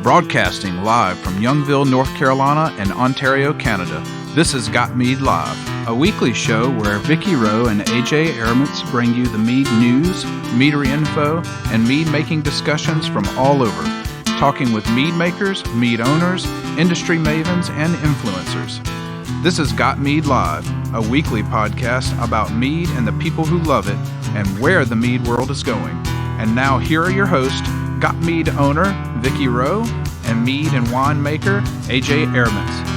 Broadcasting live from Youngville, North Carolina and Ontario, Canada. This is Got Mead Live, a weekly show where Vicky Rowe and AJ Airments bring you the mead news, meadery info, and mead making discussions from all over, talking with mead makers, mead owners, industry mavens, and influencers. This is Got Mead Live, a weekly podcast about mead and the people who love it and where the mead world is going. And now here are your hosts, Got Mead owner Vicky Rowe and mead and wine maker AJ Airments.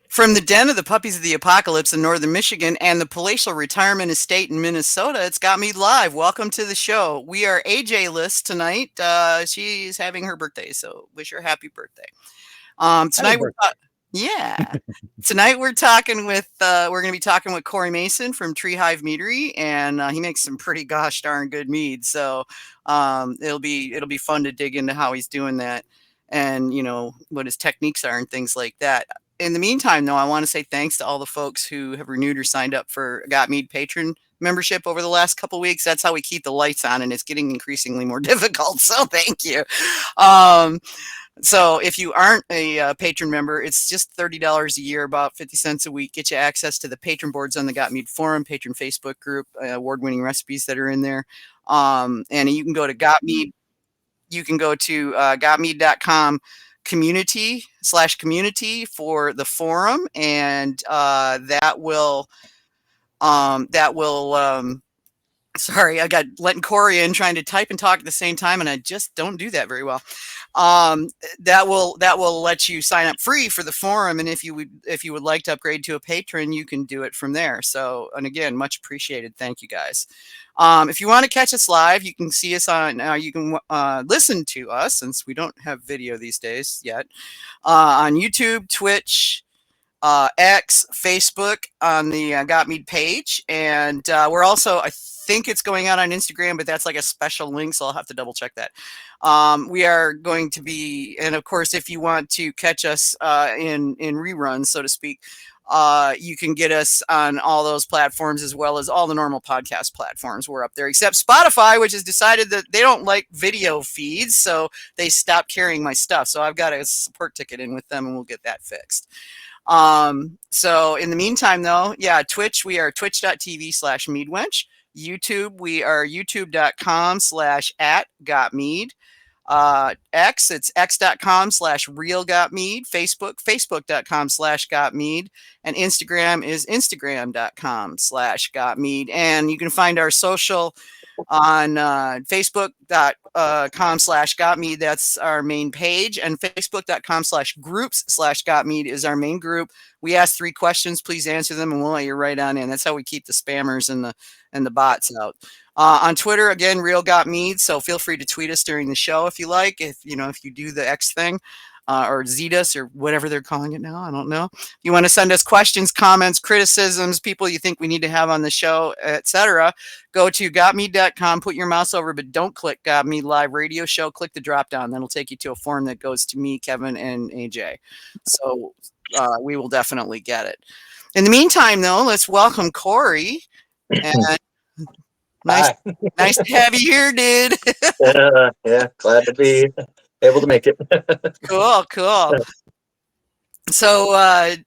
From the den of the puppies of the apocalypse in northern Michigan and the palatial retirement estate in Minnesota, it's Got Mead Live. Welcome to the show. We are AJ-less tonight. She's having her birthday, so wish her happy birthday. Tonight we're talking with we're going to be talking with Corey Mason from TreeHive Meadery, and he makes some pretty gosh darn good mead. So it'll be fun to dig into how he's doing that, and you know what his techniques are and things like that. In the meantime, though, I want to say thanks to all the folks who have renewed or signed up for Got Mead patron membership over the last couple of weeks. That's how we keep the lights on, and it's getting increasingly more difficult. So thank you. So if you aren't a patron member, it's just $30 a year, about 50 cents a week. Get you access to the patron boards on the Got Mead forum, patron Facebook group, award-winning recipes that are in there. And you can go to Got Mead. You can go to gotmead.com community for the forum, and that will sorry, I got letting Corey in trying to type and talk at the same time, and I just don't do that very well. That will let you sign up free for the forum, and if you would like to upgrade to a patron, you can do it from there. So, and again, much appreciated. Thank you guys. If you want to catch us live, you can see us on. You can listen to us, since we don't have video these days yet, on YouTube, Twitch, X, Facebook, on the Got Mead page, and we're also, I think it's going out on Instagram, but that's like a special link, so I'll have to double check that. We are going to be, and of course, if you want to catch us in reruns, so to speak, you can get us on all those platforms as well as all the normal podcast platforms. We're up there, except Spotify, which has decided that they don't like video feeds, so they stopped carrying my stuff. So I've got a support ticket in with them, and we'll get that fixed. So in the meantime, though, yeah, Twitch, we are twitch.tv/meadwench. YouTube, we are youtube.com/@gotmead. X, it's x.com/realgotmead. Facebook, facebook.com/gotmead. And Instagram is instagram.com/gotmead. And you can find our social on facebook.com/gotmead. That's our main page, and facebook.com/groups/gotmead is our main group. We ask 3 questions, please answer them, and we'll let you right on in. That's how we keep the spammers and the bots out. On Twitter, again, Real Got Mead, so feel free to tweet us during the show if you like, if you do the X thing, or Zetus, or whatever they're calling it now. I don't know. If you want to send us questions, comments, criticisms, people you think we need to have on the show, etc., go to gotmead.com, put your mouse over, but don't click Got Mead Live Radio Show. Click the drop down. That'll take you to a form that goes to me, Kevin, and AJ. So we will definitely get it. In the meantime, though, let's welcome Corey. And nice to have you here, dude. Yeah, glad to be able to make it. Cool. So, have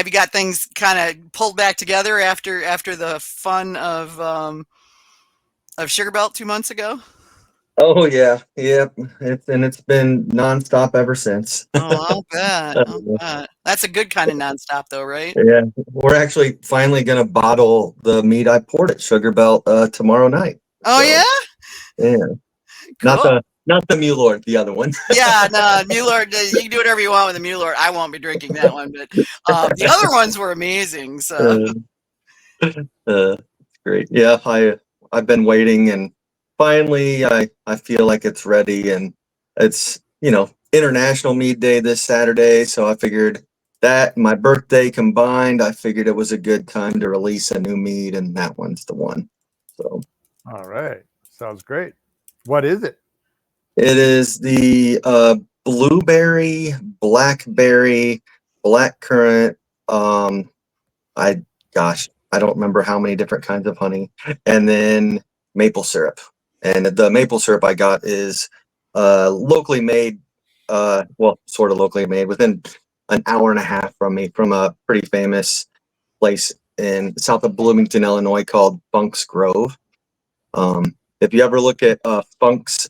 you got things kind of pulled back together after the fun of Sugar Belt 2 months ago? Oh yeah, it's been nonstop ever since. Oh, I'll bet. That's a good kind of nonstop, though, right? Yeah, we're actually finally gonna bottle the mead I poured at Sugar Belt tomorrow night. Oh, so, yeah. Cool. Not the Mulord, the other one. Yeah, no, Mulord. You can do whatever you want with the Mulord. I won't be drinking that one, but the other ones were amazing. So great. Yeah, I've been waiting, and finally I feel like it's ready, and it's International Mead Day this Saturday, so I figured that my birthday combined, I figured it was a good time to release a new mead, and that one's the one. So all right, sounds great. What is it? It is the blueberry, blackberry, blackcurrant. I gosh, I don't remember how many different kinds of honey, and then maple syrup. And the maple syrup I got is locally made, well, sort of locally made, within an hour and a half from me, from a pretty famous place in south of Bloomington, Illinois, called Funk's Grove. If you ever look at Funk's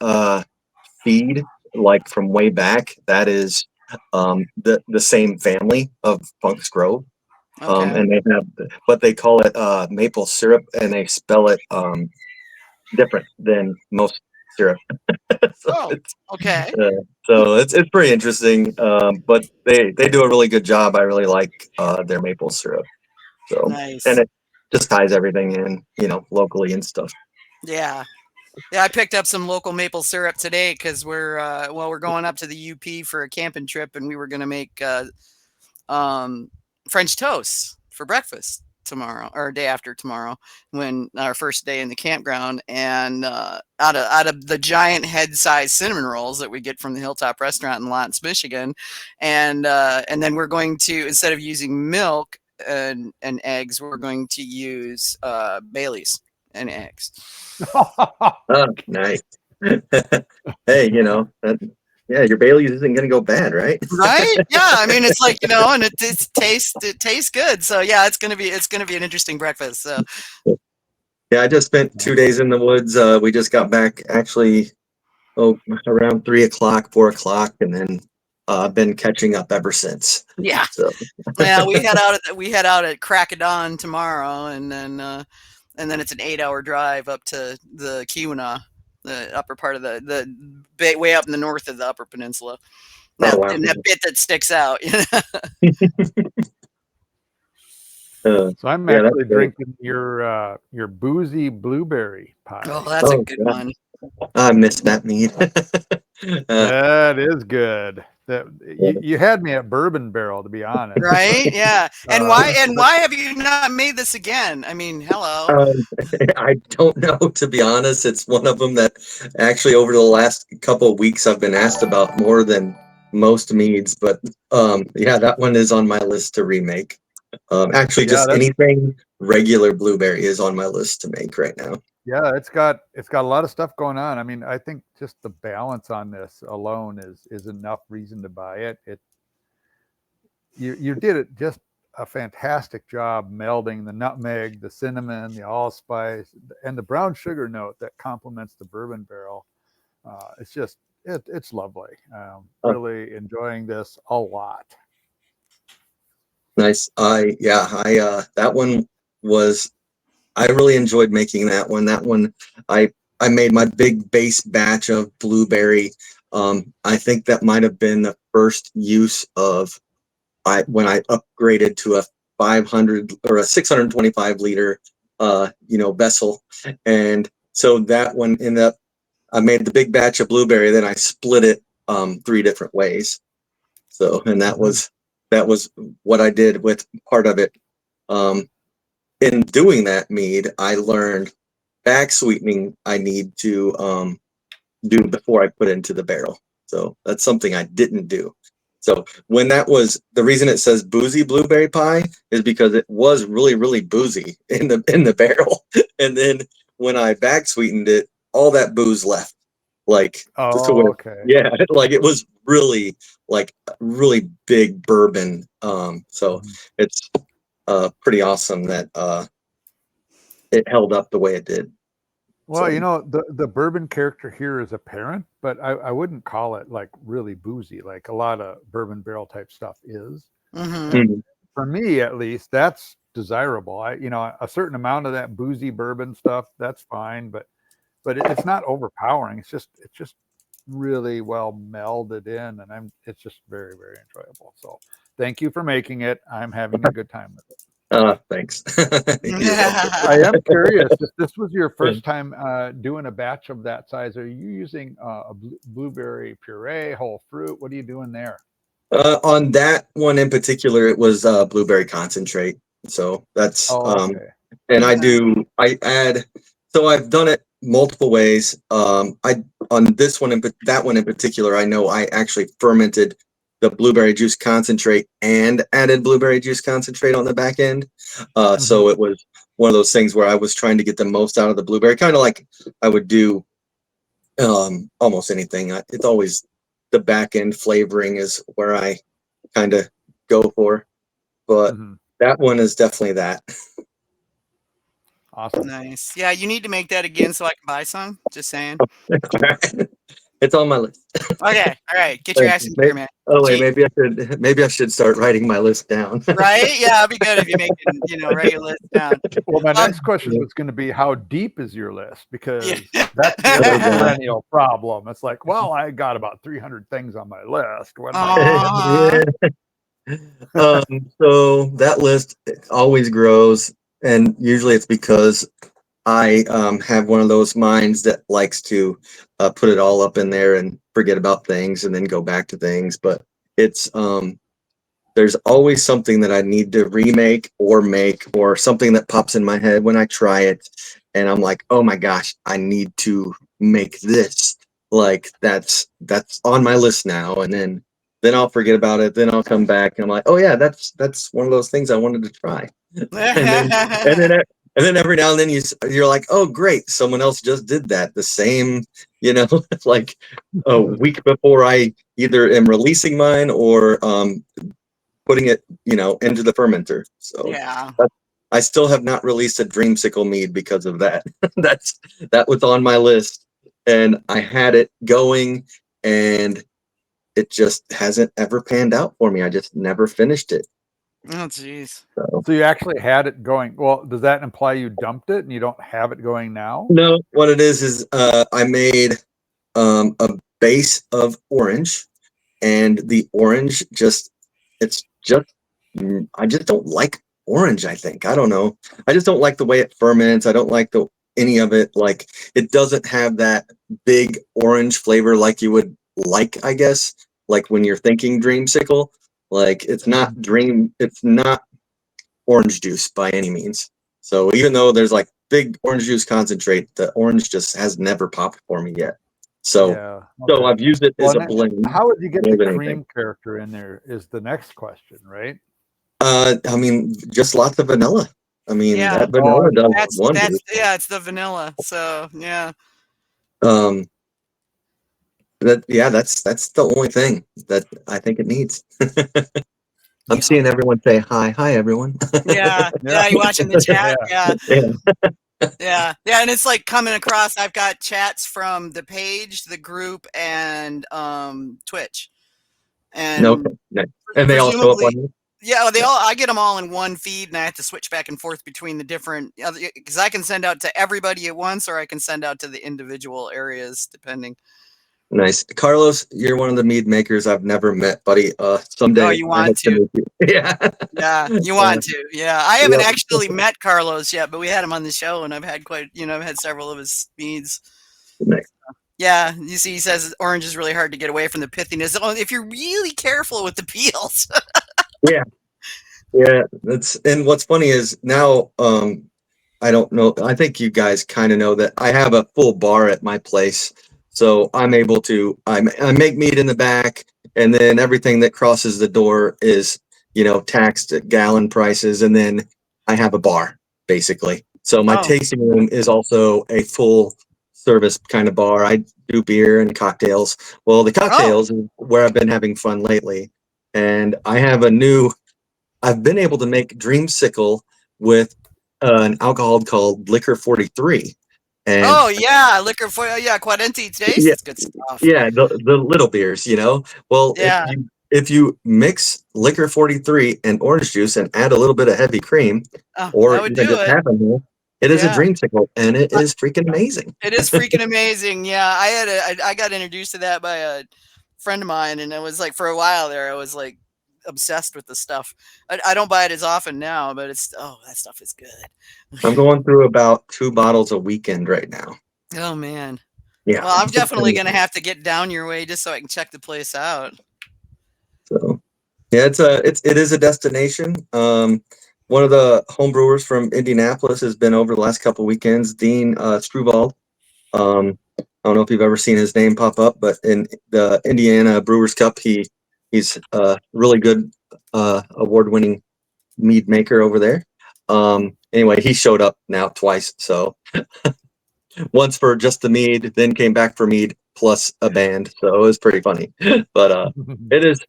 feed, like from way back, that is the same family of Funk's Grove. Okay. And they have, but they call it maple syrup, and they spell it different than most syrup. so, Oh, it's, okay. so it's pretty interesting. But they do a really good job. I really like their maple syrup. So, Nice. and it just ties everything in, locally and stuff. Yeah. Yeah, I picked up some local maple syrup today because we're going up to the UP for a camping trip, and we were going to make French toast for breakfast tomorrow, or day after tomorrow, when our first day in the campground. And out of the giant head-sized cinnamon rolls that we get from the Hilltop Restaurant in Lawrence, Michigan, and then we're going to, instead of using milk and eggs, we're going to use Bailey's and eggs. Oh, nice. Hey, yeah, your Bailey's isn't going to go bad, right? Right? Yeah. I mean, it's like, and it tastes good. So yeah, it's gonna be an interesting breakfast. So yeah, I just spent 2 days in the woods. We just got back actually around 3 o'clock, 4 o'clock, and then been catching up ever since. yeah. So Yeah, we head out at crack of dawn tomorrow, and then it's an 8-hour drive up to the Keweenaw, the upper part of the way up in the north of the Upper Peninsula. Oh, wow. And that bit that sticks out. So I'm actually drinking your boozy blueberry pie. Oh, that's a good one. I miss that mead. That is good. You had me at bourbon barrel, to be honest. Right? Yeah. And why have you not made this again? I mean, hello. I don't know, to be honest. It's one of them that actually over the last couple of weeks I've been asked about more than most meads. But yeah, that one is on my list to remake. Actually, just anything regular blueberry is on my list to make right now. Yeah, it's got a lot of stuff going on. I mean, I think just the balance on this alone is enough reason to buy it. You did it just a fantastic job melding the nutmeg, the cinnamon, the allspice, and the brown sugar note that complements the bourbon barrel. It's just it's lovely. Really enjoying this a lot. Nice. That one was. I really enjoyed making that one. That one, I made my big base batch of blueberry. I think that might have been the first use of when I upgraded to a 500 or a 625 liter, vessel. And so that one ended up, I made the big batch of blueberry, then I split it 3 different ways. So, and that was what I did with part of it. In doing that mead, I learned back sweetening I need to do before I put it into the barrel. So that's something I didn't do. So when that was, the reason it says boozy blueberry pie is because it was really, really boozy in the barrel. And then when I back sweetened it, all that booze left. Like, okay. Yeah, like it was really big bourbon. So it's pretty awesome that it held up the way it did. Well, the bourbon character here is apparent, but I wouldn't call it like really boozy, like a lot of bourbon barrel type stuff is. Mm-hmm. For me, at least, that's desirable. A certain amount of that boozy bourbon stuff, that's fine, but it's not overpowering. It's just really well melded in, and it's just very, very enjoyable. So thank you for making it. I'm having a good time with it. Thanks. I am curious if this was your first time doing a batch of that size. Are you using a blueberry puree, whole fruit? What are you doing there? On that one in particular, it was blueberry concentrate. So that's okay. And I add. So I've done it multiple ways. On this one that one in particular, I know I actually fermented the blueberry juice concentrate and added blueberry juice concentrate on the back end. So it was one of those things where I was trying to get the most out of the blueberry, kind of like I would do almost anything. It's always the back end flavoring is where I kind of go for, but that one is definitely that. Awesome. Nice. Yeah, you need to make that again so I can buy some. Just saying. It's on my list. Okay. All right. Get your ass in here, man. Oh wait, Gee. maybe I should start writing my list down. Right? Yeah, it'd be good if you make it, write your list down. Well, my next question was going to be, how deep is your list? Because Yeah. that's the other perennial problem. It's like, well, I got about 300 things on my list. What am I So that list always grows, and usually it's because I have one of those minds that likes to put it all up in there and forget about things and then go back to things. But it's there's always something that I need to remake or make, or something that pops in my head when I try it, and I'm like, oh my gosh, I need to make this. Like that's on my list now, and then I'll forget about it. Then I'll come back and I'm like, oh yeah, that's one of those things I wanted to try. and then every now and then you're like, oh great, someone else just did that. The same, like a week before I either am releasing mine or putting it, into the fermenter. So Yeah. I still have not released a dreamsicle mead because of that. That was on my list, and I had it going, and it just hasn't ever panned out for me. I just never finished it. Oh, jeez. So you actually had it going. Well, does that imply you dumped it and you don't have it going now? No, what it is I made a base of orange, and the orange I just don't like orange. I think, I don't know. I just don't like the way it ferments. I don't like any of it. Like, it doesn't have that big orange flavor like you would like, I guess. Like when you're thinking dreamsicle, like it's not orange juice by any means. So even though there's like big orange juice concentrate, the orange just has never popped for me yet. So Yeah, so I've used it as a blend. How would you get more the than cream anything. character in there is the next question, right? I mean, just lots of vanilla. I mean, Yeah. that vanilla does wonders. It's the vanilla. So yeah. That's the only thing that I think it needs. I'm seeing everyone say hi everyone. Yeah. Yeah. You watching the chat? Yeah. Yeah. Yeah. And it's like coming across. I've got chats from the page, the group, and Twitch. And And they all show up on. Yeah, I get them all in one feed, and I have to switch back and forth between the different, because I can send out to everybody at once, or I can send out to the individual areas depending. Nice. Carlos, you're one of the mead makers I've never met, buddy. Someday. Oh, you want to? meet you. Yeah. Yeah, you want to. Yeah. I haven't actually met Carlos yet, but we had him on the show, and I've had I've had several of his meads. Nice. Yeah, you see, he says orange is really hard to get away from the pithiness if you're really careful with the peels. Yeah. And what's funny is now, I don't know. I think you guys kind of know that I have a full bar at my place. So I'm able to, I make mead in the back, and then everything that crosses the door is, taxed at gallon prices. And then I have a bar, basically. So my tasting room is also a full service kind of bar. I do beer and cocktails. Well, the cocktails is where I've been having fun lately. And I have I've been able to make dreamsicle with an alcohol called Liquor 43. And Liquor for Quadenti taste. Yeah, It's good stuff. Yeah, the little beers, Well, if you mix Liquor 43 and orange juice and add a little bit of heavy cream, or even just half a mil, it is a dreamsicle, and it is freaking amazing. It is freaking amazing. Yeah, I got introduced to that by a friend of mine, and it was like, for a while there, I was like obsessed with the stuff. I don't buy it as often now, but that stuff is good. I'm going through about 2 bottles a weekend right now. Oh man. Yeah. Well, I'm definitely gonna have to get down your way just so I can check the place out. So yeah, it is a destination. One of the home brewers from Indianapolis has been over the last couple of weekends, Dean Struvald. I don't know if you've ever seen his name pop up, but in the Indiana Brewers Cup, he He's a really good award-winning mead maker over there. Anyway, he showed up now twice. So once for just the mead, then came back for mead plus a band. So it was pretty funny. But it is.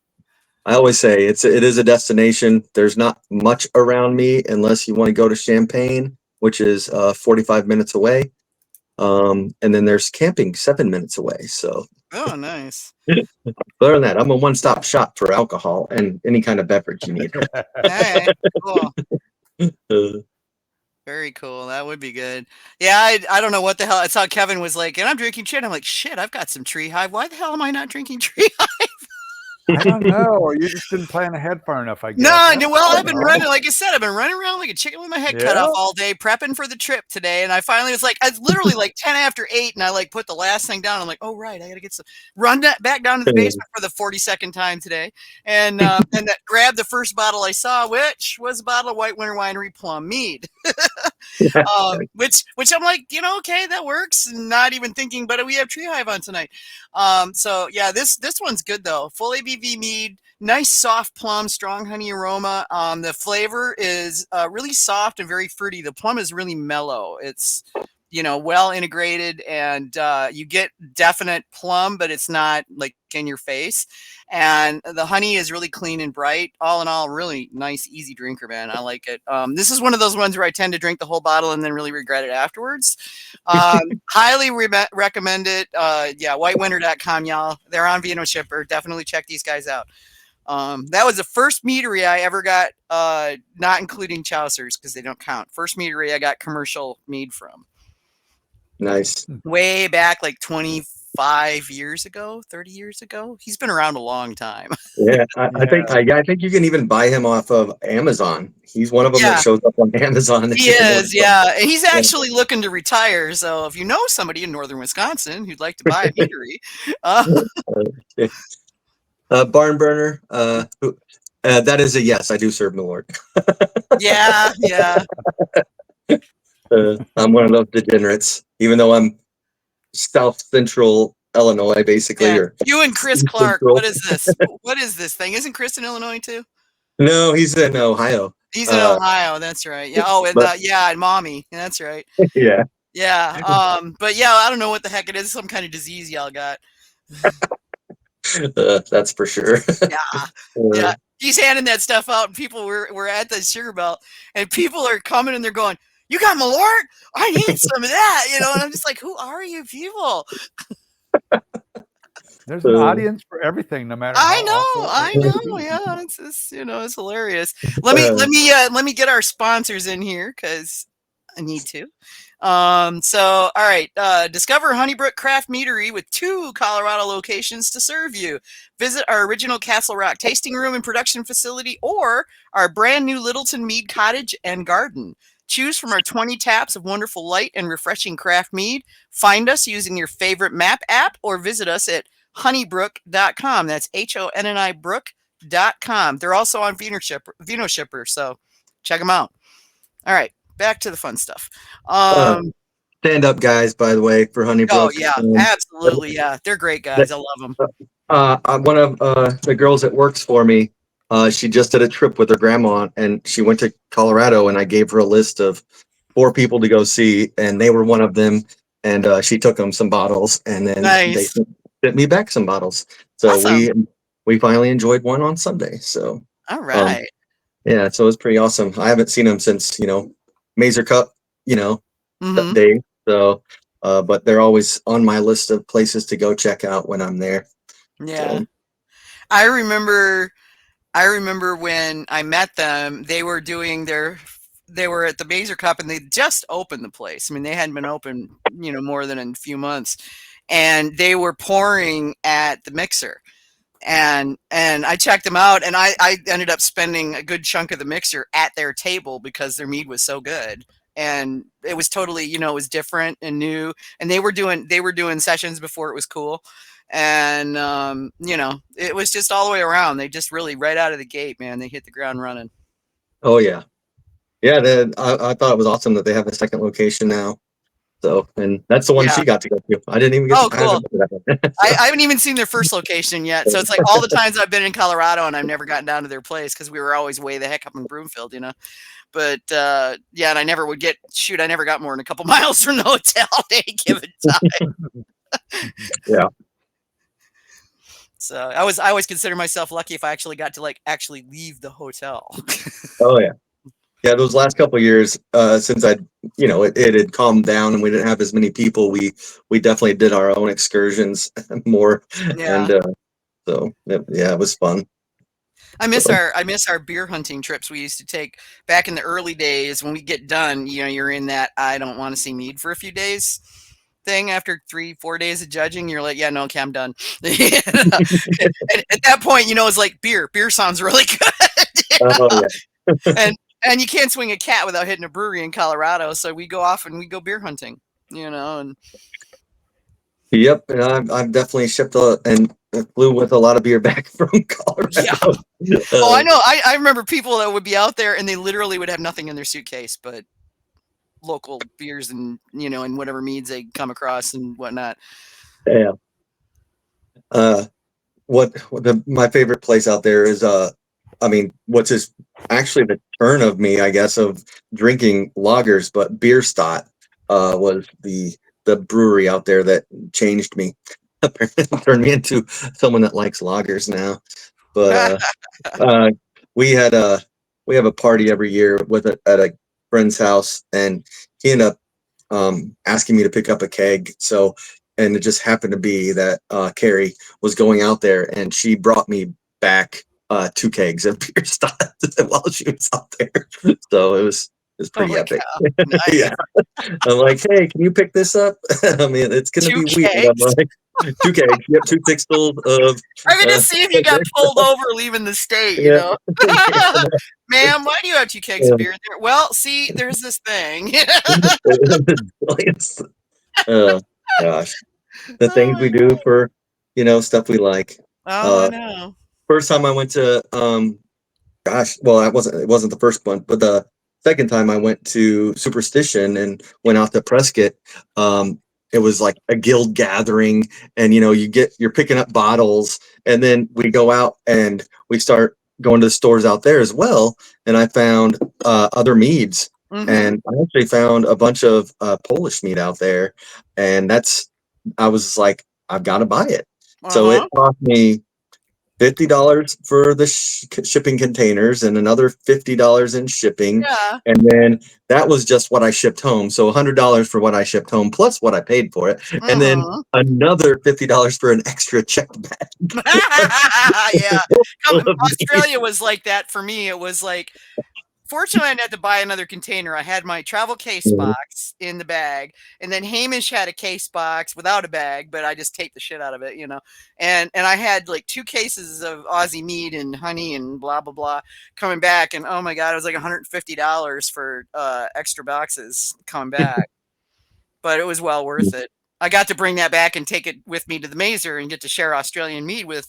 I always say it is a destination. There's not much around me unless you want to go to Champaign, which is 45 minutes away. And then there's camping 7 minutes away. So Oh, nice. other than that, I'm a one-stop shop for alcohol and any kind of beverage you need. Hey, cool. Uh, Very cool. That would be good. Yeah, I don't know what the hell. I saw Kevin was like, and I'm drinking shit. I'm like, shit, I've got some TreeHive. Why the hell am I not drinking TreeHive? I don't know. You just didn't plan ahead far enough, I guess. No, well, I've been No. running, like I said, I've been running around like a chicken with my head cut off Yeah. all day, prepping for the trip today. And I finally was like, it's literally like 10 after 8, and I like put the last thing down. I'm like, oh, right, I got to get some, run that back down to the basement for the 42nd time today. And that grabbed the first bottle I saw, which was a bottle of White Winter Winery Plum Mead. Which I'm like, okay, that works. Not even thinking, but we have TreeHive on tonight. So yeah, this one's good though. Full ABV mead, nice soft plum, strong honey aroma. The flavor is really soft and very fruity. The plum is really mellow. It's well integrated, and you get definite plum, but it's not like in your face. And the honey is really clean and bright. All in all, really nice, easy drinker, man. I like it. This is one of those ones where I tend to drink the whole bottle and then really regret it afterwards. Highly recommend it. Yeah, whitewinter.com, y'all. They're on VinoShipper. Definitely check these guys out. That was the first meadery I ever got, not including Chaucer's because they don't count. First meadery I got commercial mead from. Nice. Way back like 25 years ago, 30 years ago. He's been around a long time. Yeah, I think you can even buy him off of Amazon. He's one of them that shows up on Amazon. He is, yeah. And he's actually looking to retire. So if you know somebody in northern Wisconsin who'd like to buy a meadery, Barn burner. That is a yes. I do serve the Lord. yeah. I'm one of those degenerates, even though I'm South Central Illinois, basically. Yeah. Or You and Chris Clark. What is this? What is this thing? Isn't Chris in Illinois too? No, he's in Ohio. He's in Ohio. That's right. Yeah. Oh, and and mommy. That's right. Yeah. Yeah. But yeah, I don't know what the heck it is. Some kind of disease y'all got. That's for sure. Yeah. He's handing that stuff out, and people were at the Sugar Belt, and people are coming and they're going, "You got Malort? I need some of that," And I'm just like, "Who are you people?" There's an audience for everything, no matter. I know. Yeah, it's just, it's hilarious. Let me get our sponsors in here because I need to. So, all right. Discover Honeybrook Craft Meadery with 2 Colorado locations to serve you. Visit our original Castle Rock tasting room and production facility, or our brand new Littleton Mead Cottage and Garden. Choose from our 20 taps of wonderful, light, and refreshing craft mead. Find us using your favorite map app, or visit us at honeybrook.com. That's HONNI brook.com. They're also on VinoShipper, so check them out. All right. Back to the fun stuff. Stand up guys, by the way, for Honeybrook. Oh yeah, absolutely. Yeah, they're great guys. I love them. One of the girls that works for me, she just did a trip with her grandma, and she went to Colorado, and I gave her a list of 4 people to go see, and they were one of them. And she took them some bottles, and then they sent me back some bottles. So awesome. we finally enjoyed one on Sunday. So all right. Yeah, so it was pretty awesome. I haven't seen them since Mazer Cup, day. So, but they're always on my list of places to go check out when I'm there. Yeah. So. I remember when I met them, they were at the Mazer Cup, and they just opened the place. I mean, they hadn't been open, more than a few months, and they were pouring at the mixer. And I checked them out, and I ended up spending a good chunk of the mixer at their table because their mead was so good. And it was totally, it was different and new. And they were doing sessions before it was cool. And, it was just all the way around. They just really, right out of the gate, man, they hit the ground running. Oh, yeah. Yeah, I thought it was awesome that they have a second location now. So, and that's the one Yeah. she got to go to. I didn't even get Oh, to, I cool. haven't been to that one. I haven't even seen their first location yet. So it's like all the times I've been in Colorado and I've never gotten down to their place because we were always way the heck up in Broomfield, you know. But yeah, and I never would I never got more than a couple miles from the hotel at any given time. Yeah. So I always consider myself lucky if I actually got to like actually leave the hotel. Oh yeah. Yeah, those last couple of years, since it had calmed down and we didn't have as many people, we definitely did our own excursions more, Yeah. and so yeah, it was fun. I miss our beer hunting trips we used to take back in the early days when we get done, you know, you're in that I don't want to see mead for a few days thing. After 3-4 days of judging, you're like, yeah, no, okay, I'm done. And at that point, you know, it's like beer sounds really good. Oh yeah. And you can't swing a cat without hitting a brewery in Colorado, so we go off and we go beer hunting, you know. And Yep, and I've definitely shipped and flew with a lot of beer back from Colorado. Yeah. Oh, I know. I remember people that would be out there and they literally would have nothing in their suitcase but local beers and, you know, and whatever meads they come across and whatnot. Yeah. My favorite place out there is what's is actually the turn of me, I guess, of drinking lagers, but Beer Stott was the brewery out there that changed me. Turned me into someone that likes lagers now. But we have a party every year at a friend's house, and he ended up asking me to pick up a keg. So, and it just happened to be that Carrie was going out there, and she brought me back 2 kegs of Beer Stott while she was out there. So it was pretty epic. Nice. Yeah. I'm like, hey, can you pick this up? I mean, it's gonna 2 be weird. I'm like, 2 kegs. Yep, 2 sixtels of. I'm gonna see if you got pulled over leaving the state, you know. Ma'am, why do you have 2 kegs of beer in there? Well, see, there's this thing. Gosh, the things we do for stuff we like. Oh, I know. First time I went to well, it wasn't the first one, but the second time I went to Superstition and went out to Prescott. It was like a guild gathering, and you're picking up bottles, and then we go out and we start going to the stores out there as well. And I found other meads, and I actually found a bunch of Polish mead out there, and I was like, I've got to buy it. So it cost me $50 for the shipping containers and another $50 in shipping. Yeah. And then that was just what I shipped home. So $100 for what I shipped home plus what I paid for it. And then another $50 for an extra checked bag. Yeah. Australia was like that for me. It was like, fortunately, I didn't have to buy another container. I had my travel case box in the bag, and then Hamish had a case box without a bag, but I just taped the shit out of it, you know. And I had like 2 cases of Aussie mead and honey and blah blah blah coming back, and oh my god, it was like $150 for extra boxes coming back, but it was well worth it. I got to bring that back and take it with me to the Mazer and get to share Australian mead with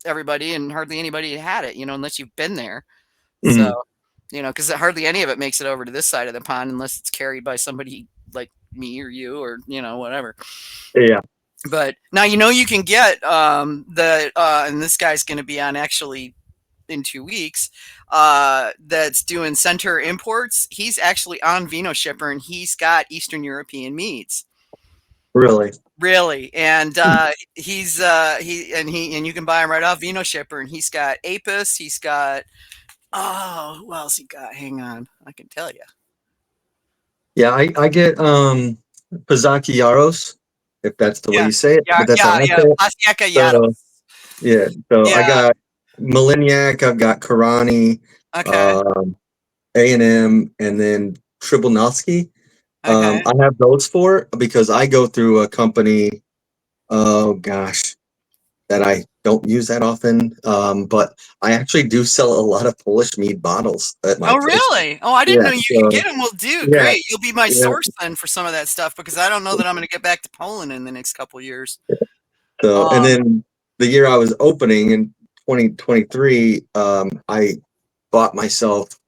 everybody, and hardly anybody had it, you know, unless you've been there. So. You know, because hardly any of it makes it over to this side of the pond unless it's carried by somebody like me or you or, you know, whatever. Yeah. But now, you know, you can get and this guy's going to be on actually in 2 weeks that's doing center imports. He's actually on VinoShipper, and he's got Eastern European meads. Really. And he's and you can buy him right off VinoShipper, and he's got Apis, he's got who else he got? Hang on, I can tell you. Yeah, I get Pazaki Yaros, if that's the way you say it. Yeah, that's Pasieka Yaros. So I got Millenniac, I've got Karani, A&M, and then Tribunalski. I have those 4 because I go through a company, that I don't use that often, but I actually do sell a lot of Polish mead bottles at my place. Really? Oh, I didn't know you could get them. Well, dude, great. You'll be my source then for some of that stuff, because I don't know that I'm going to get back to Poland in the next couple of years. So, and then the year I was opening in 2023, I bought myself,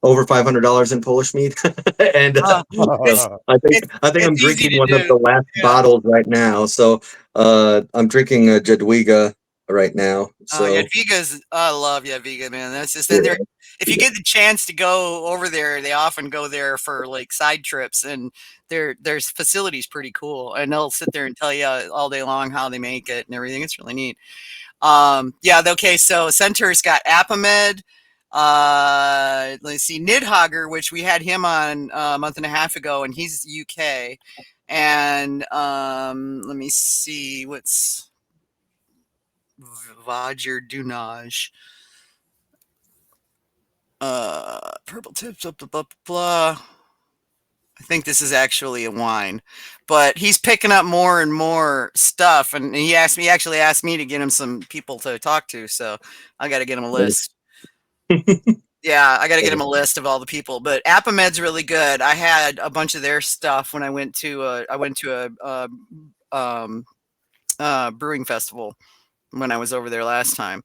over $500 in Polish mead, and It's I think I'm it's easy drinking to one of do. the last Yeah. bottles right now. So I'm drinking a Jadwiga right now. Oh, So Jadwiga's, I love Jadwiga, man. That's just, yeah, and they're, if you get the chance to go over there, they often go there for like side trips, and their facility's pretty cool, and they'll sit there and tell you all day long how they make it and everything. It's really neat. Yeah, okay, so Center's got Apomed. Let's see, Nidhogger, which we had him on a month and a half ago, and he's UK. And let me see, what's Vajr Dunaj. Purple tips, blah, blah, blah, blah. I think this is actually a wine, but he's picking up more and more stuff. And he actually asked me to get him some people to talk to. So I got to get him a list. Yeah, I got to get him a list of all the people. But Apomed's really good. I had a bunch of their stuff when I went to a brewing festival when I was over there last time,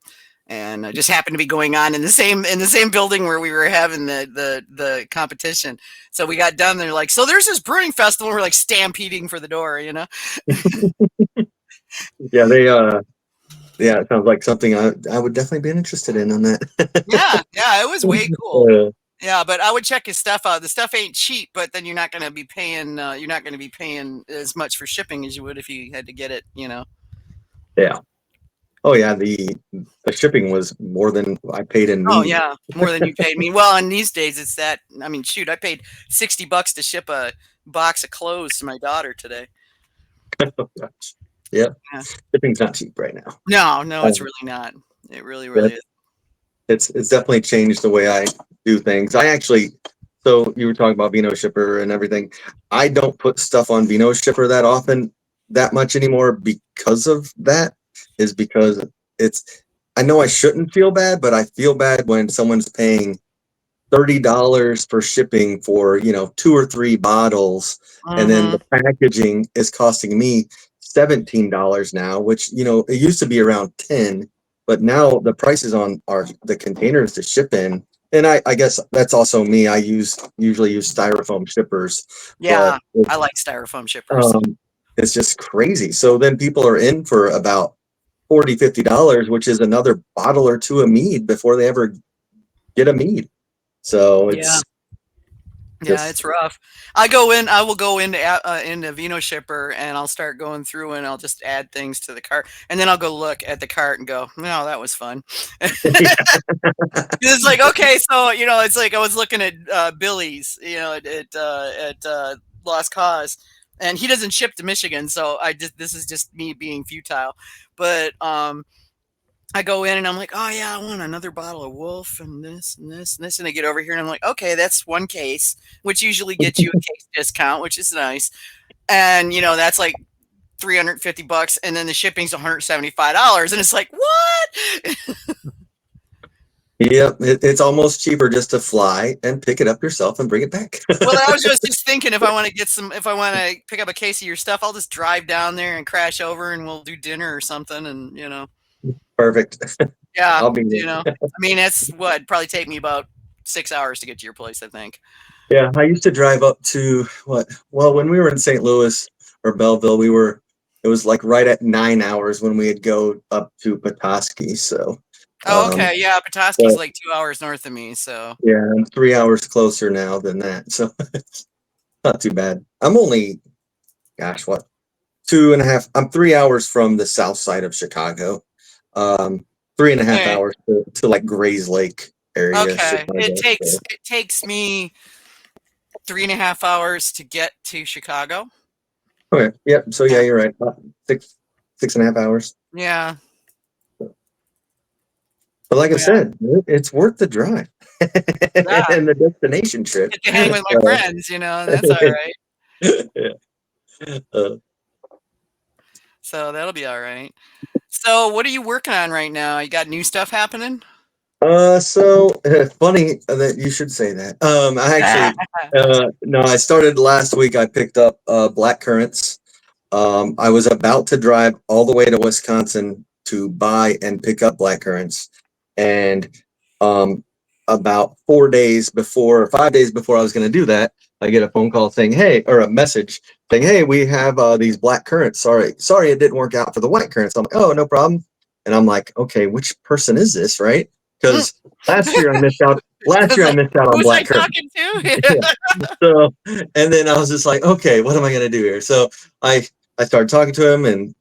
and just happened to be going on in the same building where we were having the competition. So we got done. They're like, so there's this brewing festival. And we're like stampeding for the door, you know. yeah, yeah, it sounds like something I would definitely be interested in on that. yeah, it was way cool. Yeah, but I would check his stuff out. The stuff ain't cheap, but then you're not going to be paying as much for shipping as you would if you had to get it, you know. Yeah. Oh yeah, the shipping was more than I paid in mead. Oh yeah, more than you paid me. Well, and these days it's that. I mean, shoot, I paid $60 to ship a box of clothes to my daughter today. Oh, gosh. Yeah, shipping's not cheap right now. No, it's really not. It really is. It's definitely changed the way I do things. So you were talking about VinoShipper and everything. I don't put stuff on VinoShipper that much anymore because of that. Is because I know I shouldn't feel bad, but I feel bad when someone's paying $30 for shipping for 2 or 3 bottles, and then the packaging is costing me $17 now, which it used to be around 10, but now the prices on the containers to ship in, and I guess that's also me. I usually use styrofoam shippers. Yeah, I like styrofoam shippers. It's just crazy. So then people are in for about $40-50, which is another bottle or 2 of mead before they ever get a mead. So it's it's rough. I will go into VinoShipper, and I'll start going through, and I'll just add things to the cart, and then I'll go look at the cart and go, no, that was fun. It's like, okay, so it's like I was looking at Billy's, at Lost Cause, and he doesn't ship to Michigan, so this is just me being futile, but I go in and I'm like, oh yeah, I want another bottle of Wolf and this and this and this. And I get over here and I'm like, okay, that's 1 case, which usually gets you a case discount, which is nice. And that's like $350, and then the shipping's $175. And it's like, what? Yeah, it's almost cheaper just to fly and pick it up yourself and bring it back. Well, I was just thinking, if I want to pick up a case of your stuff, I'll just drive down there and crash over, and we'll do dinner or something. And Perfect. Yeah, I'll be there. I mean, that's what probably take me about 6 hours to get to your place, I think. Yeah, I used to drive up to when we were in St. Louis or Belleville, it was like right at 9 hours when we'd go up to Petoskey. So. Oh, okay. Yeah, Petoskey's like 2 hours north of me. So. Yeah, I'm 3 hours closer now than that. So it's not too bad. I'm only, 2.5. I'm 3 hours from the south side of Chicago. 3.5 hours to like Grays Lake area. Okay, Chicago, it takes me 3.5 hours to get to Chicago. Okay. Yep. So yeah, you're right. About 6.5 hours. Yeah. But like I said, it's worth the drive and the destination trip. Get to hang with my friends, that's all right. Yeah. So that'll be all right. So what are you working on right now? You got new stuff happening? So funny that you should say that. I actually, no, I started last week. I picked up black currants. I was about to drive all the way to Wisconsin to buy and pick up black currants, and about 5 days before I was going to do that, I get a phone call saying, hey, or a message saying, hey, we have these black currants. Sorry, it didn't work out for the white currants. I'm like, oh, no problem. And I'm like, okay, which person is this, right? Because last year I missed out. Last year I missed out on Who's I black currants. talking to? So, and then I was just like, okay, what am I going to do here? So I started talking to him, and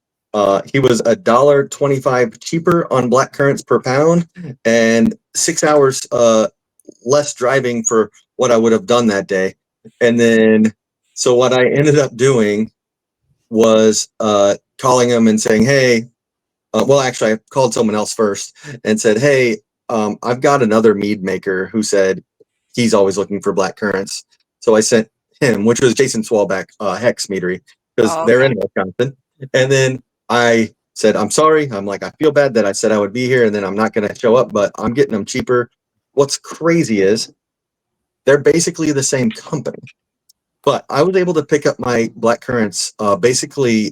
he was $1.25 cheaper on black currants per pound, and 6 hours less driving for what I would have done that day. And then, so what I ended up doing was calling him and saying, hey, well, actually, I called someone else first and said, hey, I've got another mead maker who said he's always looking for black currants. So I sent him, which was Jason Swalback, Hex Meadery, because they're in Wisconsin. And then I said, I'm sorry. I'm like, I feel bad that I said I would be here and then I'm not going to show up, but I'm getting them cheaper. What's crazy is they're basically the same company. But I was able to pick up my black currants basically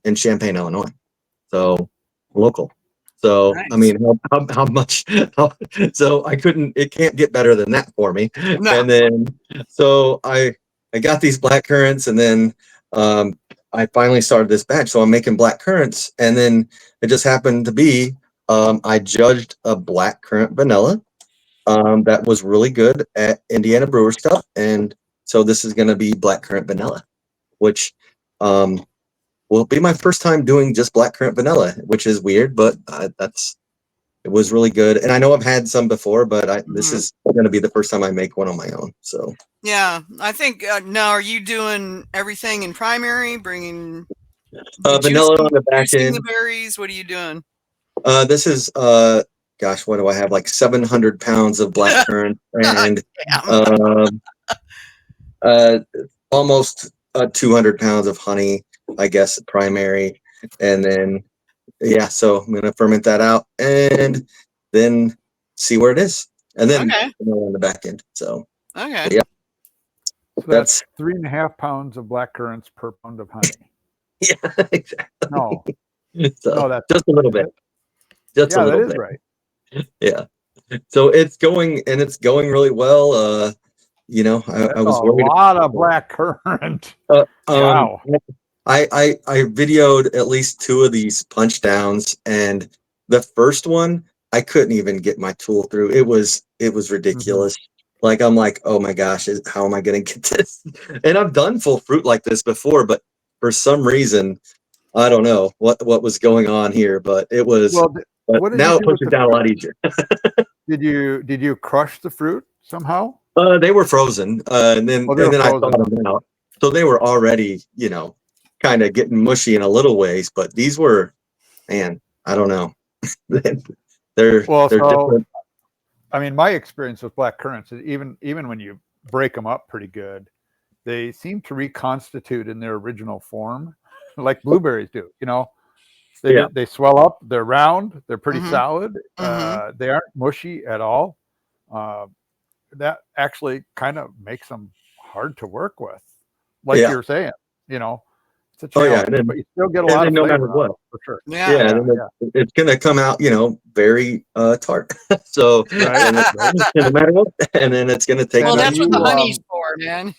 in Champaign, Illinois. So local. So Nice. I mean, how much? So it can't get better than that for me. No. And then so I got these black currants, and then I finally started this batch. So I'm making black currants, and then it just happened to be I judged a black currant vanilla that was really good at Indiana Brewers Cup, and so this is going to be black currant vanilla, which will be my first time doing just black currant vanilla, which is weird, but it was really good. And I know I've had some before, but this is going to be the first time I make one on my own. So yeah, I think now, are you doing everything in primary, bringing vanilla on the back juicing end? the berries? What are you doing? This is gosh, what do I have? Like 700 pounds of black currant and almost 200 pounds of honey, I guess, primary. And then, yeah, so I'm going to ferment that out and then see where it is. And then on the back end. So, okay. Yeah. So that's 3.5 pounds of black currants per pound of honey. Yeah, exactly. No, so no, that's just a little bit. Just a little that is bit. right. Yeah. So it's going really well. You know, I was worried. A lot of black currant. Wow. I videoed at least 2 of these punch downs, and the first one I couldn't even get my tool through. It was ridiculous. Like I'm like, oh my gosh, how am I going to get this? And I've done full fruit like this before, but for some reason, I don't know what was going on here, but it was. Well, but now it pushes down a lot easier. Did you crush the fruit somehow? They were frozen, and then I thawed them out, so they were already, you know, kind of getting mushy in a little ways. But these were, man, I don't know. they're different. I mean, my experience with black currants is even when you break them up pretty good, they seem to reconstitute in their original form, like blueberries do. You know, they swell up, they're round, they're pretty solid. They aren't mushy at all. That actually kind of makes them hard to work with, like you're saying. You know, it's a challenge, but you still get a lot of flavor, no matter what, for sure. It's gonna come out, you know, very tart. So no matter what, and then it's gonna take. Well, that's what the honey's for, man.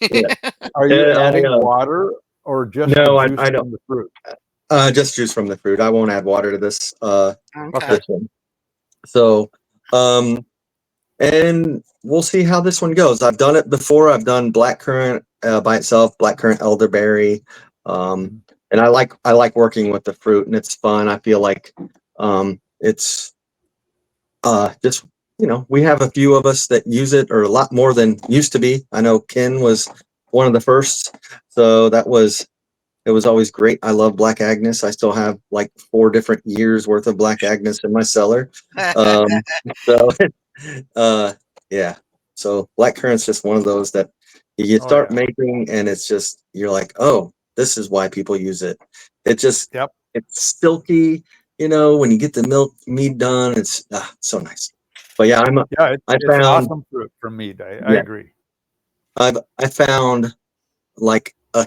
Are you adding water or just juice from the fruit? Just juice from the fruit. I won't add water to this. Okay. So, and we'll see how this one goes. I've done it before. I've done black currant by itself, black currant elderberry, and I like working with the fruit, and it's fun. I feel like it's just, you know, we have a few of us that use it, or a lot more than used to be. I know Ken was one of the first, so it was always great. I love Black Agnes. I still have like 4 different years worth of Black Agnes in my cellar. Yeah. So black currant's just one of those that you start making, and it's just, you're like, oh, this is why people use it. It just, it's silky, you know, when you get the milk mead done, it's so nice. But yeah, it's an awesome fruit from mead. I agree. I found like a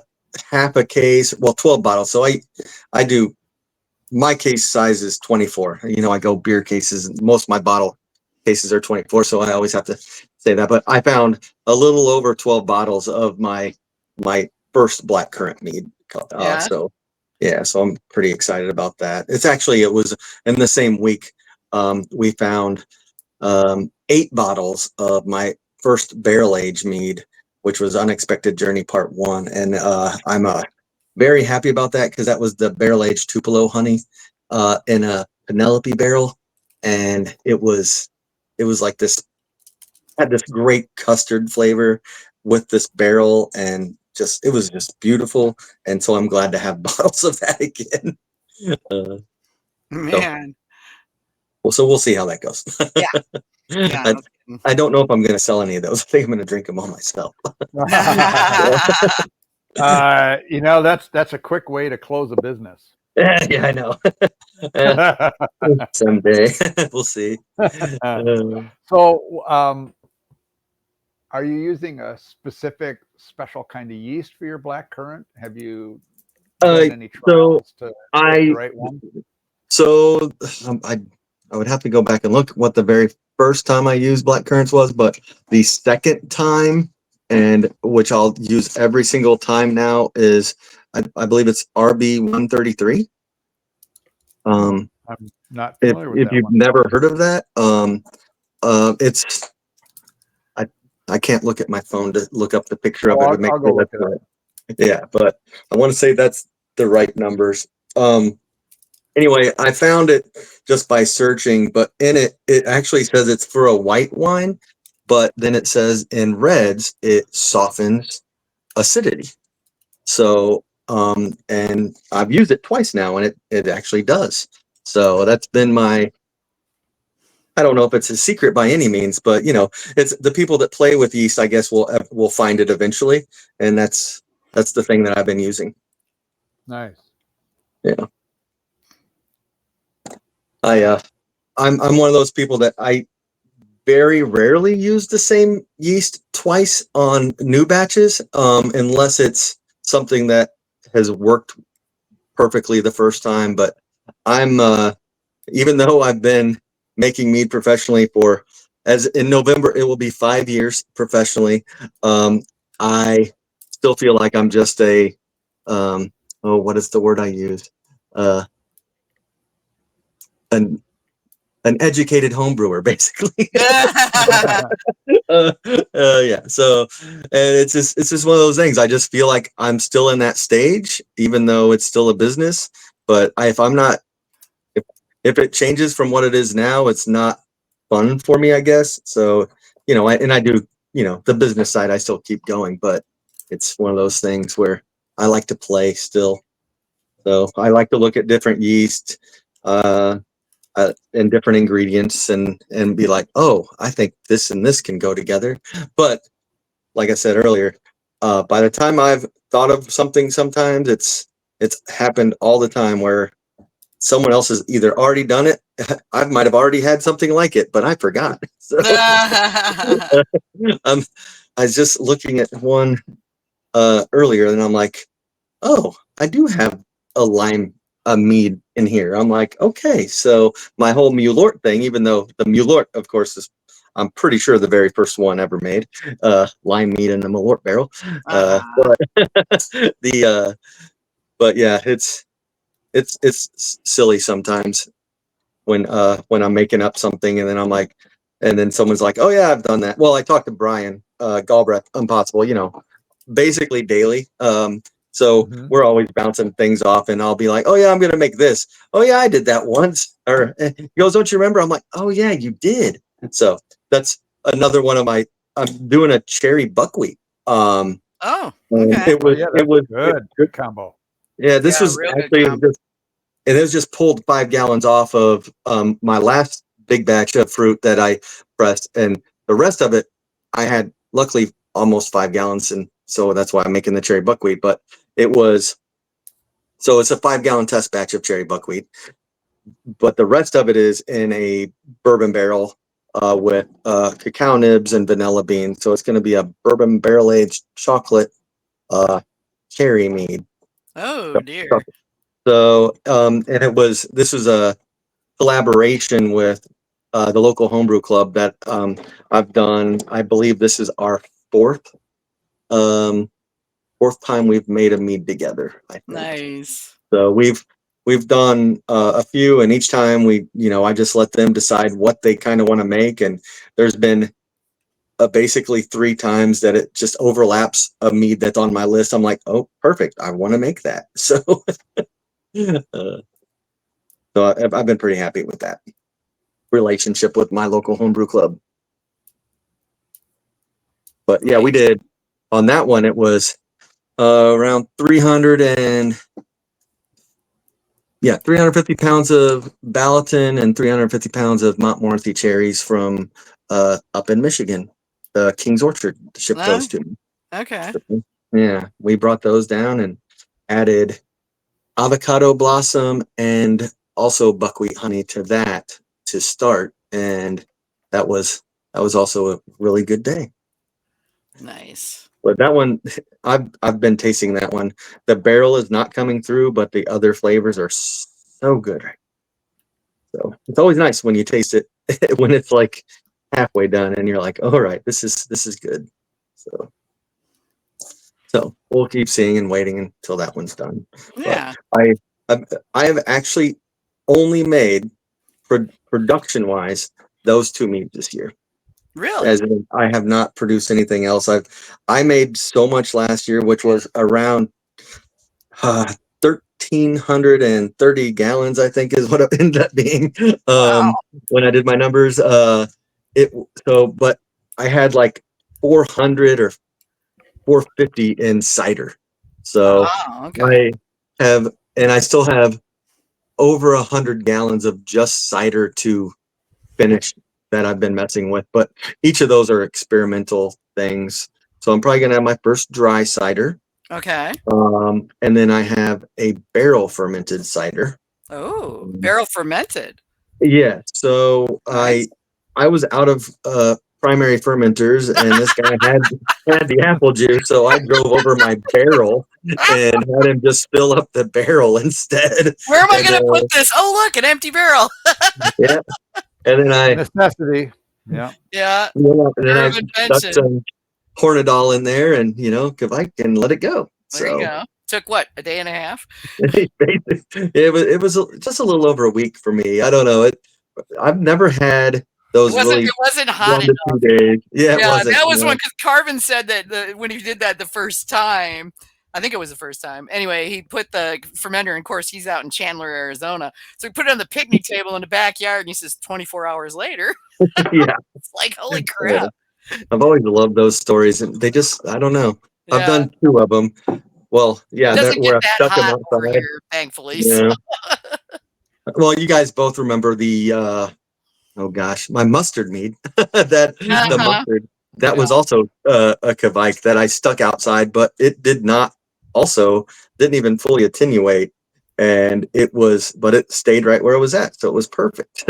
half a case, 12 bottles. So I do, my case size is 24. You know, I go beer cases. Most of my bottle cases are 24, so I always have to say that. But I found a little over 12 bottles of my first blackcurrant mead. Yeah. So yeah, so I'm pretty excited about that. It was in the same week. We found 8 bottles of my first barrel aged mead, which was Unexpected Journey Part 1, and I'm very happy about that because that was the barrel aged Tupelo honey in a Penelope barrel, and it was like this, had this great custard flavor with this barrel, and it was just beautiful. And so I'm glad to have bottles of that again. Man. So we'll see how that goes. Yeah. Yeah. I, no kidding. I don't know if I'm going to sell any of those. I think I'm going to drink them all myself. That's a quick way to close a business. Yeah, I know. Someday we'll see. So, are you using a specific special kind of yeast for your blackcurrant? Have you done any trials to pick the right one? So I would have to go back and look what the very first time I used blackcurrants was, but the second time, and which I'll use every single time now, is I believe it's RB 133. I'm not familiar with that. If you've never heard of that, it's I can't look at my phone to look up the picture of it. I'll go look it up. Yeah, but I want to say that's the right numbers. Anyway, I found it just by searching, but in it actually says it's for a white wine, but then it says in reds it softens acidity. So and I've used it twice now, and it actually does. So that's been I don't know if it's a secret by any means, but it's the people that play with yeast, I guess, will find it eventually, and that's the thing that I've been using. Nice. Yeah. I'm one of those people that I very rarely use the same yeast twice on new batches, unless it's something that has worked perfectly the first time. But I'm even though I've been making mead professionally as in November it will be 5 years professionally, I still feel like I'm just a what is the word I use? An educated home brewer, basically. Yeah. So, and it's just one of those things. I just feel like I'm still in that stage, even though it's still a business. But if it changes from what it is now, it's not fun for me, I guess. So, I do, the business side, I still keep going, but it's one of those things where I like to play still. So I like to look at different yeast, and different ingredients, and be like, oh, I think this and this can go together. But like I said earlier, by the time I've thought of something, sometimes it's happened all the time where someone else has either already done it. I might have already had something like it, but I forgot. So I was just looking at one earlier, and I'm like, oh, I do have a mead in here. I'm like, okay, so my whole Mulort thing, even though the Mulort, of course, is, I'm pretty sure, the very first one ever made, lime mead in the Mulort barrel. But yeah, it's silly sometimes when I'm making up something, and then I'm like, and then someone's like, oh yeah, I've done that. Well, I talked to Brian Galbraith, Impossible, basically daily. So we're always bouncing things off, and I'll be like, oh yeah, I'm going to make this. Oh yeah, I did that once. Or he goes, don't you remember? I'm like, oh yeah, you did. So that's another one of I'm doing a cherry buckwheat. Oh, okay. It was good combo. Yeah, this was actually it was just pulled 5 gallons off of my last big batch of fruit that I pressed, and the rest of it I had luckily almost 5 gallons, and so that's why I'm making the cherry buckwheat. But it's a 5-gallon test batch of cherry buckwheat, but the rest of it is in a bourbon barrel with cacao nibs and vanilla beans. So it's going to be a bourbon barrel aged chocolate cherry mead. Oh dear. So and this was a collaboration with the local homebrew club that I've done. I believe this is our fourth time we've made a mead together, I think. Nice. So we've done a few, and each time I just let them decide what they kind of want to make, and there's been basically 3 times that it just overlaps a mead that's on my list. I'm like, oh, perfect, I want to make that. So I've been pretty happy with that relationship with my local homebrew club. But yeah, we did on that one. It was around 350 pounds of Ballatin and 350 pounds of Montmorency cherries from up in Michigan. King's Orchard shipped those to me. Okay. Yeah, we brought those down and added avocado blossom and also buckwheat honey to that to start, and that was also a really good day. Nice. But that one, I've been tasting that one. The barrel is not coming through, but the other flavors are so good. So it's always nice when you taste it when it's like halfway done and you're like, all right, this is good. So we'll keep seeing and waiting until that one's done. Yeah. But I have actually only made production wise those 2 meads this year. Really? As in, I have not produced anything else. I made so much last year, which was around 1,330 gallons, I think is what it ended up being. Wow. When I did my numbers, but I had like 400 or 450 in cider. So okay. I still have over 100 gallons of just cider to finish that I've been messing with, but each of those are experimental things. So I'm probably gonna have my first dry cider. Okay. And then I have a barrel fermented cider. Oh, barrel fermented. Yeah. So Nice. I was out of primary fermenters, and this guy had the apple juice, so I drove over my barrel and had him just fill up the barrel instead. Where am I going to put this? Oh, look, an empty barrel. Yeah. And then necessity. Yeah. Yeah. And then I stuck some Hornadol in there, and Kvike, and let it go. There you go. Took what, a day and a half? It was just a little over a week for me. I don't know. I've never had those. It wasn't hot enough. 2 days. Yeah, it wasn't. That was one, because Carvin said that when he did that the first time, I think it was the first time. Anyway, he put the fermenter, and of course he's out in Chandler, Arizona. So he put it on the picnic table in the backyard, and he says 24 hours later. Yeah. It's like, holy crap. I've always loved those stories, and they just, I don't know. Yeah. I've done 2 of them. Well, yeah, it doesn't where get that hot over here, thankfully. Yeah. So. Well, you guys both remember the oh gosh, my mustard mead. The mustard that was also a Kvike that I stuck outside, but it didn't even fully attenuate, and it stayed right where it was at, so it was perfect.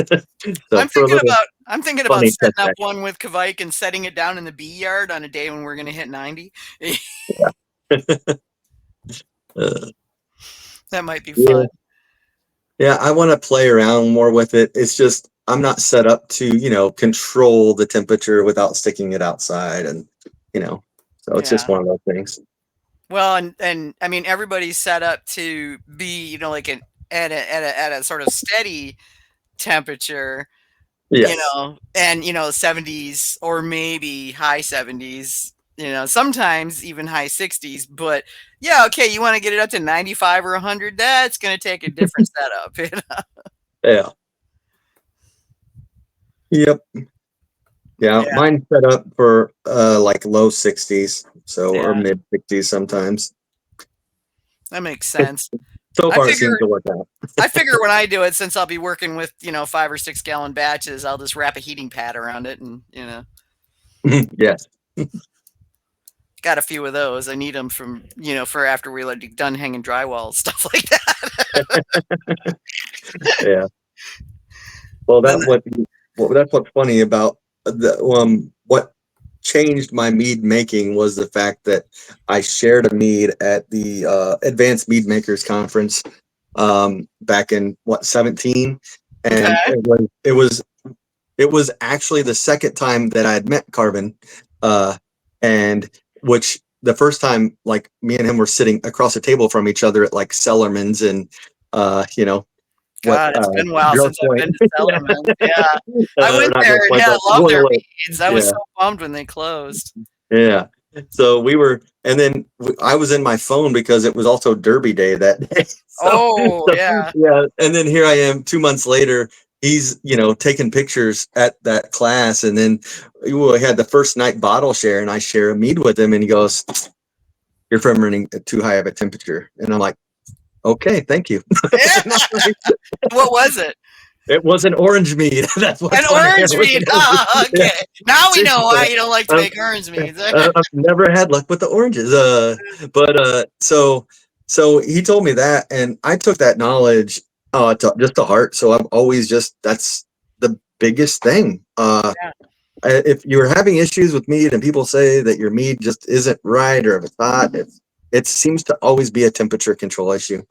So I'm thinking about setting up one with Kvike and setting it down in the bee yard on a day when we're going to hit 90. Yeah. That might be fun. Yeah, I want to play around more with it. It's just I'm not set up to control the temperature without sticking it outside, and so it's just one of those things. Well, and I mean, everybody's set up to be like at a sort of steady temperature. Yes. And 70s or maybe high 70s. Sometimes even high 60s, but yeah, okay, you want to get it up to 95 or 100, that's going to take a different setup. Yeah. Yep. Yeah, mine's set up for like low 60s, or mid 60s sometimes. That makes sense. So far it seems to work out. I figure when I do it, since I'll be working with 5 or 6 gallon batches, I'll just wrap a heating pad around it, and Yes. Got a few of those. I need them from for after we're done hanging drywall, stuff like that. Yeah. Well, that's what's funny about what changed my mead making was the fact that I shared a mead at the Advanced Mead Makers Conference back in 2017, and it was it was actually the second time that I had met Carbon, and which the first time, like me and him were sitting across the table from each other at like Sellerman's and you know, God, it's been a while Grosse since I've Pointe. been to Sellerman's. Yeah. I went Not there Grosse and Pointe, yeah, I but love their Wyldewood. meads. I was so bummed when they closed. Yeah. So we were, and then I was in my phone because it was also Derby Day that day. Yeah. Yeah. And then here I am 2 months later. He's, you know, taking pictures at that class. And then we had the first night bottle share, and I share a mead with him. And he goes, "You're fermenting at too high of a temperature." And I'm like, "Okay, thank you." What was it? It was an orange mead. That's what An orange mead. Oh, okay. Yeah. Now we know why you don't like to make orange meads. I've never had luck with the oranges. But so he told me that, and I took that knowledge just to heart. So I'm always that's the biggest thing. If you're having issues with mead and people say that your mead just isn't right, or if it's not, it seems to always be a temperature control issue.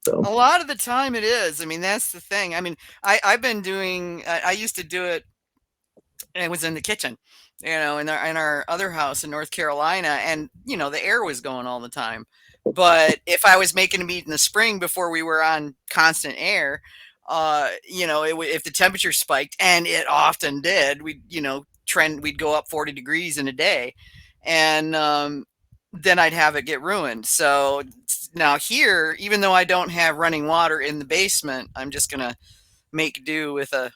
So a lot of the time it is. I mean, that's the thing. I mean, I've been doing. I used to do it. And it was in the kitchen, you know, in our other house in North Carolina, and you know, the air was going all the time. But if I was making a mead in the spring before we were on constant air, you know, if the temperature spiked, and it often did, we'd go up 40 degrees in a day, and then I'd have it get ruined. So now here, even though I don't have running water in the basement, I'm just gonna make do with a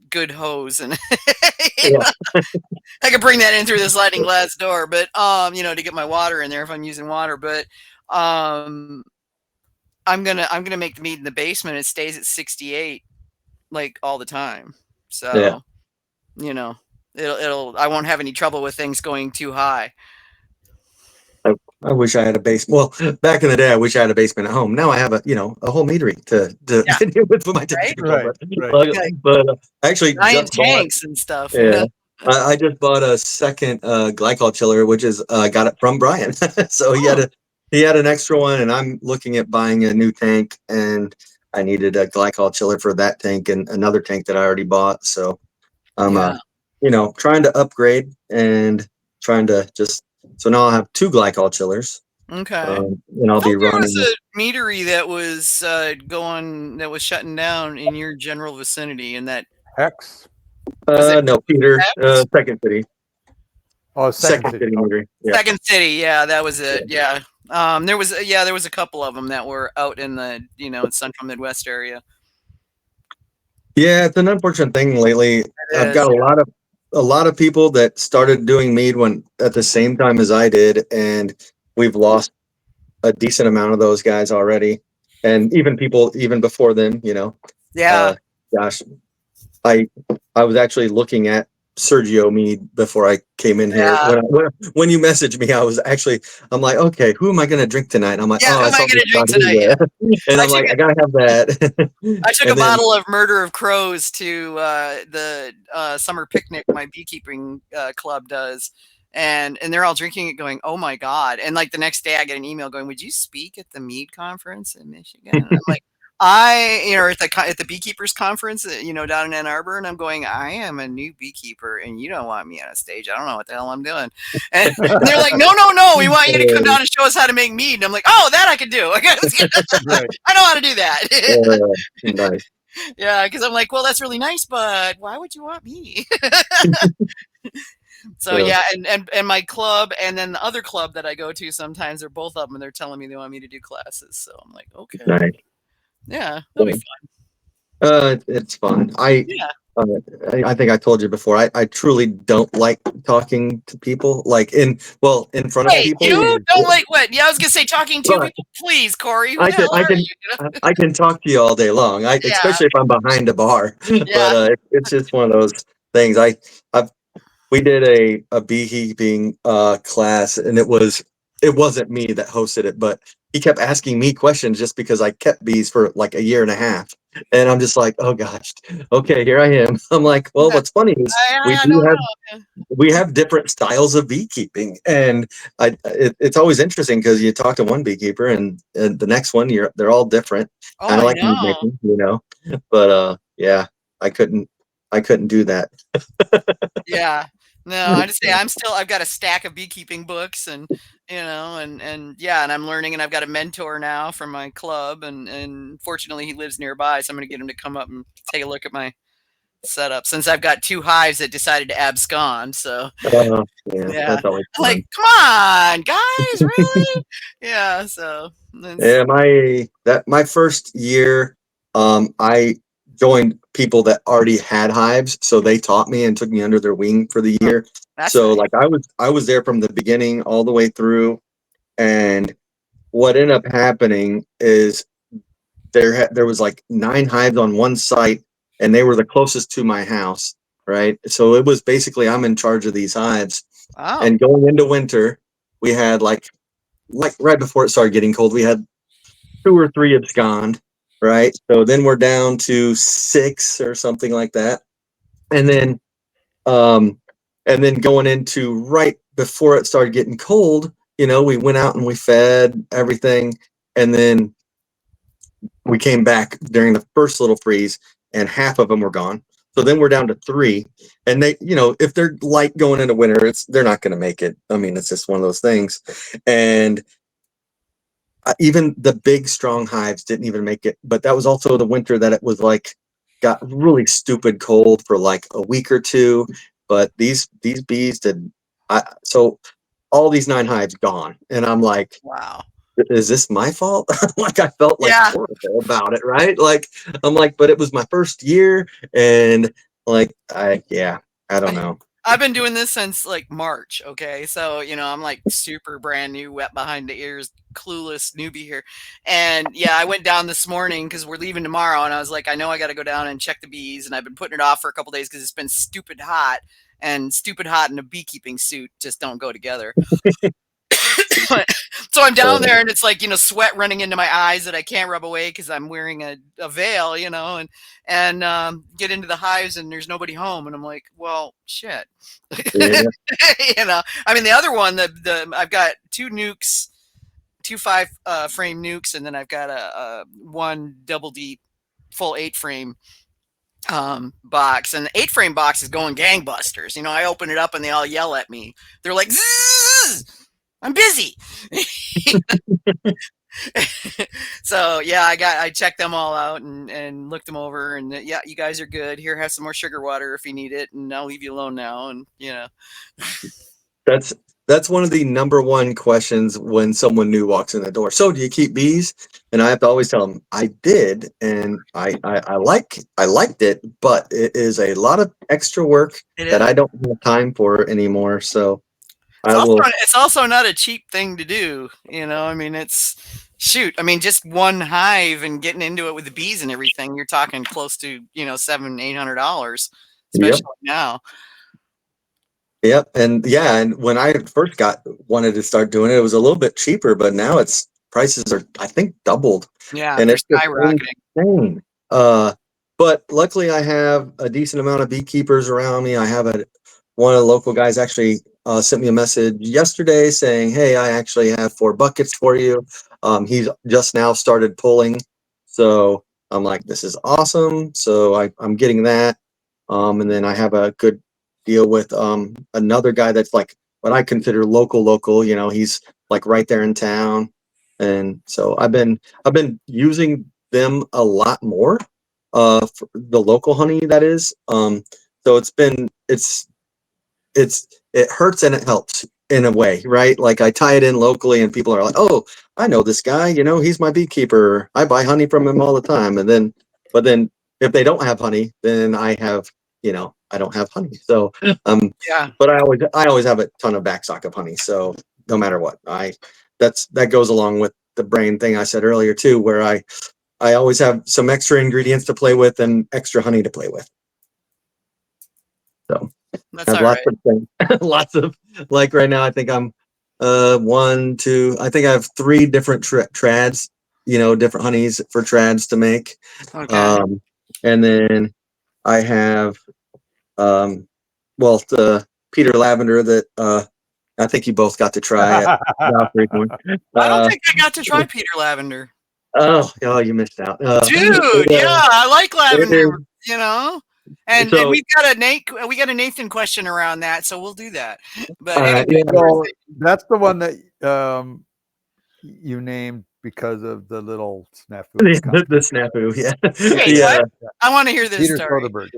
good hose, and I could bring that in through the sliding glass door, but you know, to get my water in there if I'm using water. But I'm gonna make the mead in the basement. It stays at 68 like all the time. So you know, I won't have any trouble with things going too high. I wish I had a basement. Well, back in the day, I wish I had a basement at home. Now I have a whole meadery to deal with my temperature control. But actually, giant tanks and stuff. Yeah, I just bought a second glycol chiller, which is got it from Brian. So he had an extra one, and I'm looking at buying a new tank, and I needed a glycol chiller for that tank and another tank that I already bought. So I'm trying to upgrade and trying to so now I'll have 2 glycol chillers. Okay. And I'll be running. There was a meadery that was shutting down in your general vicinity, and that Hex. No, Peter, Second City. Oh, Second City. Meadery. Yeah. Second City, yeah, that was it. Yeah. There was a couple of them that were out in the central Midwest area. Yeah, it's an unfortunate thing lately. I've got a lot of people that started doing mead at the same time as I did, and we've lost a decent amount of those guys already, and even people even before them. Yeah. Gosh, I was actually looking at Sergio mead before I came in here. When you messaged me, I'm like, okay, who am I going to drink tonight? I'm like, who am I going to drink tonight? Yeah. And I'm like, I got to have that. I took a bottle of Murder of Crows to the summer picnic my beekeeping club does. And they're all drinking it going, oh my God. And like the next day I get an email going, would you speak at the mead conference in Michigan? And I'm like, at the beekeepers conference, down in Ann Arbor, and I'm going, I am a new beekeeper, and you don't want me on a stage. I don't know what the hell I'm doing. And they're like, no, we want you to come down and show us how to make mead. And I'm like, oh, that I can do. I know how to do that. Nice. Yeah, because I'm like, well, that's really nice, but why would you want me? So and my club, and then the other club that I go to sometimes, they're both of them, and they're telling me they want me to do classes. So I'm like, okay. Nice. Yeah, that'll be fun. It's fun. I think I told you before. I truly don't like talking to people, like in front of people. You don't like what? Yeah, I was gonna say talking to people. Please, Corey. I can talk to you all day long. Especially if I'm behind a bar. Yeah. But it's just one of those things. We did a beekeeping class, and it wasn't me that hosted it, but he kept asking me questions just because I kept bees for like a year and a half. And I'm just like, oh gosh, okay, here I am. I'm like, well, what's funny is we have different styles of beekeeping, and it's always interesting because you talk to one beekeeper and the next one they're all different. Kind of like mead making, But I I couldn't do that. Yeah. No, I just say I've got a stack of beekeeping books and, and I'm learning, and I've got a mentor now from my club, and fortunately he lives nearby. So I'm going to get him to come up and take a look at my setup, since I've got 2 hives that decided to abscond. So yeah, That's always I'm fun. like, come on guys, really? Yeah. So Yeah, my first year, I joined people that already had hives, so they taught me and took me under their wing for the year. that's So nice. like I was there from the beginning all the way through, and what ended up happening is there was like 9 hives on one site, and they were the closest to my house, right? So it was basically I'm in charge of these hives. Oh, And going into winter, we had like right before it started getting cold, we had 2 or 3 abscond, right? So then we're down to 6 or something like that. And then going into right before it started getting cold, we went out and we fed everything, and then we came back during the first little freeze, and half of them were gone. So then we're down to 3, and they, if they're light going into winter, they're not going to make it. I mean, it's just one of those things. And even the big strong hives didn't even make it. But that was also the winter that it was like got really stupid cold for like a week or 2. But these bees did. So all these 9 hives gone, and I'm like, wow. is this my fault? Like I felt like Yeah. horrible about it, right? Like I'm like, but it was my first year, and like I don't know. I've been doing this since like March. Okay. So, I'm like super brand new, wet behind the ears, clueless newbie here. And yeah, I went down this morning because we're leaving tomorrow. And I was like, I know I got to go down and check the bees. And I've been putting it off for a couple days because it's been stupid hot, and stupid hot and a beekeeping suit just don't go together. So I'm down there, and it's like, sweat running into my eyes that I can't rub away because I'm wearing a veil, and get into the hives, and there's nobody home. And I'm like, well, shit. Yeah. I mean, the other one, I've got 2 nukes, 2 5 frame nukes, and then I've got a 1 double deep full 8 frame box, and the 8 frame box is going gangbusters. I open it up and they all yell at me. They're like, Zzz! I'm busy. So yeah, I checked them all out and looked them over, and yeah, you guys are good. Here, have some more sugar water if you need it, and I'll leave you alone now. And That's one of the number one questions when someone new walks in the door. So do you keep bees? And I have to always tell them I did, and I liked it, but it is a lot of extra work that I don't have time for anymore. So it's also not a cheap thing to do. I mean, just one hive and getting into it with the bees and everything, you're talking close to, $700-800, especially now. Yep. And yeah, and when I first wanted to start doing it, it was a little bit cheaper, but now prices are, I think, doubled. Yeah, and they're it's skyrocketing. insane. But luckily I have a decent amount of beekeepers around me. I have one of the local guys actually sent me a message yesterday saying, hey, I actually have 4 buckets for you. He's just now started pulling. So I'm like, this is awesome. So I'm getting that. And then I have a good deal with another guy that's like what I consider local. He's like right there in town. And so I've been using them a lot more, for the local honey, that is. So it hurts and it helps in a way, right? Like I tie it in locally, and people are like, oh, I know this guy, he's my beekeeper. I buy honey from him all the time. But then if they don't have honey, then I have, I don't have honey. So, Yeah. but I always have a ton of backstock of honey. So no matter what, that goes along with the brain thing I said earlier too, where I always have some extra ingredients to play with and extra honey to play with. So that's I have lots of things. Lots of, like right now, I think I'm I think I have 3 different trads, different honeys for trads to make. Okay. And then I have the Peter Lavender that I think you both got to try. I don't think I got to try Peter Lavender. Oh, you missed out. Dude, yeah, I like lavender, And So- we've got a Nathan question around that, so we'll do that. But anyway, yeah. So that's the one that you named because of the little snafu. The snafu, yeah. Wait, Yeah. what? I want to hear this Peter story. Soderbergh.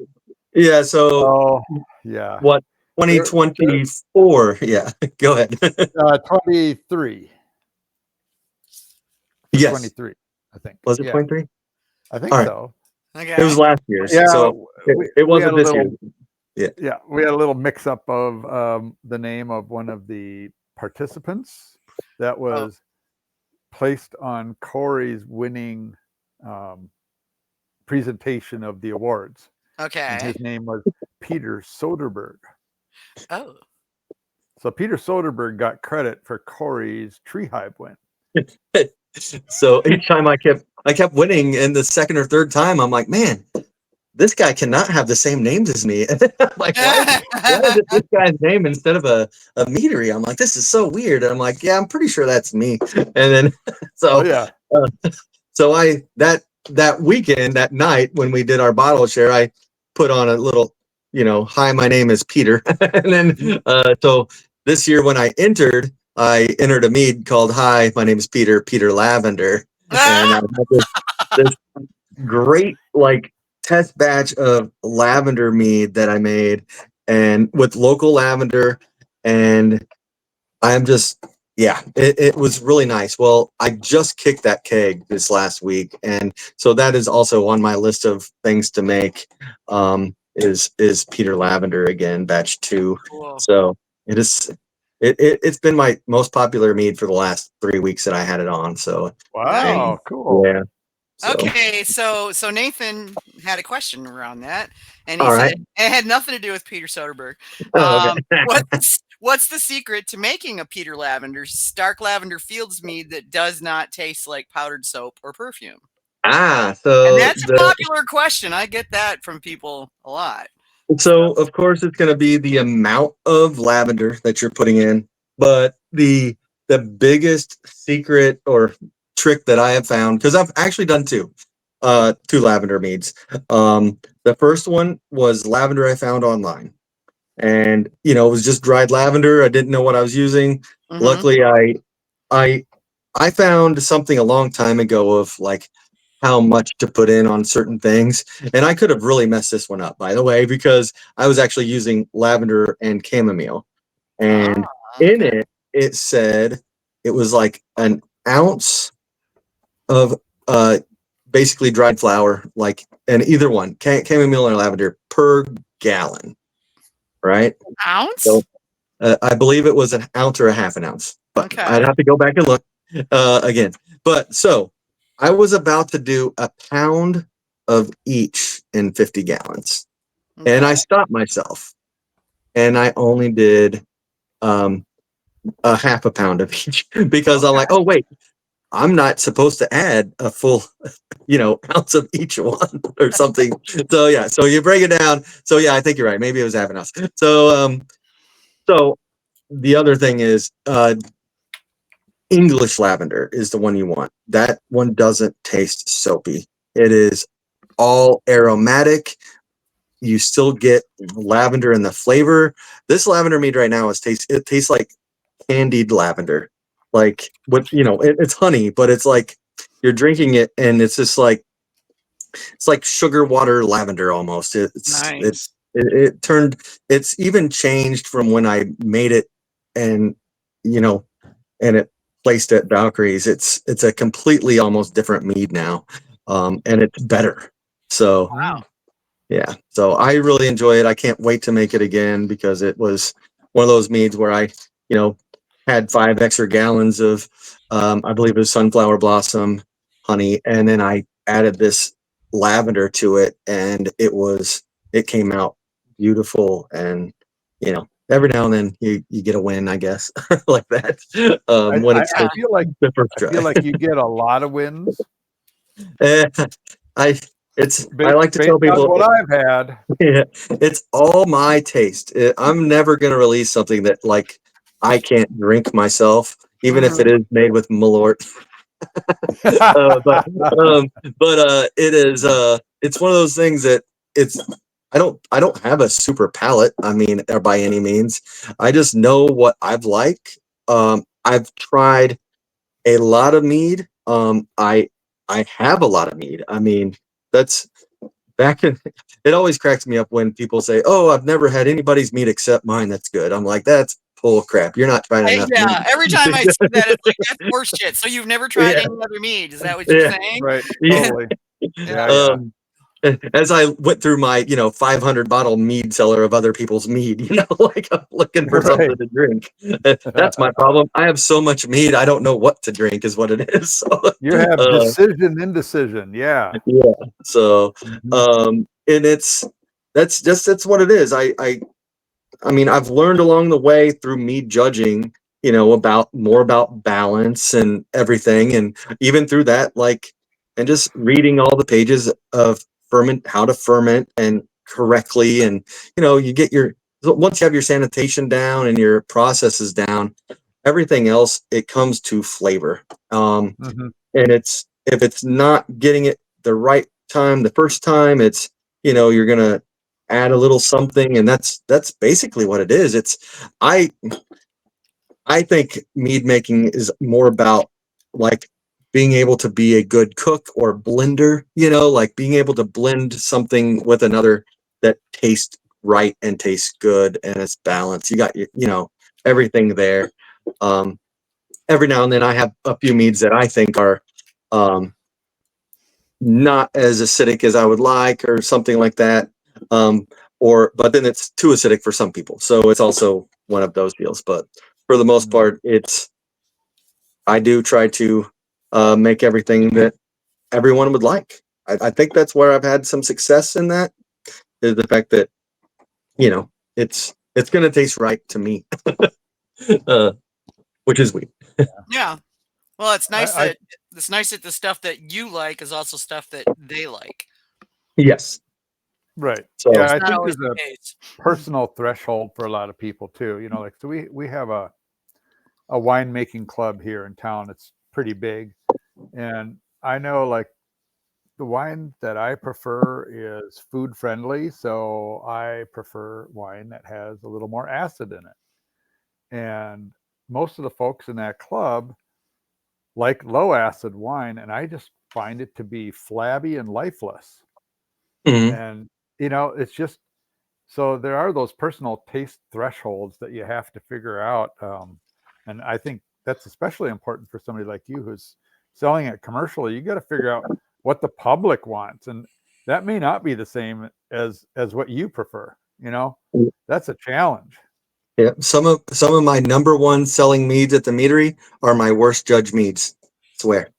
Yeah, so Oh, yeah. what 2024? Yeah. Go ahead. 23. Yes. 23, I think. Was it Yeah, 23? I think All right. so. Okay. It was last year. Yeah, So we it wasn't had a this little- year. Yeah, we had a little mix-up of the name of one of the participants that was placed on Corey's winning presentation of the awards. And Okay. his name was Peter Soderbergh. Oh. So Peter Soderbergh got credit for Corey's TreeHive win. So each time I kept winning, and the second or third time I'm like, man, this guy cannot have the same names as me. Like, why is it this guy's name instead of a meadery? I'm like, this is so weird. And I'm like, yeah, I'm pretty sure that's me. And then so Oh yeah, so that weekend, that night when we did our bottle share, I put on a little, hi, my name is Peter. And then so this year when I entered a mead called Hi, my name is Peter Lavender. And I had this great test batch of lavender mead that I made, and with local lavender, and I'm just it was really nice. Well, I just kicked that keg this last week, and so that is also on my list of things to make. Is Peter Lavender again, batch 2. Cool. So it's been my most popular mead for the last 3 weeks that I had it on. So wow, cool. yeah. So. Okay, so Nathan had a question around that, and he All said right. it had nothing to do with Peter Soderbergh. Oh, okay. What's the secret to making a Peter Lavender stark lavender fields mead that does not taste like powdered soap or perfume? So And that's a popular question. I get that from people a lot. So of course it's going to be the amount of lavender that you're putting in, but the biggest secret or trick that I have found, because I've actually done two lavender meads. The first one was lavender I found online, and it was just dried lavender. I didn't know what I was using. Mm-hmm. Luckily, I found something a long time ago of how much to put in on certain things. And I could have really messed this one up, by the way, because I was actually using lavender and chamomile. And in it said it was like an ounce of basically dried flower, and either one, chamomile or lavender, per gallon, right? Ounce? So I believe it was an ounce or a half an ounce. But Okay. I'd have to go back and look again. But so I was about to do a pound of each in 50 gallons. Okay. And I stopped myself. And I only did a half a pound of each because I'm like, oh, wait, I'm not supposed to add a full, ounce of each one or something. So, yeah. So you break it down. So, yeah, I think you're right. Maybe it was half an ounce. So, so the other thing is, English lavender is the one you want. That one doesn't taste soapy. It is all aromatic. You still get lavender in the flavor. This lavender mead right now it tastes like candied lavender. Like it's honey, but it's like you're drinking it and it's just it's like sugar water lavender almost. Nice. It's even changed from when I made it and it placed at Valkyrie's. It's a completely almost different mead now, and it's better. So Wow. yeah, so I really enjoy it. I can't wait to make it again because it was one of those meads where I had 5 extra gallons of I believe it was sunflower blossom honey, and then I added this lavender to it, and it came out beautiful. And every now and then you get a win, I guess, like that. I feel like you get a lot of wins. I like to tell people what I've had. Yeah, it's all my taste. I'm never going to release something that I can't drink myself, even if it is made with Malort. But it is it's one of those things that I don't have a super palate. I mean, or by any means, I just know what I've liked. I've tried a lot of mead. I have a lot of mead. I mean, that's back in. It always cracks me up when people say, "Oh, I've never had anybody's mead except mine. That's good." I'm like, that's bull crap. You're not trying enough Yeah, mead. every time I see that, it's like, that's horse shit. So you've never tried Yeah, any other mead? Is that what you're yeah, saying? Right. yeah. Totally. Yeah. Yeah. As I went through my, 500 bottle mead cellar of other people's mead, like I'm looking for Right. something to drink. That's my problem. I have so much mead, I don't know what to drink is what it is. So, You have uh, decision, indecision. Yeah. yeah. So, Mhm. and that's what it is. I mean, I've learned along the way through mead judging, about more about balance and everything. And even through that, and just reading all the pages of how to ferment and correctly. And, you get once you have your sanitation down and your processes down, everything else, it comes to flavor. Mhm. And if it's not getting it the right time, the first time, you're going to add a little something, and that's basically what it is. I think mead making is more about like being able to be a good cook or blender, like being able to blend something with another that tastes right and tastes good and it's balanced. You got everything there. Um, every now and then I have a few meads that I think are um, not as acidic as I would like or something like that. But then it's too acidic for some people. So it's also one of those deals. But for the most part, I do try to make everything that everyone would like. I think that's where I've had some success in that, is the fact that, it's going to taste right to me, uh, which is weird. Yeah. Well, it's nice I that the stuff that you like is also stuff that they like. Yes. Right. So, Yeah, It's I not think always there's the a case. personal threshold for a lot of people too. So we have a winemaking club here in town. It's pretty big. And I know like the wine that I prefer is food friendly, so I prefer wine that has a little more acid in it. And most of the folks in that club like low acid wine, and I just find it to be flabby and lifeless. mhm. And it's just, so there are those personal taste thresholds that you have to figure out. And I think that's especially important for somebody like you who's selling it commercially. You got to figure out what the public wants, and that may not be the same as what you prefer. That's a challenge. Yeah, some of my number one selling meads at the meadery are my worst judge meads. Swear.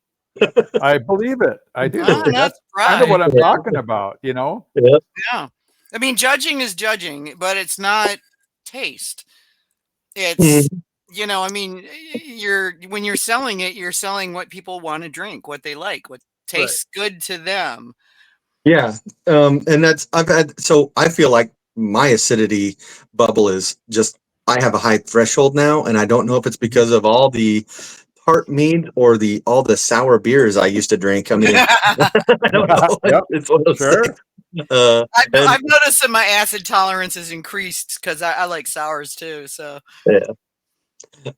I believe it. I I'm do. not That's kind of what surprised. I'm Yeah. talking about. Yeah. Yeah. I mean, judging is judging, but it's not taste. It's, Mhm. I mean, when you're selling it, you're selling what people want to drink, what they like, what Right. tastes good to them. Yeah. And so I feel like my acidity bubble is just, I have a high threshold now, and I don't know if it's because of all the tart mead or all the sour beers I used to drink. I mean, I don't Yeah. know. Yep. It's one of those Sure. things. And I've noticed that my acid tolerance has increased because I like sours too. So yeah,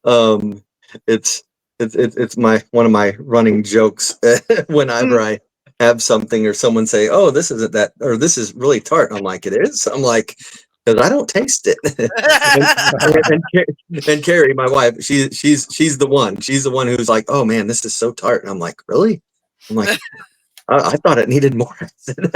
um, it's it's my one of my running jokes whenever I have something or someone say, "Oh, this isn't that," or "This is really tart." I'm like, "It is." I'm like, because I don't taste it. and, and Carrie, my wife, she's the one. She's the one who's like, "Oh man, this is so tart." And I'm like, "Really?" I'm like, I thought it needed more acid.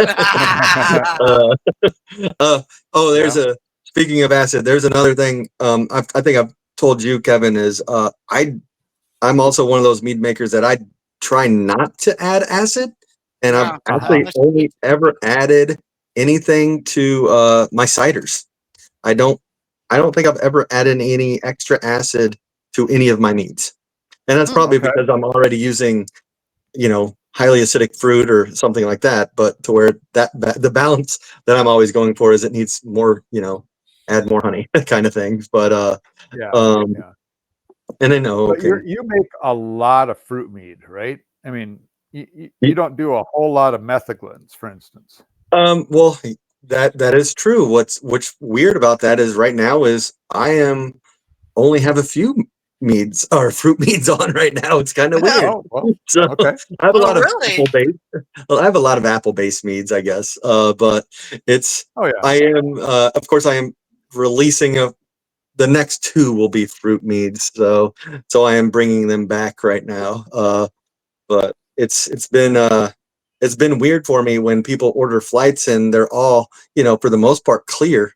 uh, there's Yeah. speaking of acid, there's another thing. I think I've told you, Kevin, is I'm also one of those mead makers that I try not to add acid, and I've yeah, actually that's only ever added anything to my ciders. I don't I don't think I've ever added any extra acid to any of my meads, and that's probably Okay. because I'm already using highly acidic fruit or something like that. But to where the balance that I'm always going for is it needs more, add more honey kind of things. But Yeah. um, Yeah. and then But okay, you make a lot of fruit mead, right? I mean, you don't do a whole lot of metheglins, for instance. well, That is true. What's weird about that is right now is only have a few meads or fruit meads on right now. It's kind of weird. Oh, well, So okay. I have a Oh, lot of really? apple-based. Well, I have a lot of apple-based meads, I guess. But it's Oh, yeah. I am of course I am releasing the next two will be fruit meads. So I am bringing them back right now. But it's been weird for me when people order flights and they're all, for the most part clear,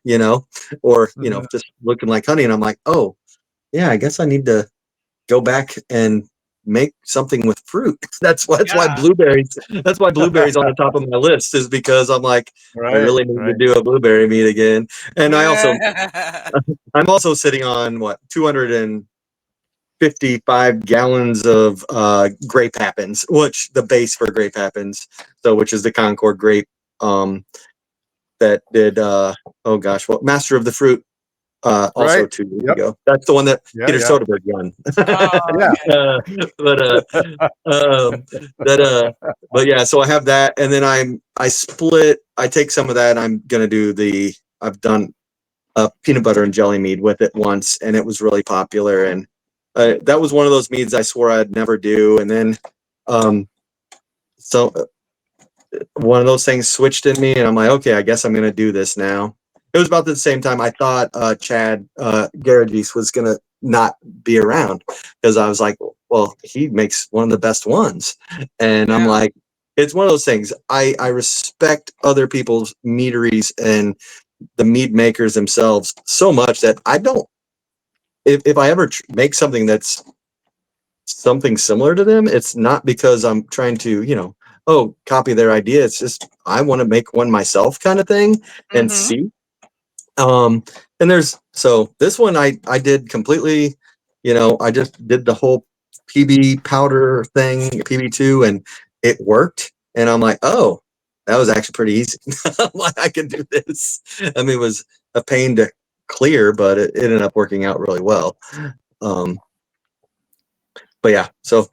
or Mhm. just looking like honey, and I'm like, oh yeah, I guess I need to go back and make something with fruit. That's why Yeah. blueberries on the top of my list, is because I'm like, I Right, really need to right. do a blueberry mead again. And I'm also sitting on 255 gallons of grape happens, which the base for grape happens, which is the Concord grape, that did Master of the Fruit, also Right. 2 years Yep. ago. That's the one that Yeah, Peter yeah. Soderbergh won. Oh, Yeah. But yeah, so I have that, and then I take some of that, and I'm gonna do I've done a peanut butter and jelly mead with it once, and it was really popular, and that was one of those meads I swore I'd never do, and then so one of those things switched in me, and I'm like, okay, I guess I'm gonna do this now. It was about the same time I thought Chad Garagis was gonna not be around, because I was like, well, he makes one of the best ones, and I'm yeah. like, it's one of those things. I respect other people's meaderies and the mead makers themselves so much that I don't. If I ever make something that's something similar to them, it's not because I'm trying to, copy their idea. It's just I want to make one myself, kind of thing, and Mm-hmm. see. And this one I did completely, I just did the whole PB powder thing, PB2, and it worked. And I'm like, oh, that was actually pretty easy. I'm like, I can do this. I mean, it was a pain to clear, but it ended up working out really well. But yeah, so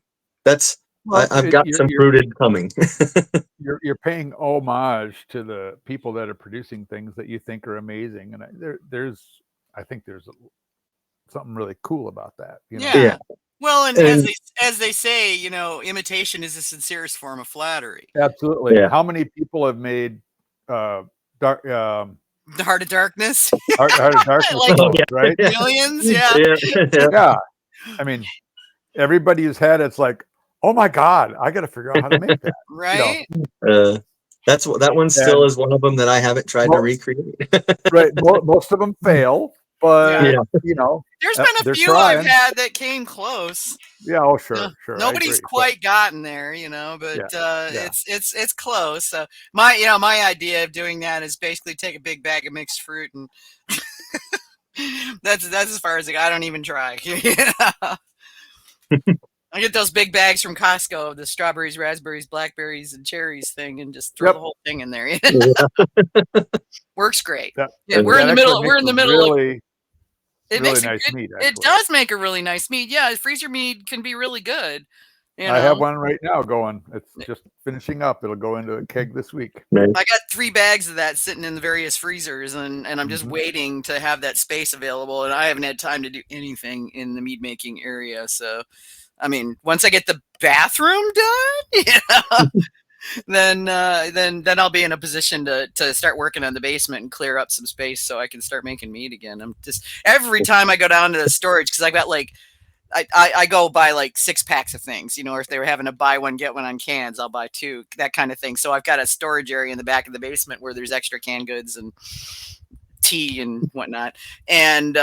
Well, I've got some fruited coming. you're paying homage to the people that are producing things that you think are amazing, and I think there's something really cool about that. Yeah. Yeah. Well, and And as they say, imitation is the sincerest form of flattery. Absolutely. Yeah. How many people have made dark The Heart of Darkness, Heart of Darkness like toast, right? millions. Yeah. Yeah. I mean, everybody who's had it's like, oh my God, I got to figure out how to make that. Right. that one still is one of them that I haven't tried to recreate. Right. Most of them fail, but Yeah. there's been a few trying. I've had that came close. Yeah. Oh, sure. Nobody's quite gotten there, but it's close. So my idea of doing that is basically take a big bag of mixed fruit, and that's as far as I don't even try. I get those big bags from Costco, the strawberries, raspberries, blackberries, and cherries thing, and just throw the whole thing in there. Works great. We're in the middle. We're in the middle. It makes nice mead. It does make a really nice mead. Yeah, freezer mead can be really good. I have one right now going. It's just finishing up. It'll go into a keg this week. I got 3 bags of that sitting in the various freezers, and I'm just waiting to have that space available. And I haven't had time to do anything in the mead making area. So, I mean, once I get the bathroom done, then I'll be in a position to start working on the basement and clear up some space so I can start making mead again. I'm just every time I go down to the storage, because I got I go buy 6 packs of things, or if they were having a buy one get one on cans, I'll buy 2, that kind of thing. So I've got a storage area in the back of the basement where there's extra canned goods and tea and whatnot, and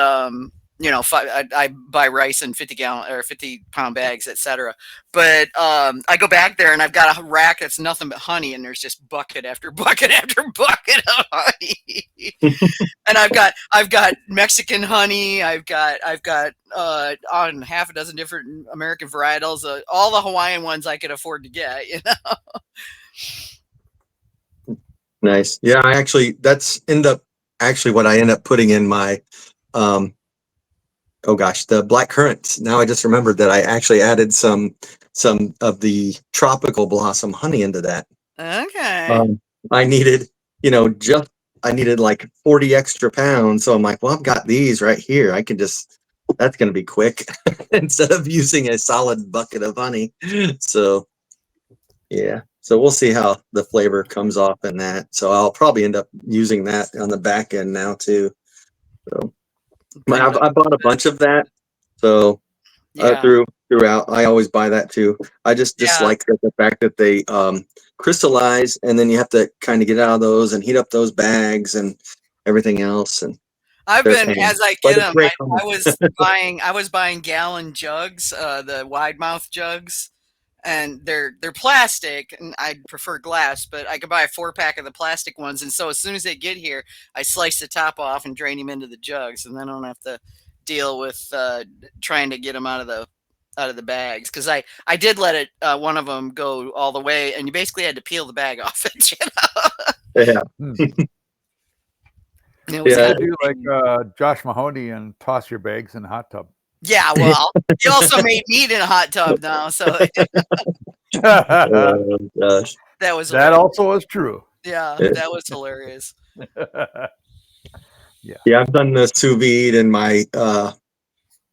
I buy rice in 50-gallon or 50-pound bags, etc. But I go back there and I've got a rack that's nothing but honey, and there's just bucket after bucket after bucket of honey. And I've got Mexican honey. I've got on half a dozen different American varietals, all the Hawaiian ones I could afford to get. Nice. Yeah, that's actually what I end up putting in my the black currants. Now I just remembered that I actually added some of the tropical blossom honey into that. Okay. I needed, just I needed like 40 extra pounds. So I'm like, well, I've got these right here. I can just, that's going to be quick instead of using a solid bucket of honey. So yeah. So we'll see how the flavor comes off in that. So I'll probably end up using that on the back end now too. So I bought a bunch of that. So Yeah. throughout, I always buy that too. I just dislike the fact that they crystallize, and then you have to kind of get out of those and heat up those bags and everything else. And I've they're been, pain. as I But get it's them, great I was buying gallon jugs, the wide mouth jugs, and they're plastic, and I'd prefer glass, but I could buy a 4-pack of the plastic ones. And so as soon as they get here, I slice the top off and drain them into the jugs, and then I don't have to deal with trying to get them out of the bags, because I did let it one of them go all the way, and you basically had to peel the bag off it. Yeah. It was Yeah. Do like Josh Mahoney and toss your bags in a hot tub. Yeah, well, he also made mead in a hot tub now, so Oh, gosh. that was That hilarious. also is true. Yeah, that was hilarious. Yeah, I've done the sous vide in my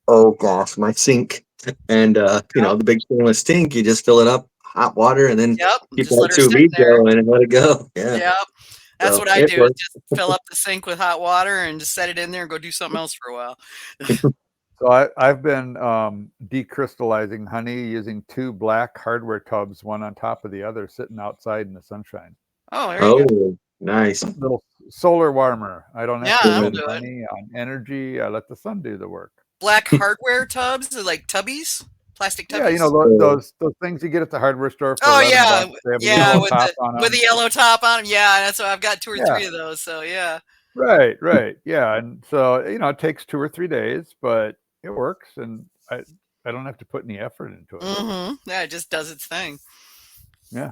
oh gosh, my sink. And you know, the big stainless sink, you just fill it up, hot water, and then keep Just that let her sous sit vide there. going and let it go. Yeah. Yep. That's So what I it do, is works. just fill up the sink with hot water and just set it in there and go do something else for a while. So I've been decrystallizing honey using 2 black hardware tubs, one on top of the other, sitting outside in the sunshine. Oh, there you go. Oh, nice. Little solar warmer. I don't have Yeah, to that'll spend do it. money on energy. I let the sun do the work. Black hardware tubs, like tubbies, plastic tubbies. Yeah, you know those things you get at the hardware store for Oh $11. yeah, They have a yeah, yellow top on with them. the yellow top on them. Yeah, that's what I've got 2 or Yeah. 3 of those. So yeah. Right. Yeah, and so it takes 2 or 3 days, but it works, and I don't have to put any effort into it. Mm-hmm. Yeah, it just does its thing. Yeah.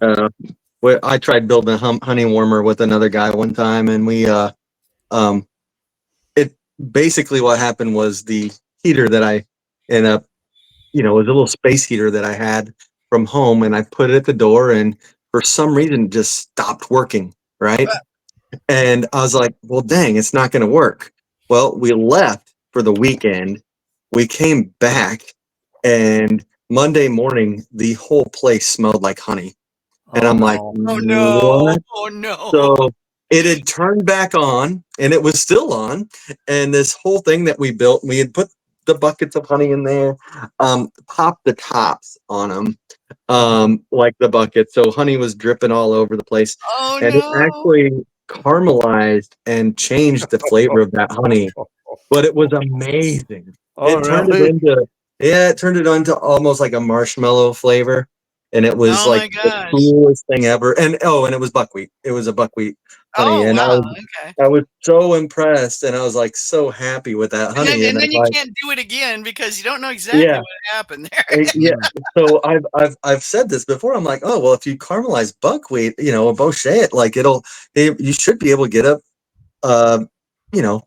Well, I tried building a honey warmer with another guy one time, and we it basically what happened was the heater that I ended up, it was a little space heater that I had from home, and I put it at the door, and for some reason it just stopped working, right? And I was like, well, dang, it's not going to work. Well, we left for the weekend. We came back, and Monday morning, the whole place smelled like honey. And I'm like, Oh no! what? Oh no! So it had turned back on, and it was still on. And this whole thing that we built, we had put the buckets of honey in there, popped the tops on them, like the bucket. So honey was dripping all over the place. Oh And it no! actually caramelized and changed the flavor of that honey. But it was amazing. Oh, It turned really? it turned it into almost like a marshmallow flavor. And it was Oh like my the gosh! coolest thing ever. And and it was buckwheat. It was a buckwheat honey. Oh And wow! Okay. I was so impressed, and I was like so happy with that And honey. And then I'm you like, can't do it again because you don't know exactly yeah, what happened there. yeah. So I've said this before. I'm like, oh well, if you caramelize buckwheat, or bochet it, like you should be able to get uh,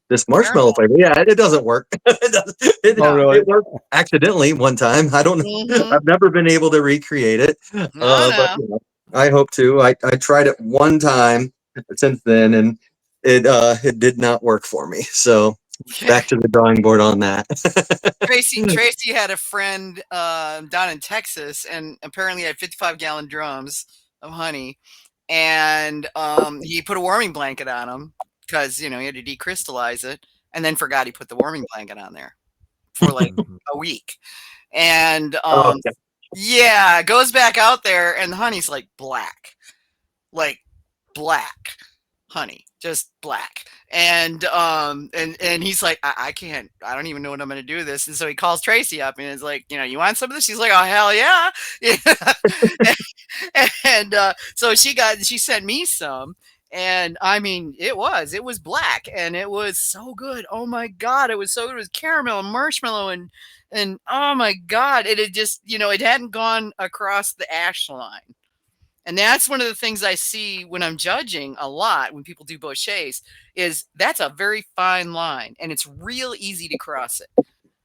this marshmallow Caramel. flavor. Yeah, it doesn't work. Oh, really? It worked accidentally one time. I don't know. Mm-hmm. I've never been able to recreate it. No, But no. I hope to. I tried it one time since then, and it did not work for me. So back to the drawing board on that. Tracy had a friend down in Texas, and apparently had 55-gallon drums of honey, and he put a warming blanket on them because he had to decrystallize it, and then forgot he put the warming blanket on there for like a week, and Okay. yeah, goes back out there, and the honey's like black honey, just black. And he's like, I can't, I don't even know what I'm gonna do with this. And so he calls Tracy up and is like, you want some of this? She's like, oh hell yeah. And so she sent me some, and I mean it was black, and it was so good. Oh my god, it was so good. It was caramel and marshmallow, and oh my god, it had just it hadn't gone across the ash line. And that's one of the things I see when I'm judging a lot when people do bocets, is that's a very fine line, and it's real easy to cross it.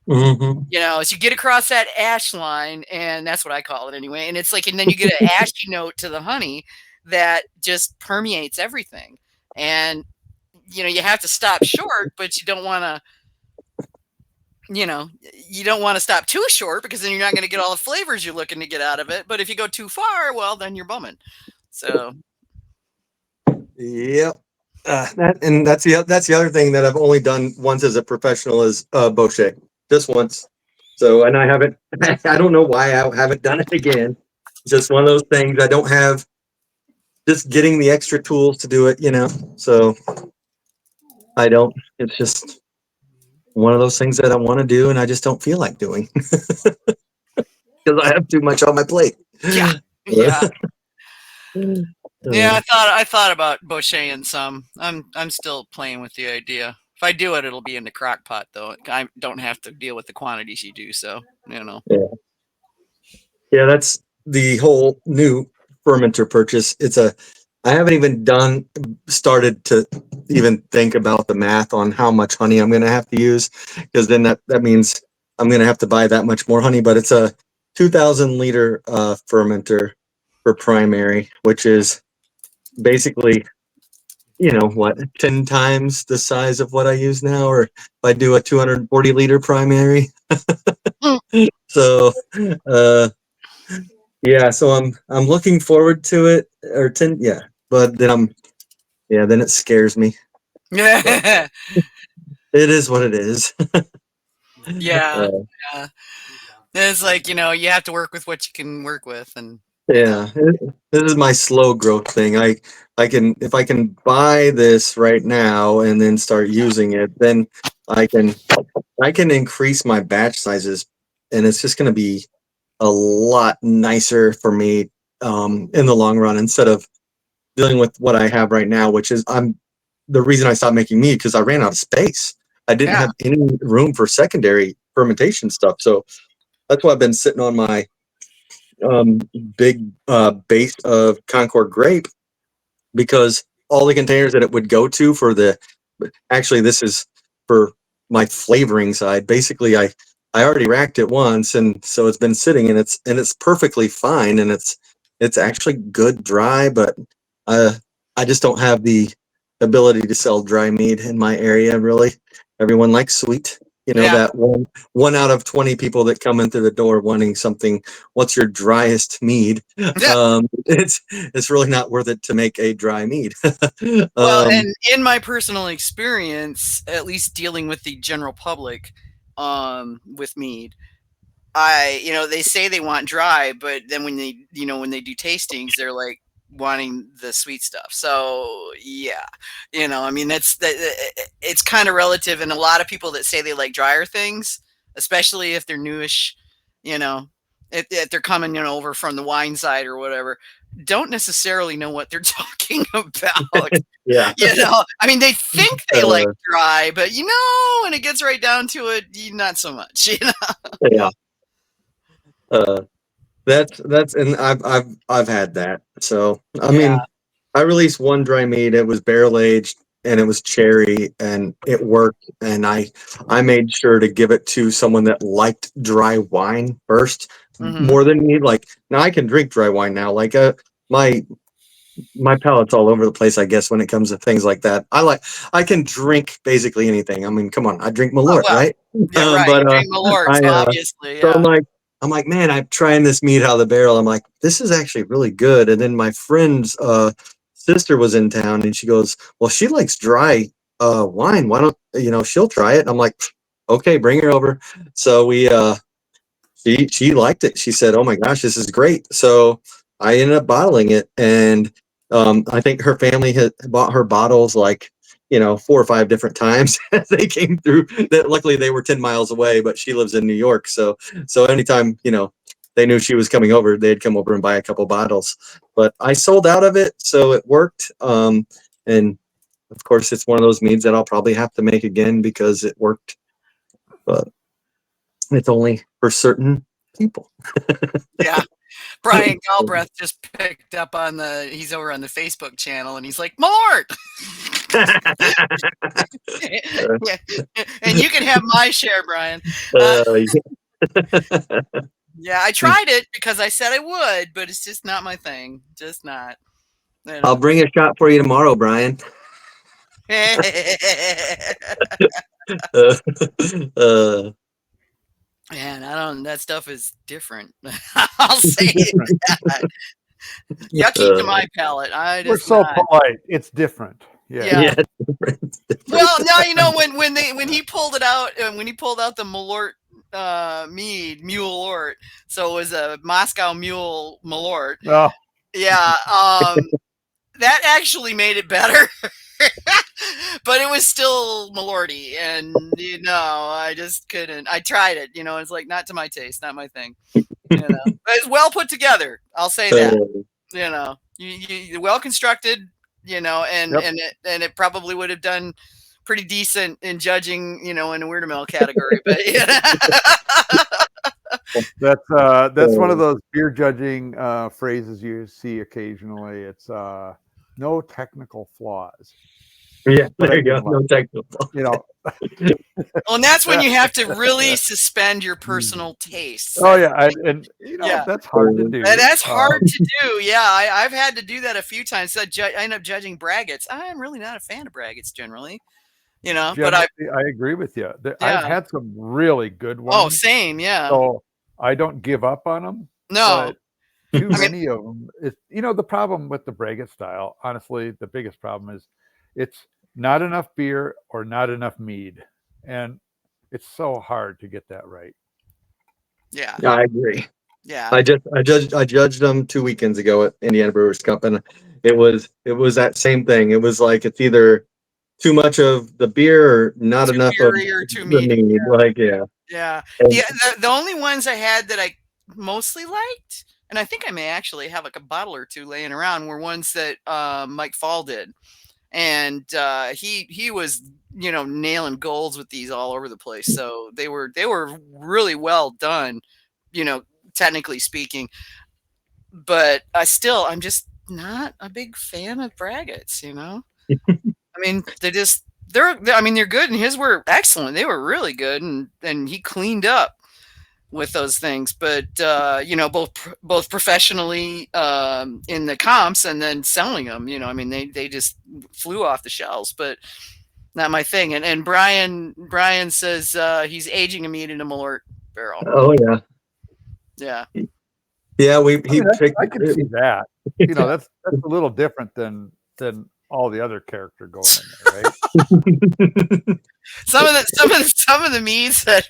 Mm-hmm. So you get across that ash line, and that's what I call it anyway. And it's like, and then you get an ashy note to the honey that just permeates everything. And you have to stop short, but you don't want to. You don't want to stop too short because then you're not going to get all the flavors you're looking to get out of it. But if you go too far, well, then you're bumming. So, Yep. That's the other thing that I've only done once as a professional is Bochet, just once. So, and I haven't. I don't know why I haven't done it again. Just one of those things. I don't have just getting the extra tools to do it. So I don't. It's just one of those things that I want to do, and I just don't feel like doing because I have too much on my plate. yeah. Yeah, I thought about Bochet some. I'm still playing with the idea. If I do it, it'll be in the crock pot though. I don't have to deal with the quantities you do, so Yeah, that's the whole new fermenter purchase. I haven't even started to even think about the math on how much honey I'm going to have to use, because then that means I'm going to have to buy that much more honey. But it's a 2,000 liter fermenter for primary, which is basically, 10 times the size of what I use now, or if I do a 240 liter primary. So, yeah, so I'm looking forward to it, but then then it scares me. yeah, It is what it is. yeah. It's like you have to work with what you can work with, and Yeah, this is my slow growth thing. If I can buy this right now and then start using it, then I can increase my batch sizes, and it's just going to be a lot nicer for me in the long run, instead of dealing with what I have right now, which is the reason I stopped making mead, because I ran out of space. I didn't have any room for secondary fermentation stuff, so that's why I've been sitting on my big base of Concord grape, because all the containers that it would go to actually this is for my flavoring side. Basically, I already racked it once, and so it's been sitting, and it's perfectly fine, and it's actually good dry, but I just don't have the ability to sell dry mead in my area. Really, everyone likes sweet. That one out of 20 people that come in through the door wanting something, what's your driest mead? It's really not worth it to make a dry mead. Well, and in my personal experience, at least dealing with the general public, with mead, they say they want dry, but then when they do tastings, they're like wanting the sweet stuff. So yeah, I mean it's kind of relative, and a lot of people that say they like drier things, especially if they're newish, if they're coming over from the wine side or whatever, don't necessarily know what they're talking about. Yeah. I mean, they think they like dry, but when it gets right down to it, not so much. Yeah. That's and I've had that. So I mean, I released one dry mead. It was barrel aged and it was cherry, and it worked. And I made sure to give it to someone that liked dry wine first, more than me. Like, now I can drink dry wine now. Like my palate's all over the place, I guess, when it comes to things like that. I can drink basically anything. I mean, come on, I drink Malort, right? Yeah, right. But drink Malort, obviously. Yeah. So I'm like, man, I'm trying this mead out of the barrel. I'm like, this is actually really good. And then my friend's sister was in town, and she goes, well, she likes dry wine. Why don't she'll try it? And I'm like, okay, bring her over. So she liked it. She said, oh my gosh, this is great. So I ended up bottling it, and I think her family had bought her bottles 4 or 5 different times as they came through. That luckily they were 10 miles away, but she lives in New York, so anytime they knew she was coming over, they'd come over and buy a couple bottles. But I sold out of it, so it worked. And of course, it's one of those meads that I'll probably have to make again because it worked, but it's only for certain people. Yeah. Brian Galbraith just picked up on he's over on the Facebook channel, and he's like, Malort! Yeah. And you can have my share, Brian. Yeah, I tried it because I said I would, but it's just not my thing. Just not. I'll bring a shot for you tomorrow, Brian. Man, I don't. That stuff is different. I'll say different. that. Yucky to my palate. I We're just so not. polite. It's different. Yeah. Yeah. different. Well, now you know when he pulled it out when he pulled out the Malort mead Mule Lort, so it was a Moscow Mule Malort. Oh, Yeah, that actually made it better. But it was still Malorty, and I just couldn't. I tried it, it's like not to my taste, not my thing. But it's well put together. I'll say that. You well constructed, and Yep. and it probably would have done pretty decent in judging, in the Weird Mill category. But that's one of those beer judging phrases you see occasionally. It's no technical flaws. Yeah, But there I you go. mean, No technical. well, and that's when you have to really suspend your personal tastes. Oh yeah, and Yeah. that's hard to do. And that's hard to do. Yeah, I've had to do that a few times. So I end up judging braggots. I'm really not a fan of braggots generally, but I agree with you. Yeah. I've had some really good ones. Oh, same, yeah. So I don't give up on them. No. But too many of them. The problem with the braggot style, honestly, the biggest problem is it's not enough beer or not enough mead. And it's so hard to get that right. Yeah. I agree. Yeah. I judged them 2 weekends ago at Indiana Brewers Cup, and it was that same thing. It was like it's either too much of the beer or not Too enough of beery or too the meaty. mead. Like, yeah. Yeah. And- The only ones I had that I mostly liked, and I think I may actually have like a bottle or two laying around, were ones that Mike Fall did. And he was, nailing golds with these all over the place. So they were really well done, technically speaking. But I'm just not a big fan of braggots, I mean, they're good, and his were excellent. They were really good, and he cleaned up with those things. But both professionally in the comps and then selling them, they just flew off the shelves. But not my thing. And Brian says he's aging a mead in a Malort barrel. Oh yeah. Yeah. Yeah, I can see that. That's a little different than all the other character going in there, right? Some of the meads that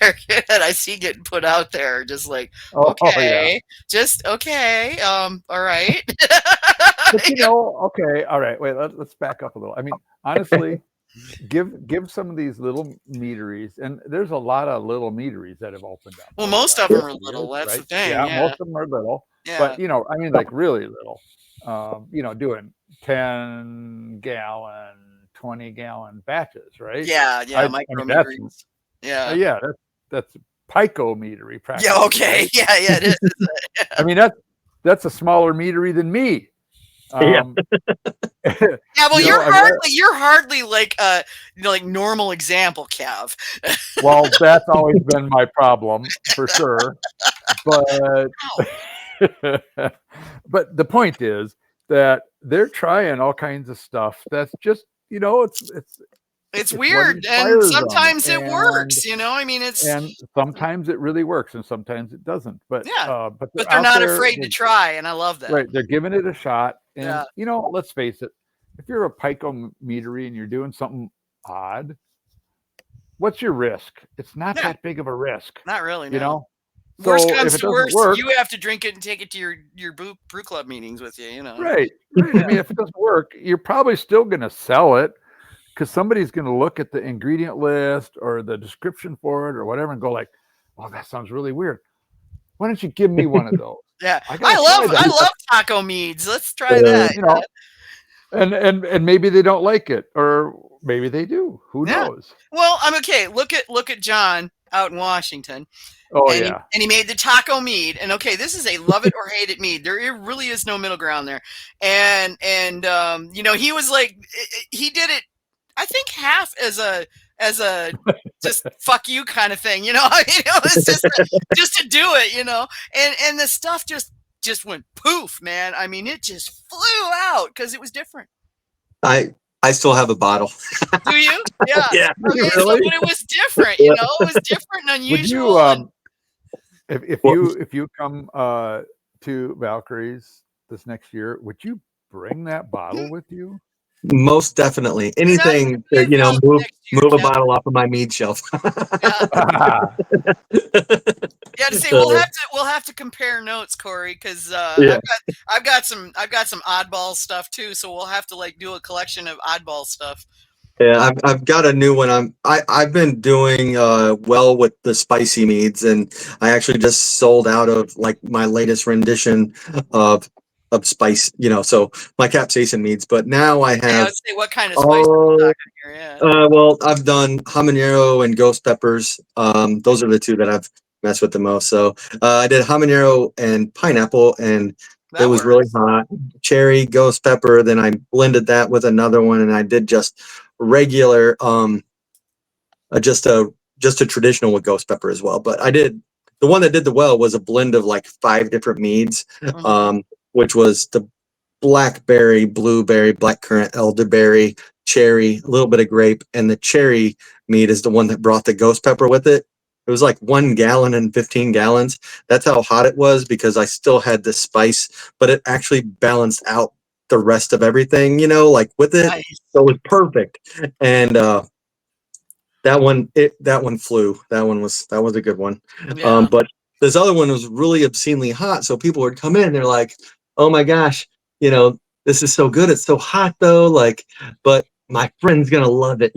I see getting put out there are just like, okay, just okay, all right. But okay, all right. Wait, let's back up a little. I mean, honestly, give some of these little meaderies, and there's a lot of little meaderies that have opened up. Well, most of them are little. That's the thing. Yeah, most of them are little. Yeah. But I mean, like really little. Doing 10-gallon, 20-gallon batches, right? Yeah, micro-meaderies. Yeah, that's pico meadery practically. Yeah, okay. Right? Yeah, it is. I mean, that's a smaller meadery than me. Yeah, well, you're hardly like like normal example, Cav. Well, that's always been my problem for sure. But but the point is that they're trying all kinds of stuff that's just it's weird, and sometimes it works. And sometimes it really works, and sometimes it doesn't. But but they're not afraid to try, and I love that. Right, they're giving it a shot, and let's face it, if you're a pico meadery and you're doing something odd, what's your risk? It's not that big of a risk. Not really, no. Worst comes to worst, you have to drink it and take it to your brew club meetings with you. Right. I mean, if it doesn't work, you're probably still going to sell it, because somebody's going to look at the ingredient list or the description for it or whatever and go like, "Oh, that sounds really weird. Why don't you give me one of those?" Yeah, I love taco meads. Let's try that. And maybe they don't like it, or maybe they do. Who knows? Well, I'm okay. Look at John out in Washington. Oh, and he made the taco mead, and this is a love it or hate it mead. There really is no middle ground there. And he was like, he did it, I think, half as a just fuck you kind of thing, it's just to do it, and the stuff just went poof, man. I mean, it just flew out because it was different. I I still have a bottle. Do you? Yeah. Yeah. Okay, so, Really? but it was different, you know, it was different and Would unusual. you and- if you come to Valkyrie's this next year, would you bring that bottle with you? Most definitely. Anything Be to, in Val move next year, move a Jeff. bottle off of my mead shelf. Yeah. Yeah, to say So, we'll have to compare notes, Corey, because Yeah. I've got some oddball stuff too, so we'll have to like do a collection of oddball stuff. Yeah, I've got a new one. I've been doing well with the spicy meads, and I actually just sold out of like my latest rendition of spice. So my capsaicin meads. But now I Hey, I have would say what kind of spice are we talking here? Yeah. well, I've done habanero and ghost peppers. Those are the two that I've messed with the most. So I did habanero and pineapple, and That it was really works. hot. Cherry, ghost pepper. Then I blended that with another one, and I did just regular, just a traditional with ghost pepper as well. But I did the one that did the well was a blend of like 5 different meads, Mhm. which was the blackberry, blueberry, blackcurrant, elderberry, cherry, a little bit of grape, and the cherry mead is the one that brought the ghost pepper with it. It was like 1 gallon and 15 gallons. That's how hot it was because I still had the spice, but it actually balanced out the rest of everything, like with it. Nice. So it was perfect. And that one flew. That was a good one. Yeah. But this other one was really obscenely hot. So people would come in, they're like, "Oh my gosh, this is so good. It's so hot though." Like, but my friend's gonna love it.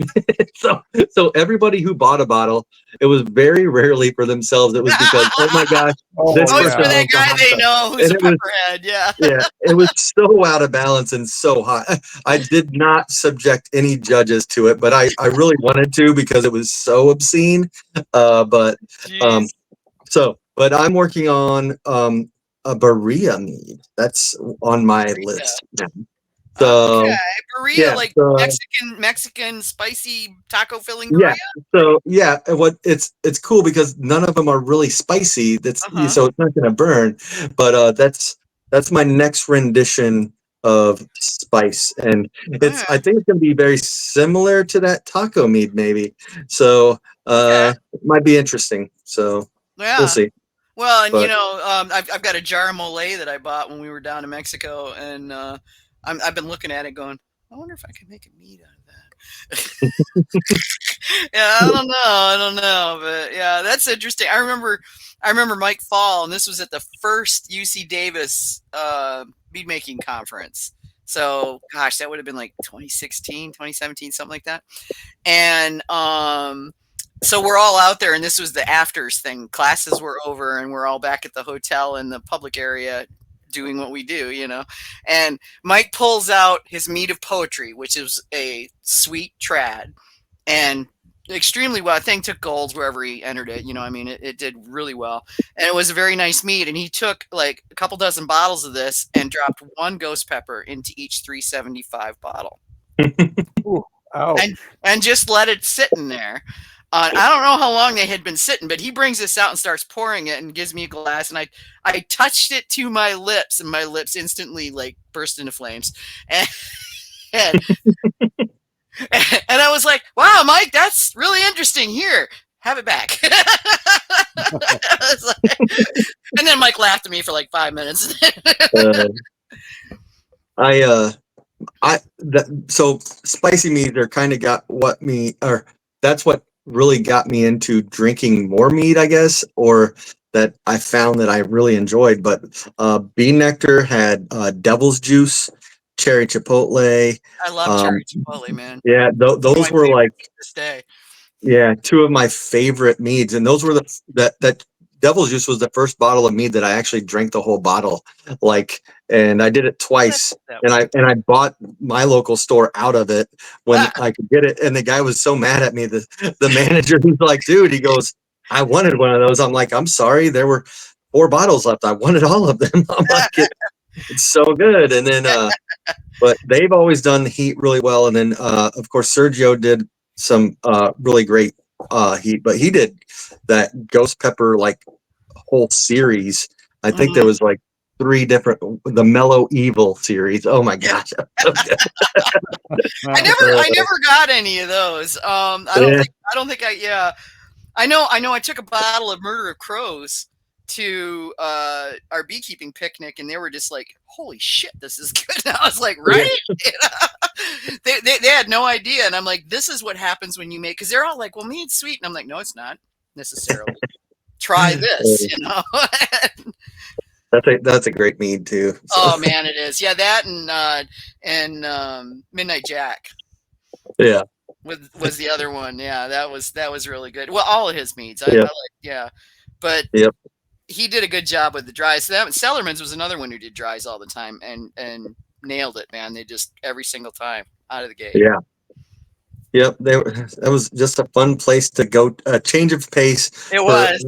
so everybody who bought a bottle, it was very rarely for themselves. It was because, oh my gosh, this Always person for that loves the guy hot they stuff. know who's And a it was pepperhead. Yeah. yeah, it was so out of balance and so hot. I did not subject any judges to it, but I really wanted to because it was so obscene. But Jeez. but I'm working on a Berea mead. That's on my Berea. list now. So Okay, Berea, yeah, like so, Mexican spicy taco filling yeah. Berea. So yeah, what it's cool because none of them are really spicy. Uh-huh. So it's not going to burn. But that's my next rendition of spice, and Yeah. I think it's going to be very similar to that taco mead, maybe. So Okay. it might be interesting. So Yeah. we'll see. Well, and But I've got a jar of mole that I bought when we were down in Mexico, and I've been looking at it, going, I wonder if I can make a mead out of that. Yeah, I don't know, but yeah, that's interesting. I remember Mike Fall, and this was at the first UC Davis mead making conference. So, gosh, that would have been like 2016, 2017, something like that. And so we're all out there, and this was the afters thing. Classes were over, and we're all back at the hotel in the public area doing what we do, And Mike pulls out his mead of poetry, which is a sweet trad, and extremely well. I think took golds wherever he entered it. It did really well, and it was a very nice mead. And he took like a couple dozen bottles of this and dropped 1 ghost pepper into each 375 bottle. Ooh, ouch. And just let it sit in there. I don't know how long they had been sitting, but he brings this out and starts pouring it and gives me a glass, and I touched it to my lips, and my lips instantly like burst into flames, and and I was like, "Wow, Mike, that's really interesting. Here, have it back." And then Mike laughed at me for like 5 minutes. So spicy mead are kind of that's what really got me into drinking more mead, I guess, or that I found that I really enjoyed. But Bean Nektar had devil's juice, cherry chipotle. I love cherry chipotle, man. Yeah, those were like to this day. Yeah, 2 of my favorite meads, and those were that devil's juice was the first bottle of mead that I actually drank the whole bottle, and I did it twice, and I bought my local store out of it when I could get it, and the guy was so mad at me. The manager was like, "Dude," he goes, "I wanted one of those." I'm like, "I'm sorry, there were 4 bottles left. I wanted all of them." I'm like, it's so good, and then but they've always done the heat really well, and then of course Sergio did some really great heat, but he did that ghost pepper like whole series. I think there was like the Mellow Evil series. Oh my gosh. So good. I never got any of those. I don't think I know I took a bottle of Murder of Crows to our beekeeping picnic, and they were just like, holy shit, this is good. And I was like, right? they had no idea. And I'm like, this is what happens when you make, because they're all like, well, mead's sweet. And I'm like, no, it's not necessarily. Try this, you know. That's a great mead too. So. Oh man, it is. Yeah, that and Midnight Jack. Yeah. Was the other one. Yeah, that was really good. Well, all of his meads. But he did a good job with the dries. So Cellarman's was another one who did dries all the time and nailed it, man. They just every single time out of the gate. Yeah. Yep, that was just a fun place to go. A change of pace. It was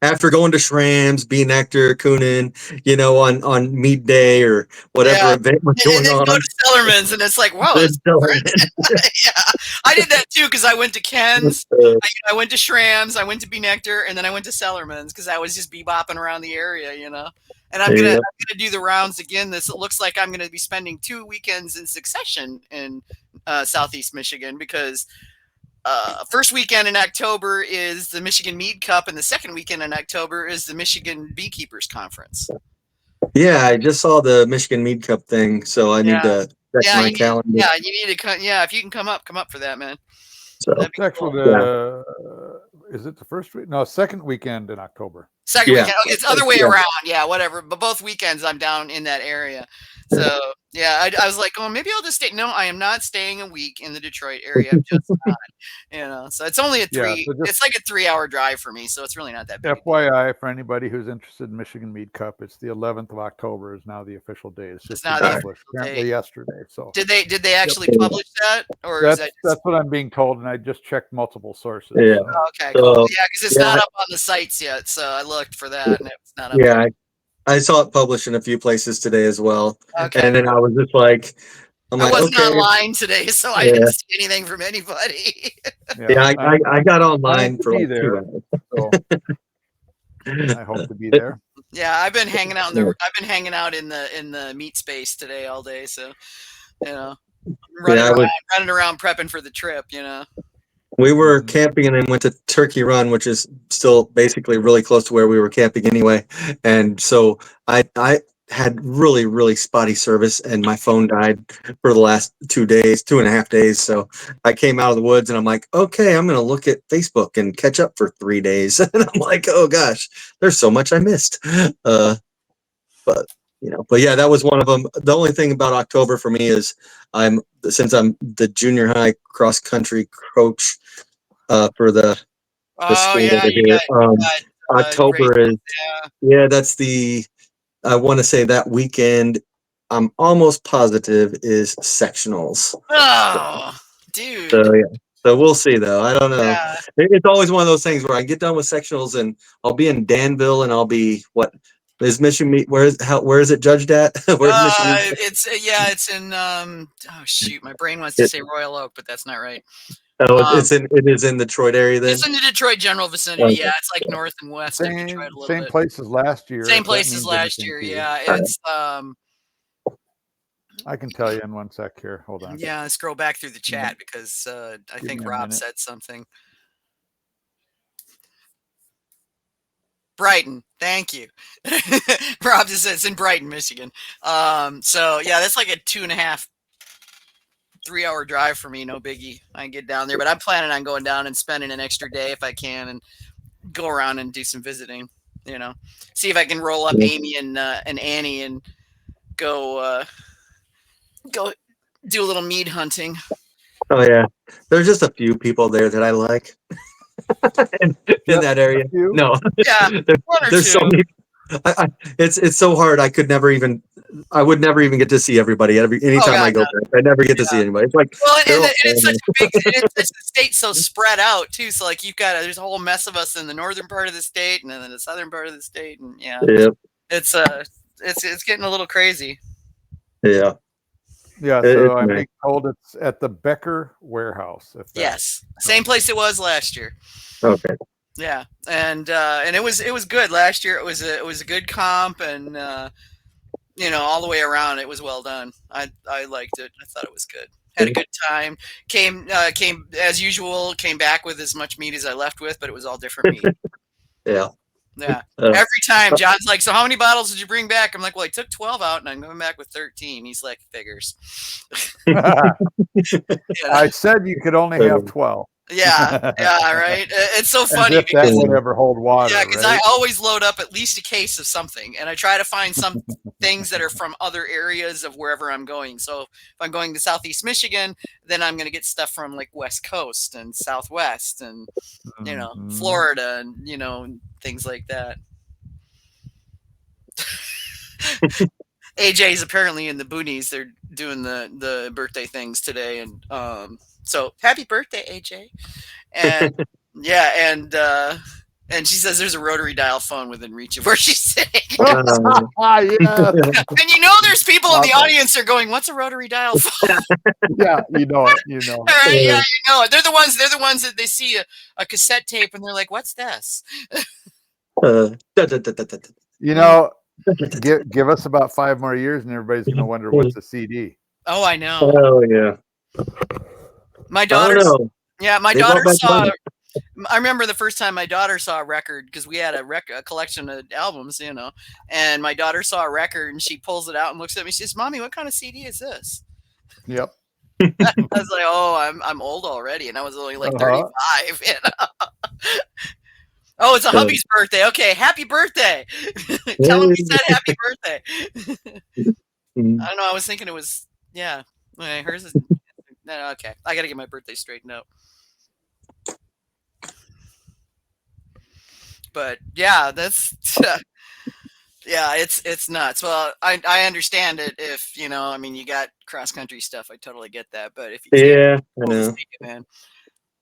after going to Schramm's, be Nektar, Kunin, you know, on mead day or whatever event was going on. Go to Cellarman's, and it's like, wow, it's different. Yeah, I did that too because I went to Ken's, I went to Schramm's, I went to be Nektar, and then I went to Cellarman's because I was just bebopping around the area, you know. And I'm gonna do the rounds again. It looks like I'm gonna be spending 2 weekends in succession in Southeast Michigan because first weekend in October is the Michigan Mead Cup, and the second weekend in October is the Michigan Beekeepers Conference. Yeah, I just saw the Michigan Mead Cup thing, so I need to check my calendar. You need to come. Yeah, if you can come up for that, man. So it's actually is it the first week? No, second weekend in October. Second weekend. Okay, it's the other way around. Yeah, whatever. But both weekends I'm down in that area. So yeah, I was like, oh, maybe I'll just stay. No, I am not staying a week in the Detroit area. I'm just not. You know, so it's only it's like a 3-hour drive for me. So it's really not that big. FYI, for anybody who's interested in Michigan Mead Cup, it's the 11th of October is now the official date. It's just published apparently yesterday. So did they actually publish that, or that's what I'm being told, and I just checked multiple sources. Yeah. So. Okay. Cool. Yeah, because it's not up on the sites yet. So I looked for that, and it's not up. Yeah. I saw it published in a few places today as well. Okay. And then I was just like, I wasn't online today, so I didn't see anything from anybody. I got online for like there. So I hope to be there. Yeah, I've been hanging out in the meat space today all day, so you know, running around prepping for the trip, you know. We were camping and then went to Turkey Run, which is still basically really close to where we were camping anyway. And so I had really, really spotty service, and my phone died for the last 2.5 days. So I came out of the woods and I'm like, okay, I'm going to look at Facebook and catch up for 3 days. And I'm like, oh gosh, there's so much I missed. But yeah, that was one of them. The only thing about October for me is since I'm the junior high cross country coach for the school over here. October is that's I want to say that weekend. I'm almost positive is sectionals. Oh, dude. So we'll see though. I don't know. Yeah. It's always one of those things where I get done with sectionals and I'll be in Danville and I'll be is Michigan Mead? Where is it judged at? Where's Michigan? It's in oh shoot, my brain wants to say Royal Oak, but that's not right. Oh, it is in the Detroit area then. It's in the Detroit general vicinity. Okay. Yeah, it's like north and west of Detroit a little bit. Same place as last year. Same place as last year. Yeah, it's I can tell you in 1 sec here. Hold on. Yeah, scroll back through the chat because I think Rob said something. Brighton, thank you. Rob just said it's in Brighton, Michigan. So yeah, that's like a 2.5, 3-hour drive for me. No biggie. I can get down there, but I'm planning on going down and spending an extra day if I can, and go around and do some visiting. You know, see if I can roll up Amy and Annie and go do a little mead hunting. Oh yeah, there's just a few people there that I like. in that area. No. Yeah. there's so many. It's so hard. I would never even get to see everybody anytime I go back. I never get to see anybody. It's like, well, and it's such a big, it's a state so spread out too. So like there's a whole mess of us in the northern part of the state and then the southern part of the state, and it's getting a little crazy. Yeah. Yeah, so I'm being told it's at the Becker warehouse. Yes, same place it was last year. Okay. Yeah, and it was good last year. It was a good comp, and all the way around, it was well done. I liked it. I thought it was good. Had a good time. Came as usual. Came back with as much meat as I left with, but it was all different meat. Yeah. Yeah. Every time John's like, "So how many bottles did you bring back?" I'm like, "Well, I took 12 out, and I'm going back with 13." He's like, "Figures." I said you could only have 12. Yeah, right. It's so funny As if that would ever hold water. Yeah, because right? I always load up at least a case of something, and I try to find some things that are from other areas of wherever I'm going. So if I'm going to Southeast Michigan, then I'm going to get stuff from like West Coast and Southwest and Florida and things like that. AJ is apparently in the boonies. They're doing the birthday things today, and so happy birthday, AJ. And yeah, and she says there's a rotary dial phone within reach of where she's sitting. Yeah. And there's people in the audience are going, "What's a rotary dial phone?" Yeah, you know it. All right, yeah, you know it. They're the ones that they see a cassette tape and they're like, "What's this?" Give us about 5 more years and everybody's going to wonder what's a CD. Oh, I know. Oh yeah. My daughter. Yeah, my daughter saw. money. I remember the first time my daughter saw a record because we had a collection of albums, and my daughter saw a record and she pulls it out and looks at me. She says, "Mommy, what kind of CD is this?" Yep. I was like, "Oh, I'm old already," and I was only like 35. Oh, it's a hubby's birthday. Okay, happy birthday! Tell him we said happy birthday. I don't know. I was thinking it was Okay, hers is okay. I got to get my birthday straightened out. But yeah, that's it's nuts. Well, I understand it if you got cross country stuff. I totally get that. But if you can't, I know. take it, man.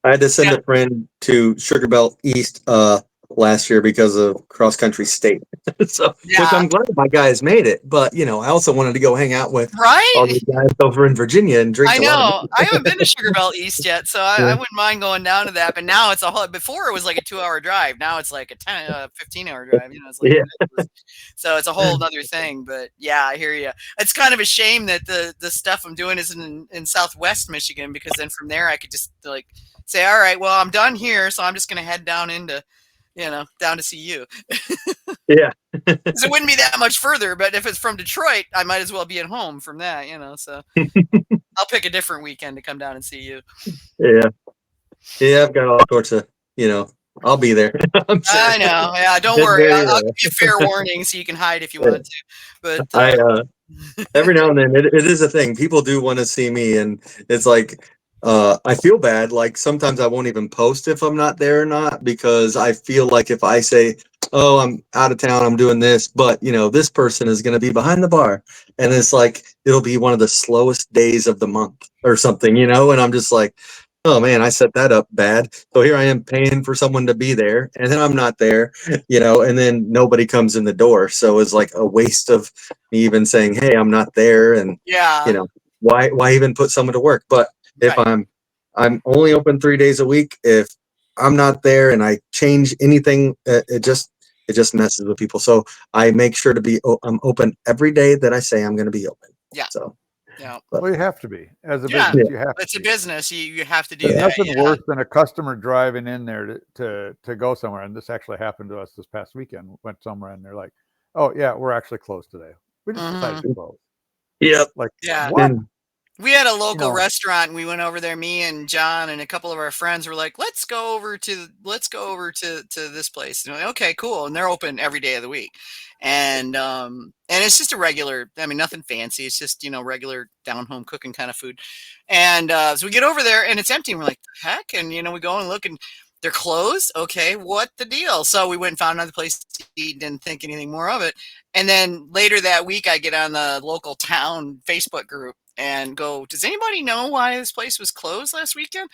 I had to send a friend to Sugar Belt East last year because of cross country state. Which I'm glad my guys made it. But I also wanted to go hang out with all these guys over in Virginia and drink. I know. I haven't been to Sugar Belt East yet, so I wouldn't mind going down to that. But now it's a whole. Before it was like a 2-hour drive. Now it's like a 15-hour drive. It's like so it's a whole other thing. But yeah, I hear you. It's kind of a shame that the stuff I'm doing is in Southwest Michigan, because then from there I could just like say, all right, well, I'm done here, so I'm just going to head down into down to see you. Yeah. It wouldn't be that much further, but if it's from Detroit, I might as well be at home from that, so I'll pick a different weekend to come down and see you. Yeah. Yeah, I've got all sorts of, I'll be there. I know. Yeah, don't worry. I'll give you fair warning so you can hide if you want to. But every now and then it is a thing. People do want to see me, and it's like I feel bad. Like sometimes I won't even post if I'm not there or not, because I feel like if I say, "Oh, I'm out of town, I'm doing this," but this person is going to be behind the bar, and it's like it'll be one of the slowest days of the month or something, and I'm just like, oh man, I set that up bad. So here I am paying for someone to be there, and then I'm not there, and then nobody comes in the door. So it's like a waste of me even saying, "Hey, I'm not there," and why even put someone to work? But if I'm only open 3 days a week, if I'm not there and I change anything, it just messes with people. So I make sure to I'm open every day that I say I'm going to be open. Yeah. So. Yeah. Well, you have to be as a business. You have. It's a business. You have to do There's that. Nothing worse than a customer driving in there to go somewhere. And this actually happened to us this past weekend. Went somewhere and they're like, "Oh yeah, we're actually closed today. We just decided to close." Yep. Like yeah. What? We had a local restaurant and we went over there. Me and John and a couple of our friends were like, let's go over to this place. And we're like, okay, cool. And they're open every day of the week. And it's just a regular, nothing fancy. It's just, regular down home cooking kind of food. And so we get over there and it's empty. And we're like, the heck? And, we go and look and they're closed. Okay, what the deal? So we went and found another place to eat, didn't think anything more of it. And then later that week, I get on the local town Facebook group and go, does anybody know why this place was closed last weekend?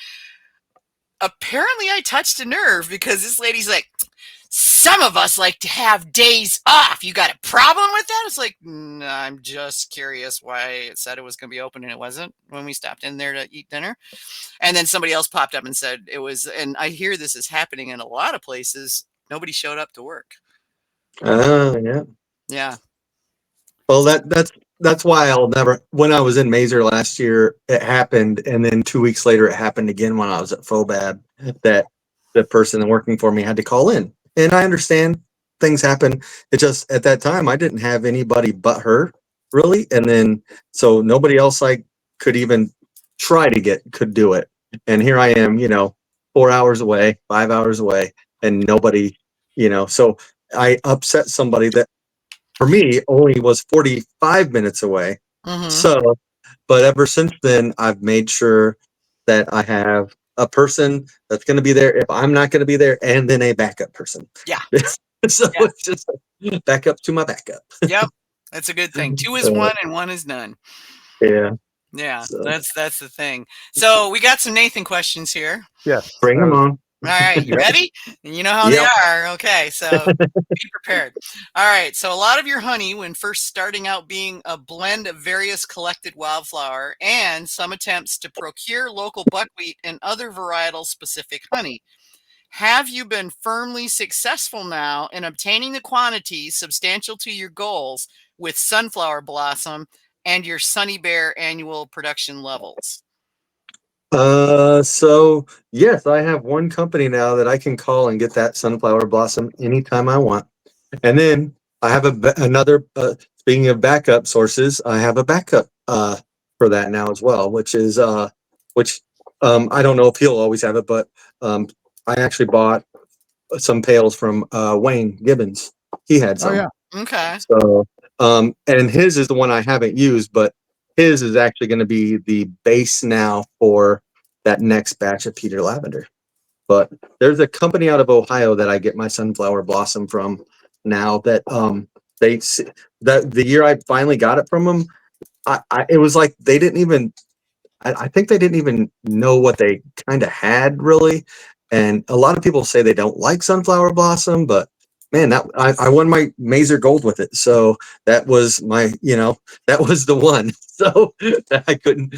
Apparently I touched a nerve, because this lady's like, some of us like to have days off. You got a problem with that? It's like, I'm just curious why it said it was going to be open and it wasn't when we stopped in there to eat dinner. And then somebody else popped up and said it was, and I hear this is happening in a lot of places. Nobody showed up to work. Oh, yeah. Yeah. Well, that's why I'll never. When I was in Mazer last year, it happened, and then 2 weeks later, it happened again when I was at Fobab. That the person working for me had to call in, and I understand things happen. It just at that time I didn't have anybody but her really, and then so nobody else I could even try to get could do it, and here I am, 4 hours away, 5 hours away, and nobody, so I upset somebody that for me only was 45 minutes away. Mm-hmm. So, but ever since then, I've made sure that I have a person that's going to be there if I'm not going to be there, and then a backup person. Yeah. So Yeah. it's just backup to my backup. Yep. That's a good thing. 2 is one and 1 is none. Yeah. Yeah, So. that's the thing. So we got some Nathan questions here. Yes. Bring them on. All right, you ready? And you know how Yep. they are. Okay, so be prepared. All right, so a lot of your honey, when first starting out being a blend of various collected wildflower and some attempts to procure local buckwheat and other varietal specific honey. Have you been firmly successful now in obtaining the quantities substantial to your goals with sunflower blossom and your Sunny Bear annual production levels? So yes, I have one company now that I can call and get that sunflower blossom anytime I want. And then I have another, speaking of backup sources, I have a backup, for that now as well, which is, I don't know if he'll always have it, but, I actually bought some pails from, Wayne Gibbons. He had some. Oh yeah. Okay. So, and his is the one I haven't used, but his is actually going to be the base now for that next batch of Peter Lavender. But there's a company out of Ohio that I get my sunflower blossom from now that the year I finally got it from them, it was like they didn't even I think they didn't even know what they kind of had really. And a lot of people say they don't like sunflower blossom, but man, that I won my Mazer Gold with it. So that was that was the one. So I couldn't.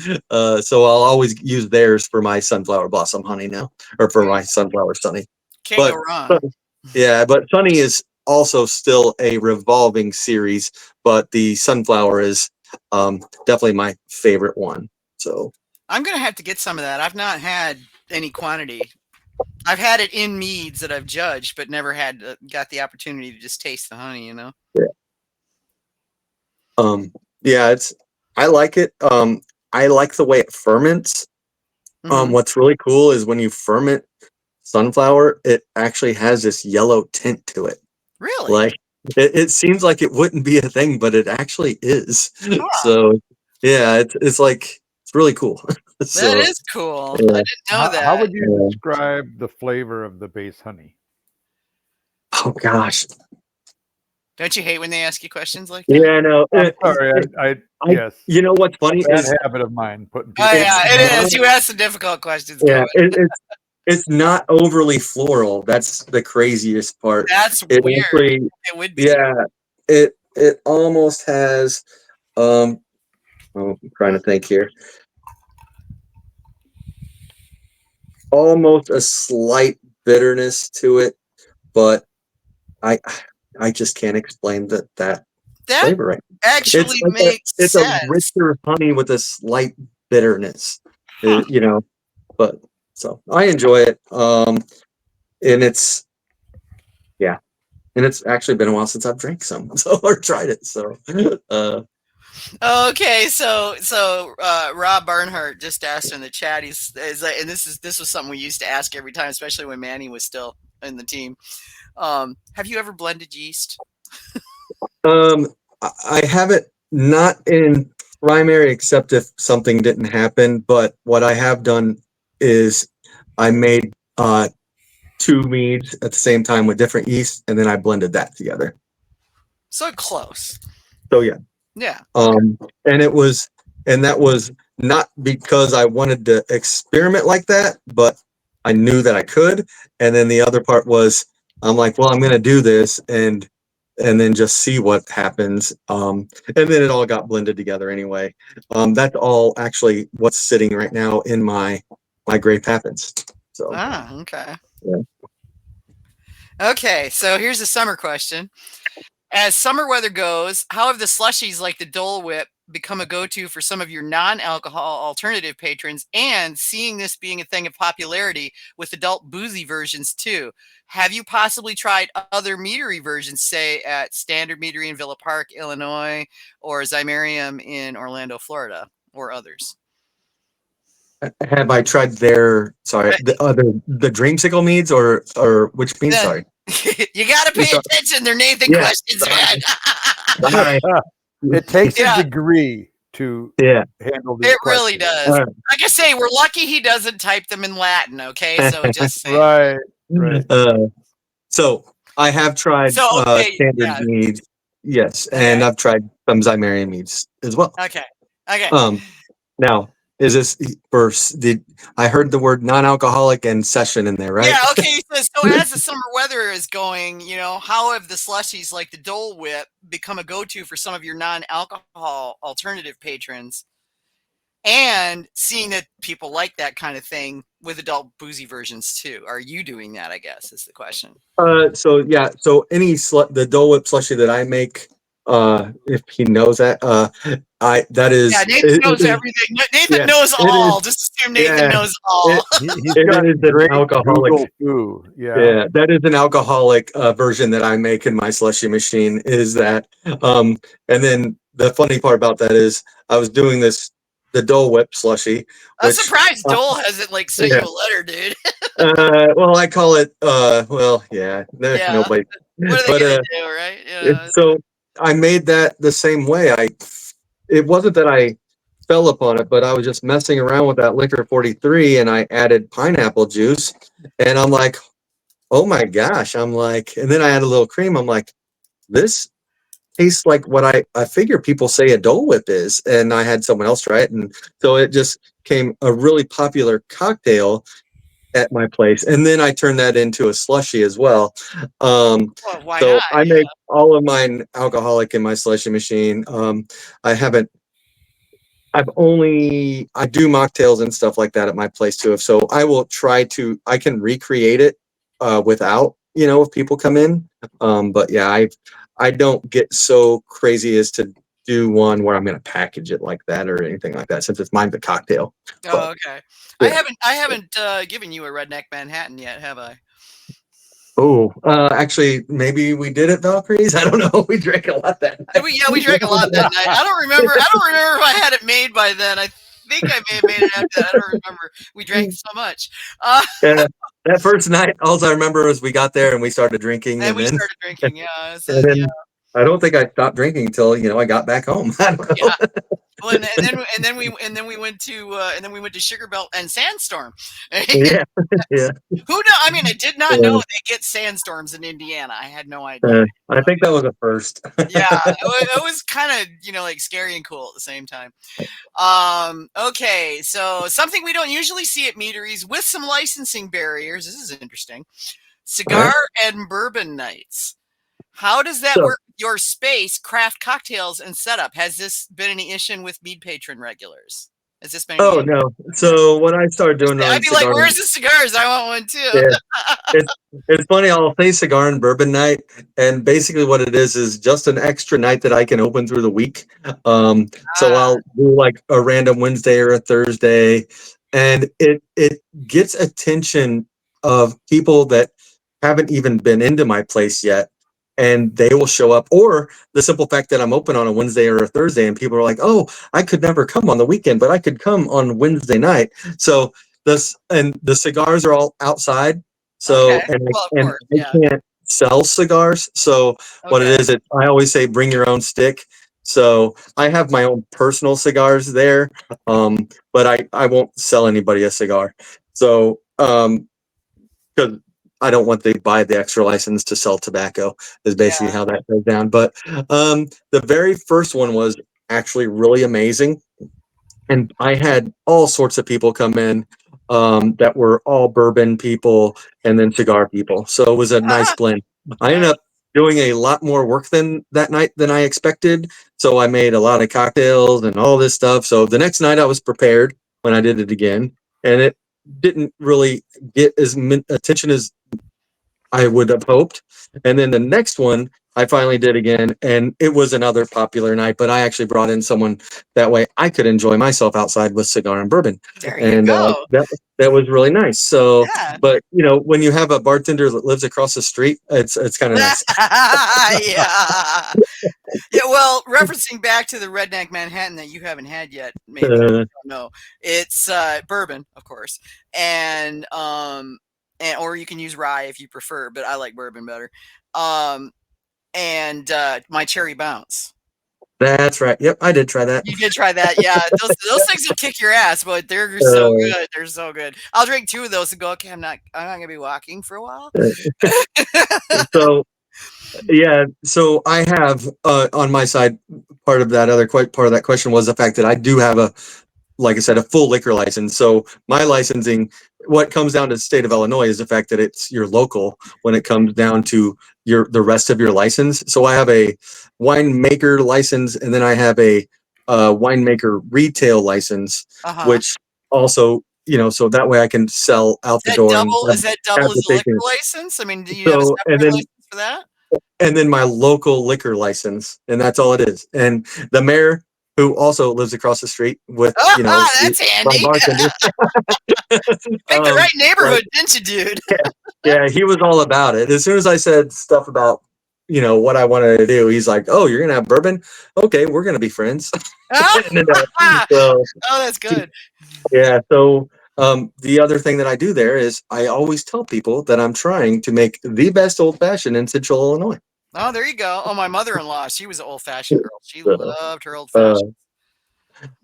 So I'll always use theirs for my sunflower blossom honey now, or for my sunflower sunny. Can't go wrong. Yeah, but sunny is also still a revolving series, but the sunflower is definitely my favorite one. So I'm going to have to get some of that. I've not had any quantity. I've had it in meads that I've judged, but never got the opportunity to just taste the honey, Yeah. I like it. I like the way it ferments. Mhm. What's really cool is when you ferment sunflower, it actually has this yellow tint to it. Really? Like it seems like it wouldn't be a thing, but it actually is. Huh. So yeah, it's like it's really cool. So, That is cool. yeah. I didn't know that. How would you Yeah. describe the flavor of the base honey? Oh gosh. Don't you hate when they ask you questions like that? Yeah, no. I'm sorry. Yes. You know what's funny Bad is habit of mine putting Oh, people. yeah, it is. You ask the difficult questions. yeah, Kevin. it's not overly floral. That's the craziest part. That's It weird. actually, It would be. yeah, it almost has I'm trying to think here. Almost a slight bitterness to it, but I just can't explain that That flavor right. actually Like makes it's sense. a richer honey with a slight bitterness. Huh. But so I enjoy it. And it's actually been a while since I've drank some or tried it. So Okay, so Rob Barnhart just asked in the chat. He's like, and this was something we used to ask every time, especially when Manny was still in the team. Have you ever blended yeast? I haven't, not in primary, except if something didn't happen. But what I have done is I made 2 meads at the same time with different yeast, and then I blended that together. So close. So yeah. Yeah. And that was not because I wanted to experiment like that, but I knew that I could. And then the other part was I'm like, well, I'm going to do this and then just see what happens. And then it all got blended together anyway. That's all actually what's sitting right now in my grape happens. So Okay. Yeah. Okay, so here's a summer question. As summer weather goes, how have the slushies like the Dole Whip become a go-to for some of your non-alcohol alternative patrons, and seeing this being a thing of popularity with adult boozy versions too? Have you possibly tried other meadery versions, say at Standard Meadery in Villa Park, Illinois, or Zymarium in Orlando, Florida, or others? Have I tried the dreamsicle meads or which mead? Sorry. You got to pay attention. They're Nathan Yeah. questions, man. It takes Yeah. a degree to Yeah. handle these It really questions. does. Like I say, we're lucky he doesn't type them in Latin. Okay, so just saying. Right. So I have tried standard yeah. meads, yes, Okay. and I've tried some Zymarium meads as well. Okay. Now, is this I heard the word non-alcoholic and session in there, right? Yeah, okay. So as the summer weather is going, how have the slushies like the Dole Whip become a go-to for some of your non-alcohol alternative patrons? And seeing that people like that kind of thing with adult boozy versions too. Are you doing that, I guess, is the question. So the Dole Whip slushie that I make, if he knows that, Nathan knows everything. Nathan knows all. Just assume Nathan knows all. It is an alcoholic. Yeah, that is an alcoholic version that I make in my slushy machine. Is that, and then the funny part about that is I was doing the Dole Whip slushy. I'm surprised Dole hasn't sent you a letter, dude. Well, I call it. Nobody. What are they gonna do, right? Yeah. So I made that the same way. It wasn't that I fell upon it, but I was just messing around with that liquor 43, and I added pineapple juice, and I'm like, oh my gosh! And then I add a little cream. I'm like, this tastes like what I figure people say a Dole Whip is, and I had someone else try it, and so it just became a really popular cocktail at my place. And then I turned that into a slushy as well. Why not? I make all of mine alcoholic in my slushy machine. I do mocktails and stuff like that at my place too. So I will I can recreate it without, if people come in. But yeah, I don't get so crazy as to do one where I'm going to package it like that or anything like that, since it's mine's a cocktail. Oh, okay. Yeah. I haven't given you a Redneck Manhattan yet, have I? Oh, actually, maybe we did at Valkyrie's. I don't know. We drank a lot that night. We drank a lot that night. I don't remember if I had it made by then. I think I may have made it after that. I don't remember. We drank so much. Yeah, that first night, all I remember was we got there and we started drinking. And we started drinking, yeah. I don't think I stopped drinking until I got back home. I don't know. Yeah. Well, and then we went to Sugar Belt and Sandstorm. Yeah. Who know? I mean, I did not know they get sandstorms in Indiana. I had no idea. I think that was a first. Yeah, it was kind of scary and cool at the same time. Okay, so something we don't usually see at meaderies with some licensing barriers. This is interesting. Cigar and bourbon nights. How does that work? Your space, craft cocktails, and setup. Has this been any issue with mead patron regulars? Has this been? Oh no! So what I started doing, I'd be like, "Where's the cigars? I want one too." Yeah. It's funny. I'll say cigar and bourbon night, and basically what it is just an extra night that I can open through the week. So I'll do like a random Wednesday or a Thursday, and it gets attention of people that haven't even been into my place yet. And they will show up, or the simple fact that I'm open on a Wednesday or a Thursday, and people are like, "Oh, I could never come on the weekend, but I could come on Wednesday night." So the cigars are all outside. So they can't sell cigars. So what it is, I always say, bring your own stick. So I have my own personal cigars there, but I won't sell anybody a cigar. So because I don't want to buy the extra license to sell tobacco is basically how that goes down. But the very first one was actually really amazing. And I had all sorts of people come in that were all bourbon people and then cigar people. So it was a nice blend. I ended up doing a lot more work that night than I expected. So I made a lot of cocktails and all this stuff. So the next night I was prepared when I did it again. And it didn't really get as attention as I would have hoped. And then the next one I finally did again, and it was another popular night, but I actually brought in someone that way I could enjoy myself outside with cigar and bourbon. There you And go. that was really nice. So, Yeah. but when you have a bartender that lives across the street, it's kind of nice. Yeah. Yeah, well, referencing back to the Redneck Manhattan that you haven't had yet, maybe I don't know. It's bourbon, of course, and or you can use rye if you prefer, but I like bourbon better. And my cherry bounce. That's right. Yep, I did try that. You did try that, yeah. Those things will kick your ass, but they're so good. They're so good. I'll drink 2 of those and go, okay, I'm not gonna be walking for a while. So yeah, so I have on my side, part of that question was the fact that I do have like I said, a full liquor license. So my licensing, what comes down to the state of Illinois is the fact that it's your local when it comes down to the rest of your license. So I have a winemaker license, and then I have a winemaker retail license, which also, so that way I can sell out the door. Is that double as a liquor license? I mean, do you have a separate license for that? And then my local liquor lice, and that's all it is. And the mayor, who also lives across the street with, that's handy. Pick the right neighborhood, didn't you, dude? Yeah, he was all about it. As soon as I said stuff about, what I wanted to do, he's like, "Oh, you're gonna have bourbon? Okay, we're gonna be friends." That's good. Yeah. So the other thing that I do there is I always tell people that I'm trying to make the best old fashioned in Central Illinois. Oh, there you go. Oh, my mother-in-law, she was an old-fashioned girl. She loved her old-fashioned.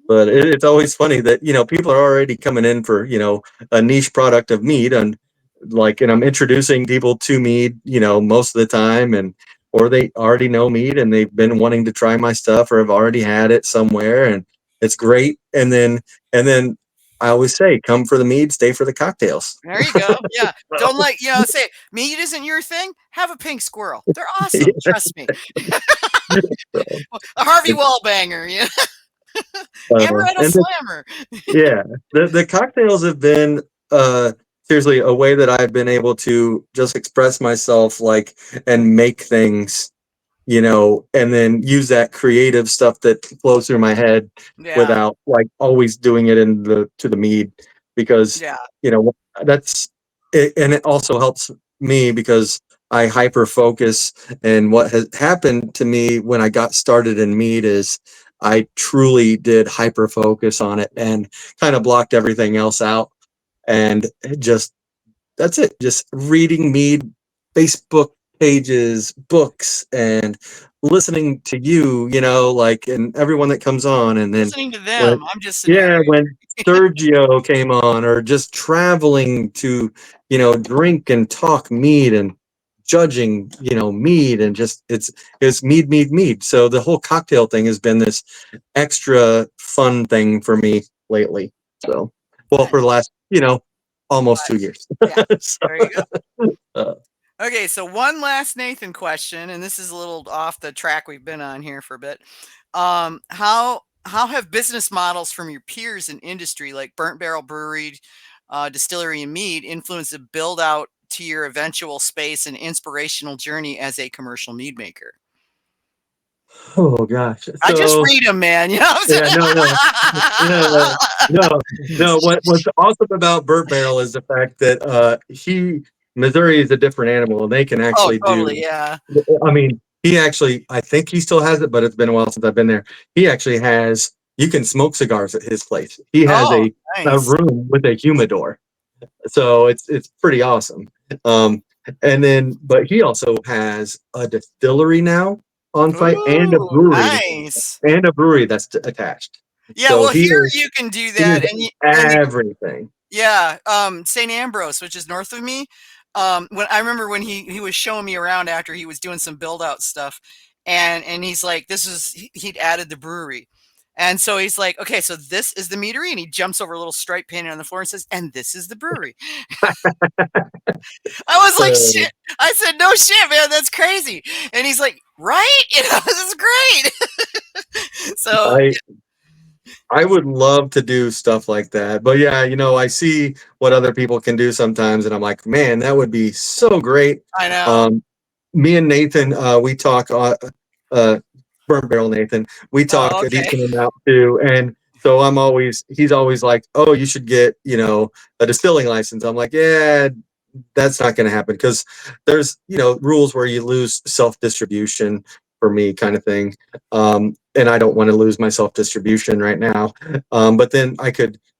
But it's always funny that, people are already coming in for, a niche product of mead, and I'm introducing people to mead, most of the time, or they already know mead and they've been wanting to try my stuff or have already had it somewhere, and it's great. And then I always say, come for the mead, stay for the cocktails. There you go. Yeah. Don't say mead isn't your thing. Have a pink squirrel. They're awesome. Trust me. A Harvey Wallbanger. Yeah. Amaretto Slammer. Yeah. The cocktails have been seriously a way that I've been able to just express myself, and make things, and then use that creative stuff that flows through my head without always doing it to the mead, because that's it. And it also helps me because I hyper focus. And what has happened to me when I got started in mead is I truly did hyper focus on it and kind of blocked everything else out. And that's it. Just reading mead Facebook pages, books, and listening to you, and everyone that comes on, and then listening to them. I'm just when Sergio came on, or just traveling to, drink and talk mead and judging, mead, and just it's mead. So the whole cocktail thing has been this extra fun thing for me lately. So, for the last, almost 2 years. Yeah. There you go. Okay, so one last Nathan question, and this is a little off the track we've been on here for a bit. How have business models from your peers in industry, like Burnt Barrel Brewery, Distillery, and Mead, influenced the build out to your eventual space and inspirational journey as a commercial mead maker? Oh gosh! I just read them, man. No. What's awesome about Burnt Barrel is the fact that Missouri is a different animal, and they can actually yeah. I mean, I think he still has it, but it's been a while since I've been there. He actually has. You can smoke cigars at his place. He has a room with a humidor, so it's pretty awesome. But he also has a distillery now on site, and a brewery that's attached. Yeah, so here you can do that, and everything. Yeah, St. Ambrose, which is north of me. When I remember when he was showing me around after he was doing some build out stuff, and he's like, he'd added the brewery. And so he's like, okay, so this is the meadery, and he jumps over a little stripe painting on the floor and says, and this is the brewery. I was like, shit. I said, no shit, man, that's crazy. And he's like, right? This is great. So I would love to do stuff like that. But yeah, I see what other people can do sometimes, and I'm like, man, that would be so great. I know. Um, Me and Nathan, we talk, Burnt Barrel Nathan, we talk Oh, a okay. decent amount too. And so he's always like, oh, you should get, a distilling license. I'm like, yeah, that's not going to happen because there's, rules where you lose self-distribution for me kind of thing. And I don't want to lose my self-distribution right now. But then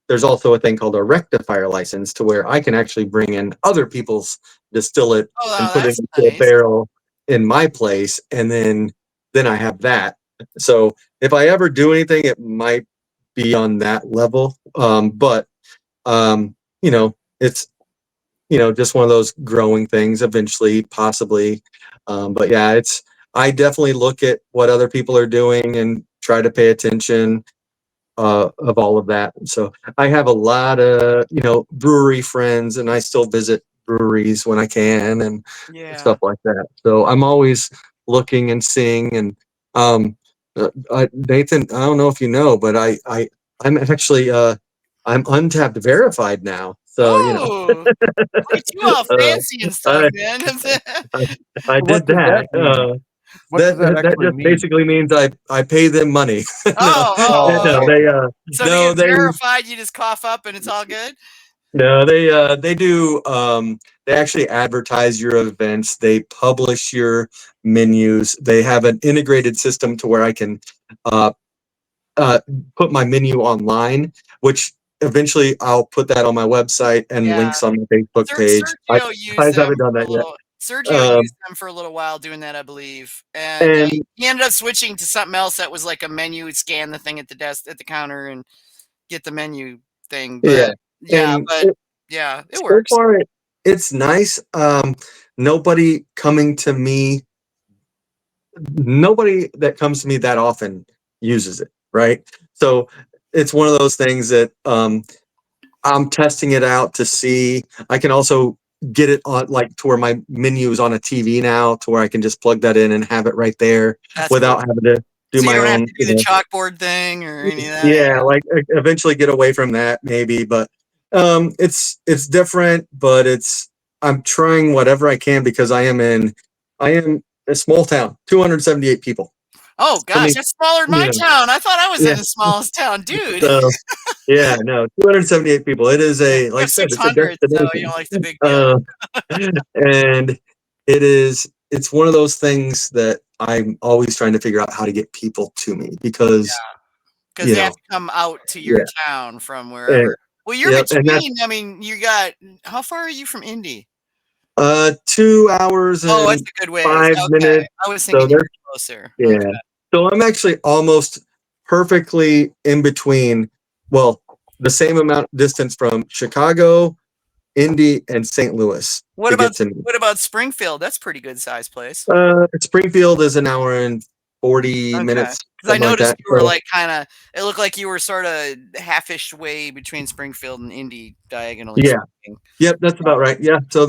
there's also a thing called a rectifier license to where I can actually bring in other people's distillate Oh, and wow, put it that's into a nice. barrel in my place. And then I have that. So if I ever do anything, it might be on that level. But it's, just one of those growing things eventually, possibly. But yeah, I definitely look at what other people are doing and try to pay attention of all of that. So I have a lot of, brewery friends, and I still visit breweries when I can and Yeah. stuff like that. So I'm always looking and seeing. And Nathan, I don't know if you know, but I'm actually I'm untapped verified now. So Oh, look at you all uh, fancy and stuff, I, man. I I What did does that. that mean? What does that That actually just mean? basically means I pay them money. No, Oh, Oh, oh, no, okay. okay. So to no, get verified, you just cough up and it's all good? they do, they actually advertise your events. They publish your menus. They have an integrated system to where I can uh, uh, put my menu online, which eventually I'll put that on my website and Yeah. links on my Facebook page. Sergio I used just them haven't done for that a yet. little. Sergio Um, used them for a little while doing that, I believe, and and he ended up switching to something else that was like a menu. He'd scan the thing at the desk at the counter and get the menu thing. yeah, But yeah, and but yeah, it so works. far it's nice. Nobody coming to me, nobody that comes to me that often uses it, right? So it's one of those things that I'm testing it out to see. I can also get it on like to where my menu is on a TV now, to where I can just plug that in and have it right there That's without cool. having to do So you my don't have own, to do the chalkboard thing or any of that. yeah, Yeah. like eventually get away from that maybe. But it's different, but I'm trying whatever I can because I am a small town, 278 people. Oh I gosh, mean, that's smaller than my yeah, town. I thought I was in yeah. the smallest town, dude. So yeah, no, 278 people. It is Yeah, a, we like I have said, it's a 600, so destination. like the big deal. Uh, and it's one of those things that I'm always trying to figure out how to get people to me because, Because they have to come out to your yeah, town from and, wherever. Well, you're yeah, and that's between. I mean, you got. How far are you from Indy? 2 hours Oh, it's and a good ways. 5 minutes. Okay, I was So thinking you there's, were closer. Okay. yeah. So I'm actually almost perfectly in between. Well, the same amount distance from Chicago, Indy, and St. Louis What to about get to me. what about Springfield? That's a pretty good size place. Springfield is an hour and 40 Okay, minutes, because I something like noticed that. you were So like kind of. It looked like you were sort of halfish way between Springfield and Indy, diagonally yeah, speaking. yep, that's about right. Yeah, so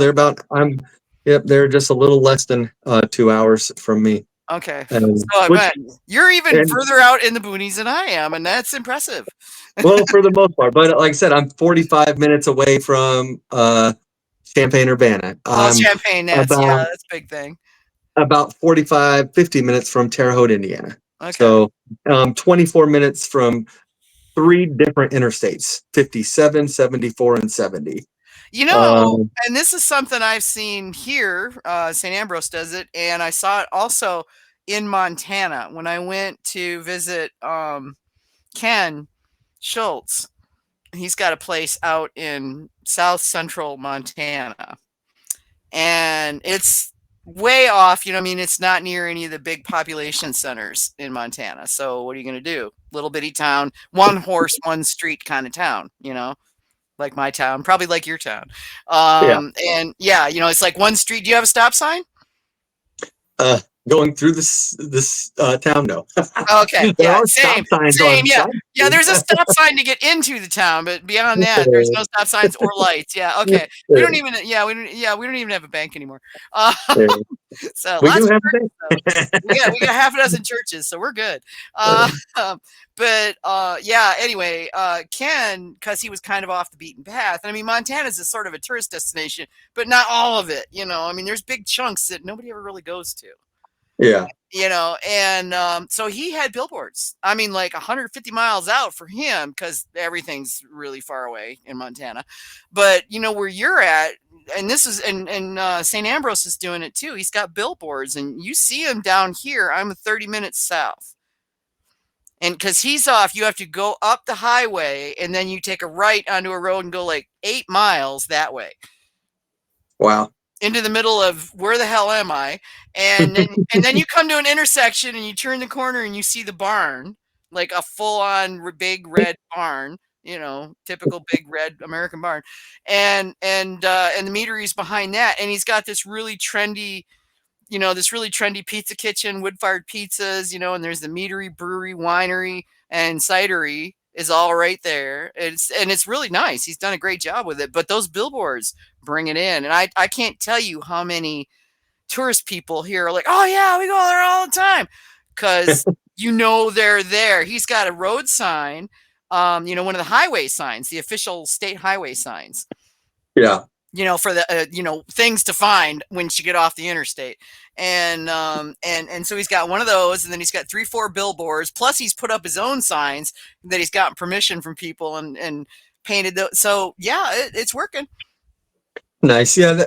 yep, they're just a little less than 2 hours from me, Okay, and so man, you're even and further out in the boonies than I am, and that's impressive. well, for the most part. But like I said, I'm 45 minutes away from Champaign Urbana. Oh, I'm Champagne, that's yeah, about that's a big thing. 45, 50 minutes from Terre Haute, Indiana. Okay. So 24 minutes from three different interstates: 57, 74, and 70. You know, Um, and this is something I've seen here, St. Ambrose does it, and I saw it also in Montana when I went to visit Ken Schultz. He's got a place out in south central Montana, and it's way off. You know, I mean, it's not near any of the big population centers in Montana. So, what are you going to do? Little bitty town, one horse, one street kind of town, you know? Like my town, probably like your town. yeah. And yeah, you know, it's like one street. Do you have a stop sign? going through this town. No. Okay, There yeah, are stop same, signs same, on yeah, side yeah. There's a streets. stop sign to get into the town, but beyond that, there's no stop signs or lights. Yeah, okay. We don't even, we don't even have a bank anymore. Uh, Yeah. so We do lots of have churches, though. We things. got half a dozen churches, so we're good. But yeah. Anyway, Ken, because he was kind of off the beaten path. And I mean, Montana's is sort of a tourist destination, but not all of it. You know, I mean, there's big chunks that nobody ever really goes to. Yeah. You know, and so he had billboards. I mean, like 150 miles out for him, because everything's really far away in Montana. But you know where you're at, and this is and St. Ambrose is doing it too. He's got billboards, and you see him down here. I'm 30 minutes south, and because he's off, you have to go up the highway, and then you take a right onto a road and go like 8 miles that way. Wow. Into the middle of where the hell am I? And then you come to an intersection and you turn the corner and you see the barn, like a full-on big red barn, you know, typical big red American barn, and the meadery's behind that, and he's got this really trendy, you know, this really trendy pizza kitchen, wood-fired pizzas, you know, and there's the meadery, brewery, winery, and cidery is all right there. It's really nice. He's done a great job with it. But those billboards bring it in, and I can't tell you how many tourist people here are like, oh yeah, we go there all the time, because you know they're there. He's got a road sign, you know, one of the highway signs, the official state highway signs. Yeah. You know, for the you know, things to find once you get off the interstate, and so he's got one of those, and then he's got 3-4 billboards, plus he's put up his own signs that he's gotten permission from people and painted those. So yeah, it's working. Nice. Yeah.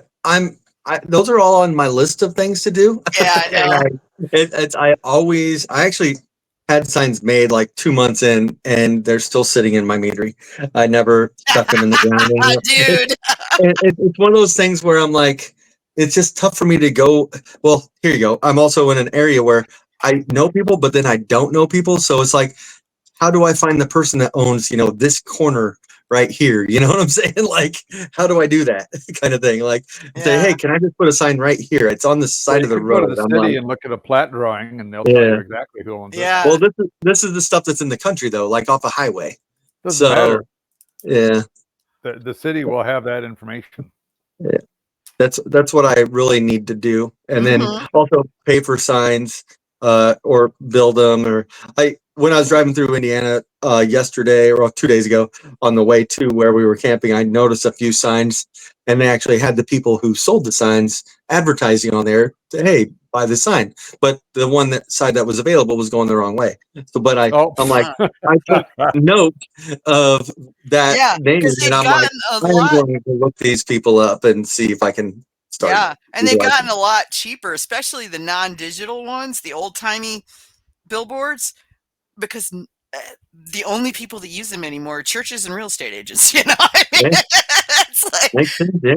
Those are all on my list of things to do. Yeah, I know. I actually had signs made like 2 months in, and they're still sitting in my meadery. I never stuck them in the ground. Dude. It's one of those things where I'm like, it's just tough for me to go. Well, here you go. I'm also in an area where I know people, but then I don't know people. So it's like, how do I find the person that owns, you know, this corner right here? You know what I'm saying? Like, how do I do that kind of thing? Like, say, hey, can I just put a sign right here? It's on the side of the road. Go to the I'm city like, and look at a plat drawing, and they'll tell you exactly who owns it. Yeah. well, this is the stuff that's in the country though, like off a highway. Doesn't matter. Yeah, The city will have that information. yeah. That's what I really need to do, and then also pay for signs, or build them. Or when I was driving through Indiana yesterday or 2 days ago on the way to where we were camping, I noticed a few signs, and they actually had the people who sold the signs advertising on there to, hey, buy the sign. But the one side that was available was going the wrong way. So, but I'm like, I took note of that name, and I'm like, I'm going to look these people up and see if I can start. Yeah, and they've gotten a lot cheaper, especially the non-digital ones, the old-timey billboards, because the only people that use them anymore are churches and real estate agents. You know, I mean, it's like, makes sense, yeah.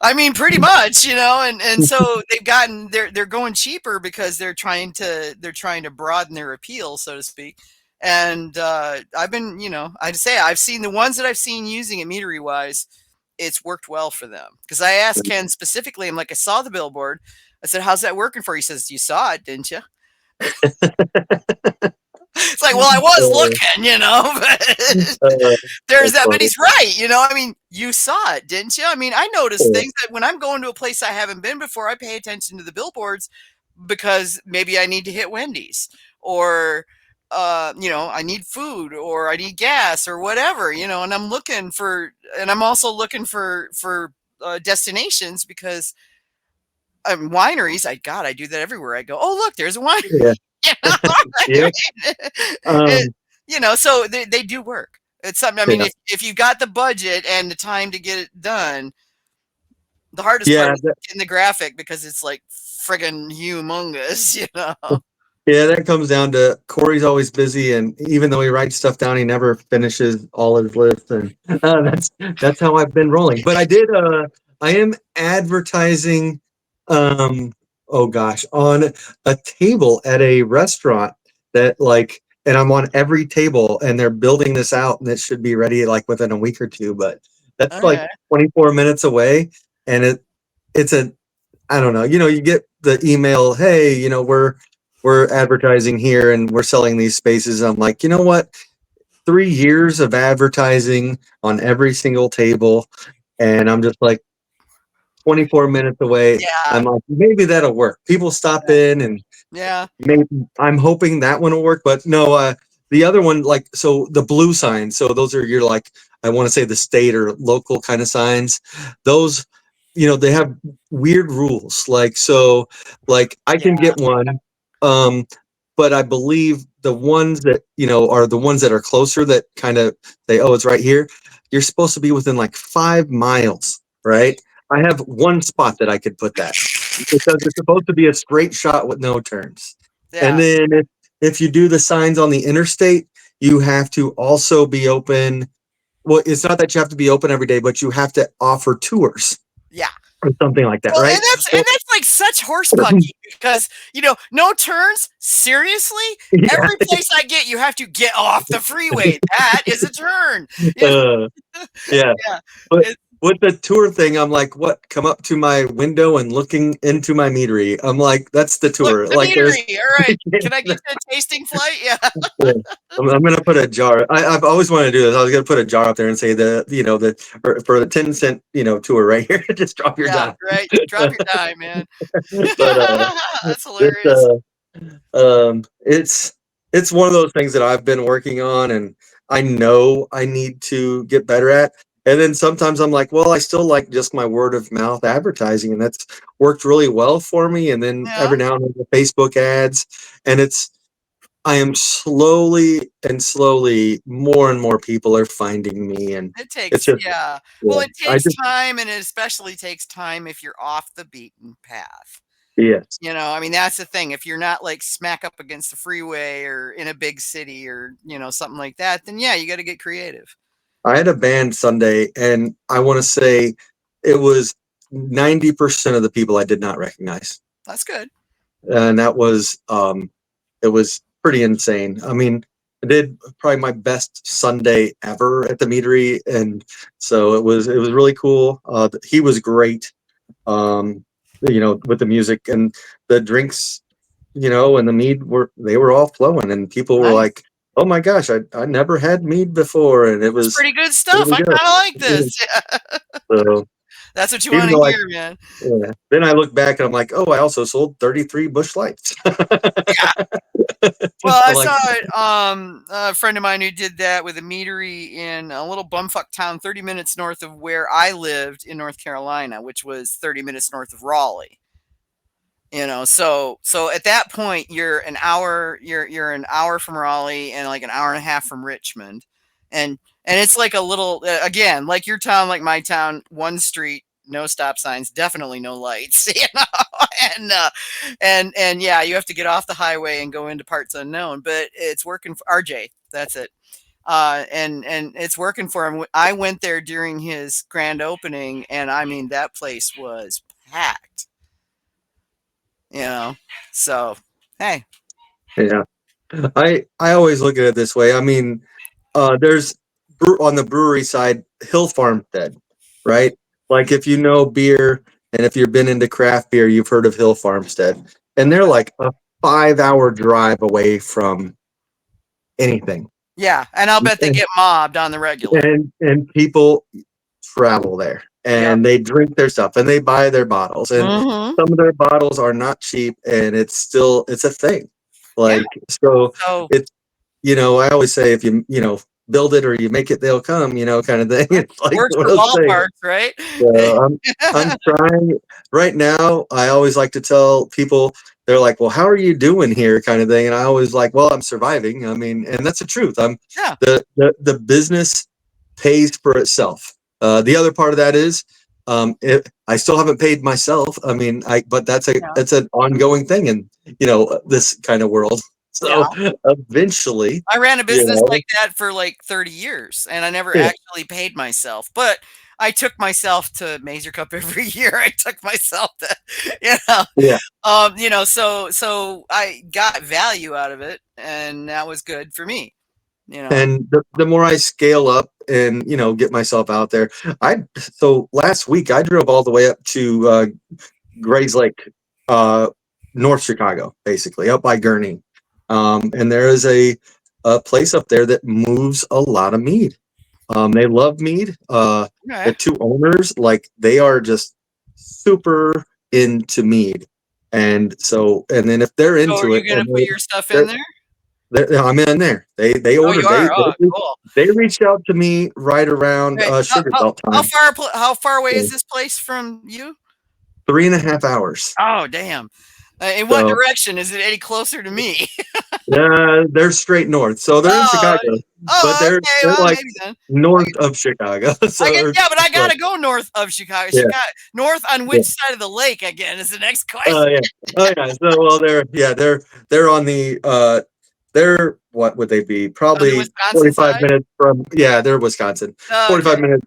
I mean, pretty much, you know, and so they're going cheaper because they're trying to broaden their appeal, so to speak. And I've been, you know, I'd say I've seen the ones that I've seen using it meadery wise, it's worked well for them. Because I asked Ken specifically, I'm like, I saw the billboard. I said, how's that working for you? He says, you saw it, didn't you? It's like, well, I was looking, you know, but there's that. But he's right, you know. I mean, you saw it, didn't you? I mean, I noticed things that when I'm going to a place I haven't been before, I pay attention to the billboards because maybe I need to hit Wendy's, or you know, I need food, or I need gas, or whatever, you know. And I'm looking for, and I'm also looking for destinations, because wineries. I do that everywhere I go. Oh, look, there's a winery. Yeah. You know, you know, so they do work. It's something. I mean, if you've got the budget and the time to get it done, the hardest part is in the graphic, because it's like friggin' humongous, you know. Yeah, that comes down to Corey's always busy, and even though he writes stuff down, he never finishes all his lists, and that's how I've been rolling. But I am advertising. Oh gosh, on a table at a restaurant that and I'm on every table, and they're building this out, and it should be ready like within a week or two, but that's 24 minutes away. And it's I don't know. You get the email, hey, we're advertising here and we're selling these spaces. I'm like, you know what? 3 years of advertising on every single table, and I'm just like 24 minutes away. Yeah. I'm like, maybe that'll work. People stop in, and Yeah. maybe I'm hoping that one will work, but no. The other one, like, so the blue signs. So those are your, like, I want to say the state or local kind of signs. Those, they have weird rules. Like, so, like, I can Yeah. get one, but I believe the ones that are the ones that are closer that kind of say, oh, it's right here. You're supposed to be within like 5 miles, right? I have one spot that I could put that because it's supposed to be a straight shot with no turns. And Yeah. then if you do the signs on the interstate, you have to also be open. Well, it's not that you have to be open every day, but you have to offer tours Yeah. or something like that, Well, right? and that's like such horse pucky because no turns. Seriously, Yeah. every place I get, you have to get off the freeway. That is a turn. You know? Yeah. Yeah. But It- with the tour thing, I'm like, what? Come up to my window and looking into my meadery. I'm like, that's the Look, tour. the Like, there's. meadery. All right. Can I get you a tasting flight? Yeah. I'm gonna put a jar. I've always wanted to do this. I was gonna put a jar up there and say for the 10 cent tour right here. Just drop your Yeah. dime. Right. Drop your dime, man. But That's it's hilarious. it's one of those things that I've been working on, and I know I need to get better at. And then sometimes I'm like, well, I still like just my word of mouth advertising, and that's worked really well for me. And then Yeah. every now and then the Facebook ads, and I am slowly more and more people are finding me, and It it's takes, just, yeah. Well, yeah, it I takes just, time, and it especially takes time if you're off the beaten path. yes. I mean, that's the thing. If you're not like smack up against the freeway or in a big city or, something like that, then yeah, you got to get creative. I had a band Sunday, and I want to say it was 90% of the people I did not recognize. That's good. And that was, it was pretty insane. I mean, I did probably my best Sunday ever at the meadery. And so it was really cool. He was great. With the music and the drinks, and the mead they were all flowing, and people were Nice. like, oh my gosh, I never had mead before. And it That's was pretty good stuff. really I good. kind of like this. So That's what you even want to though hear, man. yeah, then I look back and I'm like, oh, I also sold 33 Bush Lights. Yeah. Well, I I'm like, saw it. A friend of mine who did that with a meadery in a little bumfuck town 30 minutes north of where I lived in North Carolina, which was 30 minutes north of Raleigh. So at that point you're an hour from Raleigh and like an hour and a half from Richmond. And it's like a little again, like your town, like my town, one street, no stop signs, definitely no lights, and yeah, you have to get off the highway and go into parts unknown, but it's working for RJ. That's it. And it's working for him. I went there during his grand opening, and I mean that place was packed. So hey. yeah. I always look at it this way. I mean, there's on the brewery side, Hill Farmstead, right? Like, if you know beer and if you've been into craft beer, you've heard of Hill Farmstead, and they're like a 5-hour drive away from anything. Yeah, and I'll bet they get mobbed on the regular. And people travel there, and they drink their stuff, and they buy their bottles, and some of their bottles are not cheap, and it's a thing. Like, so it's, I always say, if you build it or you make it, they'll come, kind of thing. It's like works one for of those things. ballparks, right? I'm trying right now. I always like to tell people, they're like, well, how are you doing here, kind of thing, and I always like, well, I'm surviving. I mean, and that's the truth. The business pays for itself. The other part of that is, I still haven't paid myself. I mean, but that's an ongoing thing in this kind of world. So eventually, I ran a business like that for like 30 years, and I never actually paid myself, but I took myself to Mazer Cup every year. I took myself to, so I got value out of it, and that was good for me. And the more I scale up and get myself out there, so last week I drove all the way up to Gray's Lake, North Chicago, basically up by Gurnee. And there is a place up there that moves a lot of mead. They love mead. Okay. The two owners, like, they are just super into mead. And so, and then if they're So are into you it, gonna and put your stuff they're, in there? I'm in there. They Oh, ordered. you are. Oh, cool. They reached out to me right around Right. Sugar Belt How time. how far away Yeah. is this place from you? 3.5 hours. Oh, damn. In what So direction? Is it any closer to me? they're straight north. So they're in Oh, Chicago, but oh, okay. they're Well, like maybe then. north of Chicago. I So get, or, yeah, but I so, gotta go north of Chicago. yeah, Chicago, north on yeah. which side of the lake? Again, is the next question. Yeah. Oh yeah. So well, they're on the they're, what would they be? On the Probably Wisconsin 45 side. minutes from, they're Wisconsin. Oh, 45 okay. minutes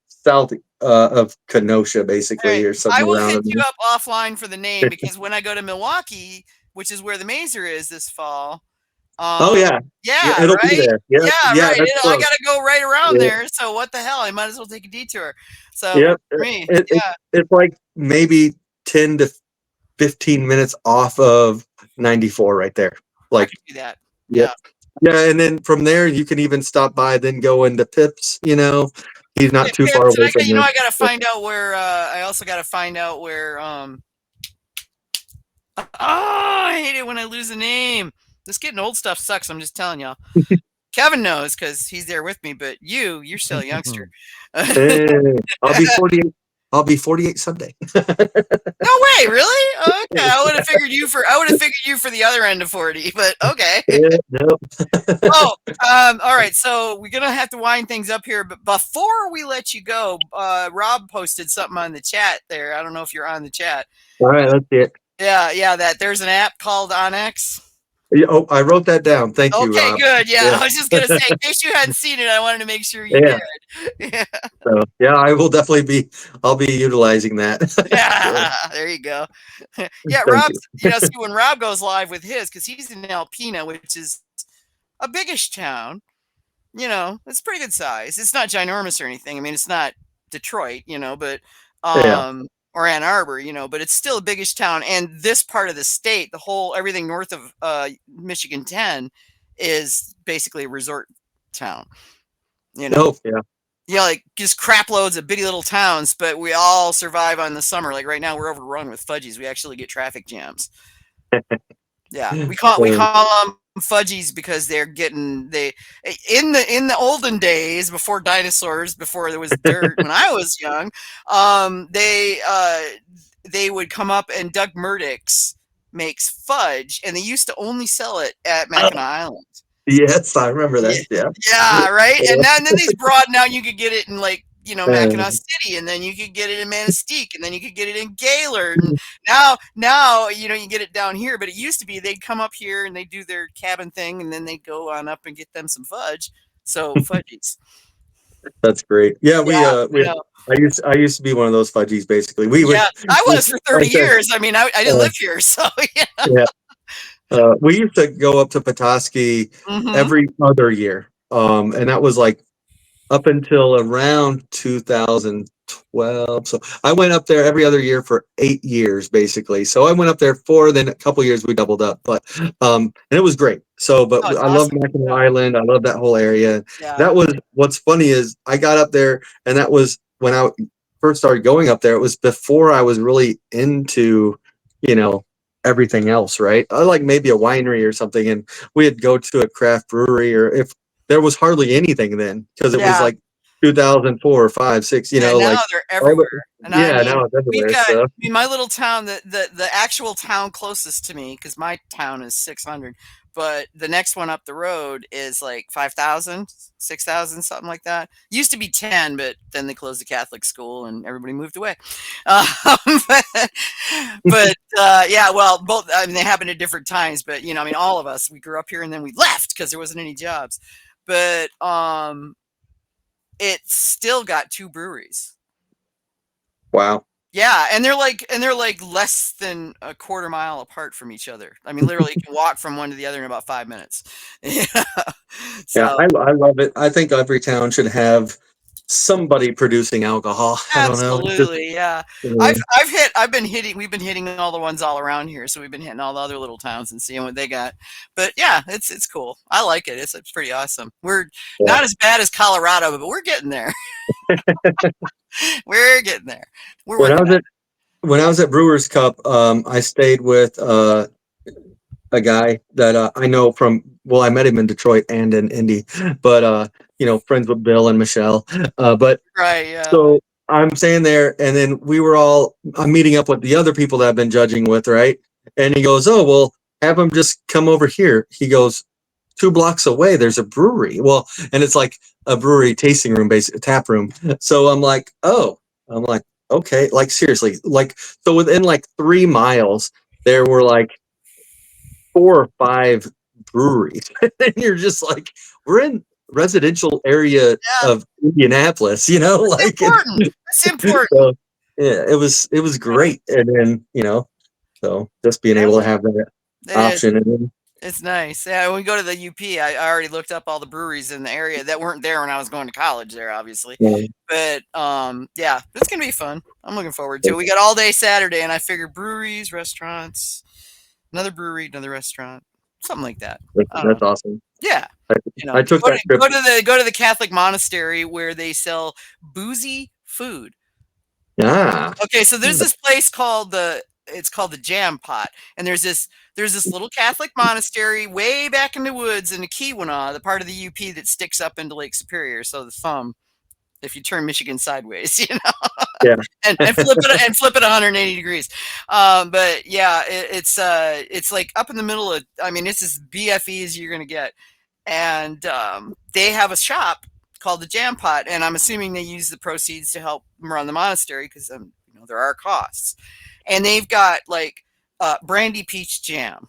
south of Kenosha, All basically, right. or I something will around hit in you up offline for the name because when I go to Milwaukee, which is where the Mazer is this fall. Oh yeah. Yeah, It'll be right. there. Yeah. Yeah, Yeah, right. that's I close. gotta go right around Yeah. there. So what the hell? I might as well take a detour. So Yep. for me, It, yeah. it's like maybe 10 to 15 minutes off of 94 right there. I Like, could do that. yep. Yeah. Yeah, and then from there you can even stop by, then go into Pips, He's not too far Pips, and away from there. I gotta find out where. I also gotta find out where. Oh, I hate it when I lose a name. This getting old stuff sucks. I'm just telling y'all. Kevin knows because he's there with me, but you're still a youngster. Hey, I'll be 48. I'll be 48 Sunday. No way, really? Okay, I would have figured you for the other end of 40, but okay. Yeah, nope. Oh, all right. So we're gonna have to wind things up here, but before we let you go, Rob posted something on the chat there. I don't know if you're on the chat. All right, that's it. Yeah, that there's an app called Onyx. Yeah, oh, I wrote that down. Thank you, Okay, Rob. good. Yeah, Yeah. I was just gonna say, in case you hadn't seen it, I wanted to make sure you Yeah. did. Yeah. So yeah, I will definitely I'll be utilizing that. Yeah, there you go. Yeah, Thank Rob's, you. see, when Rob goes live with his, because he's in Alpena, which is a biggish town, it's pretty good size. It's not ginormous or anything. I mean, it's not Detroit, but, Yeah. or Ann Arbor, but it's still a biggish town. And this part of the state, everything north of Michigan 10 is basically a resort town, Oh, yeah. Yeah, like just crap loads of bitty little towns, but we all survive on the summer. Like right now, we're overrun with fudgies. We actually get traffic jams. Yeah, we call them fudgies because they're getting in the olden days before dinosaurs, before there was dirt. When I was young, they would come up, and Doug Murdoch's makes fudge, and they used to only sell it at Mackinac Island. Yes, I remember that. Yeah, right. And then these broaden out. You could get it in Mackinac Um, City, and then you could get it in Manistee, and then you could get it in Gaylord. And now you get it down here. But it used to be they'd come up here and they do their cabin thing, and then they'd go on up and get them some fudge. So fudgies. That's great. Yeah, know. I used to be one of those fudgies. Basically, we would. Yeah, I was for 30 like, years. I mean, I didn't live here, so yeah. Yeah. We used to go up to Petoskey every other year, and that was like up until around 2012. So I went up there every other year for 8 years, basically. So I went up there 4, then a couple years we doubled up, but and it was great. So, but I love Mackinac Island. I love that whole area. Yeah. That was what's funny is I got up there, and that was when I first started going up there. It was before I was really into, everything else, right? I like maybe a winery or something, and we'd go to a craft brewery, or if there was hardly anything then, because it was like 2004 or 5, 6, now like they're everywhere. And now it's everywhere. My little town, the actual town closest to me, because my town is 600, but the next one up the road is like 5,000, 6,000, something like that. Used to be 10, but then they closed the Catholic school and everybody moved away. But yeah, well, both. I mean, they happened at different times, but all of us, we grew up here and then we left because there wasn't any jobs. But it's still got 2 breweries. Wow. Yeah, and they're like less than a quarter mile apart from each other. I mean, literally, you can walk from one to the other in about 5 minutes. Yeah, I love it. I think every town should have somebody producing alcohol. I don't know. Absolutely, yeah. Yeah. We've been hitting all the ones all around here, so we've been hitting all the other little towns and seeing what they got. But yeah, it's cool. I like it. It's pretty awesome. We're not as bad as Colorado, but we're getting there. We're getting there. We're When I was at Brewers Cup, I stayed with a guy that I know from, well, I met him in Detroit and in Indy, but you know, friends with Bill and Michelle. But right, yeah. so I'm staying there, and then I'm meeting up with the other people that I've been judging with, right? And he goes, "Oh, well, have them just come over here." He goes, 2 blocks away, there's a brewery. Well, and it's like a brewery tasting room, basically, tap room. So I'm like, okay, like seriously, like, so within like 3 miles, there were like 4 or 5 breweries. And you're just like, we're in residential area of Indianapolis, you know, It's like important. It's important. So, yeah, it was great. And then, you know, so just being able to have that option. And then, it's nice. Yeah, when we go to the UP, I already looked up all the breweries in the area that weren't there when I was going to college there, obviously. yeah. But yeah, it's gonna be fun. I'm looking forward to it. We got all day Saturday, and I figured breweries, restaurants, another brewery, another restaurant, something like that. That's awesome. Yeah. I took that trip. Go to the Catholic monastery where they sell boozy food. Yeah. Okay, so there's this place called the Jam Pot, and there's this little Catholic monastery way back in the woods in the Keweenaw, the part of the UP that sticks up into Lake Superior. So the thumb, if you turn Michigan sideways, you know, yeah, and flip it 180 degrees. But yeah, it's like up in the middle of. I mean, it's as BFE as you're gonna get, and they have a shop called the Jam Pot, and I'm assuming they use the proceeds to help run the monastery because you know, there are costs. And they've got like brandy peach jam.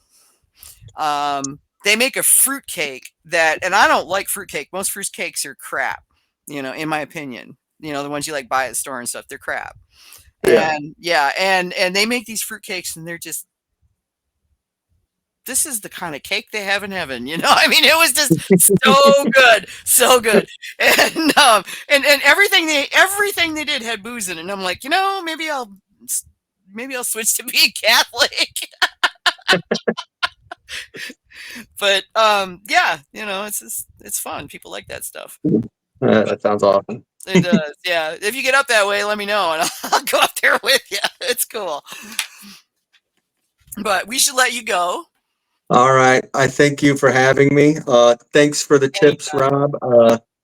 They make a fruit cake and I don't like fruit cake. Most fruit cakes are crap, you know, in my opinion. You know, the ones you like buy at the store and stuff, they're crap. Yeah. And they make these fruit cakes, and they're just, this is the kind of cake they have in heaven, you know. I mean, it was just so good, and everything they did had booze in it. And I'm like, you know, maybe I'll switch to being Catholic. But yeah, you know, it's fun. People like that stuff. That sounds awesome. It does, yeah. If you get up that way, let me know, and I'll go up there with you. It's cool. But we should let you go. All right. I thank you for having me. Thanks for the tips, Rob.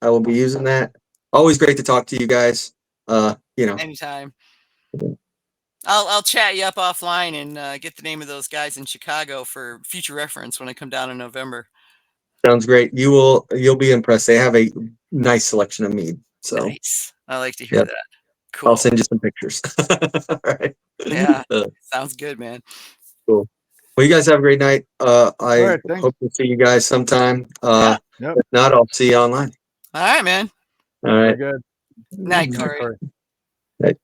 I will be using that. Always great to talk to you guys. You know. Anytime. I'll chat you up offline and get the name of those guys in Chicago for future reference when I come down in November. Sounds great. You'll be impressed. They have a nice selection of mead. So nice. I like to hear that. Cool. I'll send you some pictures. All right. Yeah. Sounds good, man. Cool. Well, you guys have a great night. I hope to see you guys sometime. If not, I'll see you online. All right, man. All right. Very good. Night, Corey. Night.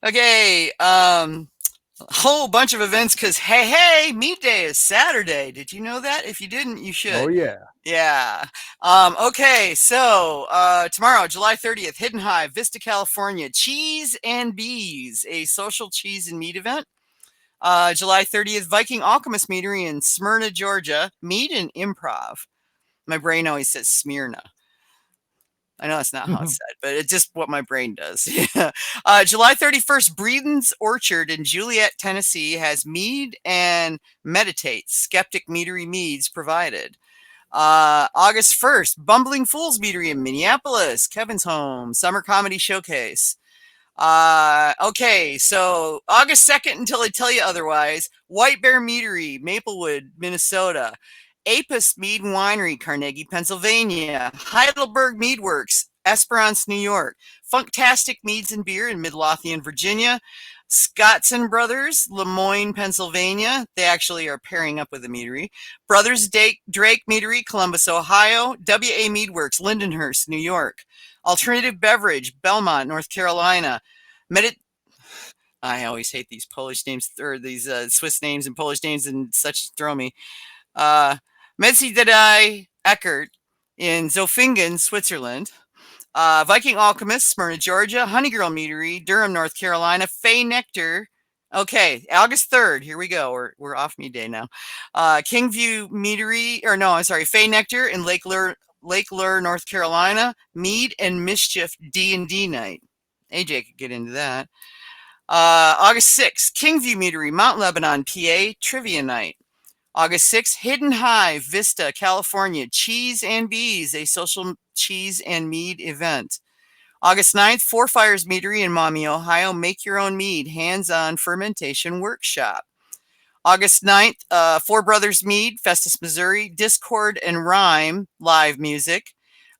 Okay. A whole bunch of events because hey, Mead Day is Saturday. Did you know that? If you didn't, you should. Oh yeah. Yeah. Okay, so tomorrow, July 30th, Hidden Hive, Vista, California, Cheese and Bees, a social cheese and mead event. July 30th, Viking Alchemist Meadery in Smyrna, Georgia, mead and improv. My brain always says Smyrna. I know that's not how it's said, but it's just what my brain does. July 31st, Breeden's Orchard in Juliet, Tennessee has mead and meditate, skeptic meadery meads provided. August 1st, Bumbling Fools Meadery in Minneapolis, Kevin's home, summer comedy showcase. Okay, so August 2nd until I tell you otherwise, White Bear Meadery, Maplewood, Minnesota. Apis Mead and Winery, Carnegie, Pennsylvania. Heidelberg Meadworks, Esperance, New York. Funktastic Meads and Beer in Midlothian, Virginia. Scottson Brothers, Lemoyne, Pennsylvania. They actually are pairing up with a meadery. Brothers Drake Meadery, Columbus, Ohio. W.A. Meadworks, Lindenhurst, New York. Alternative Beverage, Belmont, North Carolina. I always hate these Polish names, or these Swiss names and Polish names and such throw me. Medsi Dedai Eckert in Zofingen, Switzerland. Viking Alchemist, Smyrna, Georgia. Honeygirl Meadery, Durham, North Carolina. Fay Nektar. Okay, August 3rd. Here we go. We're off mead day now. Kingview Meadery, or no, I'm sorry, Fay Nektar in Lake Lure, North Carolina. Mead and Mischief D&D night. AJ could get into that. August 6th, Kingview Meadery, Mount Lebanon, PA, trivia night. August 6th, Hidden Hive, Vista, California, Cheese and Bees, a social cheese and mead event. August 9th, Four Fires Meadery in Maumee, Ohio, make your own mead, hands-on fermentation workshop. August 9th, Four Brothers Mead, Festus, Missouri, Discord and Rhyme, live music.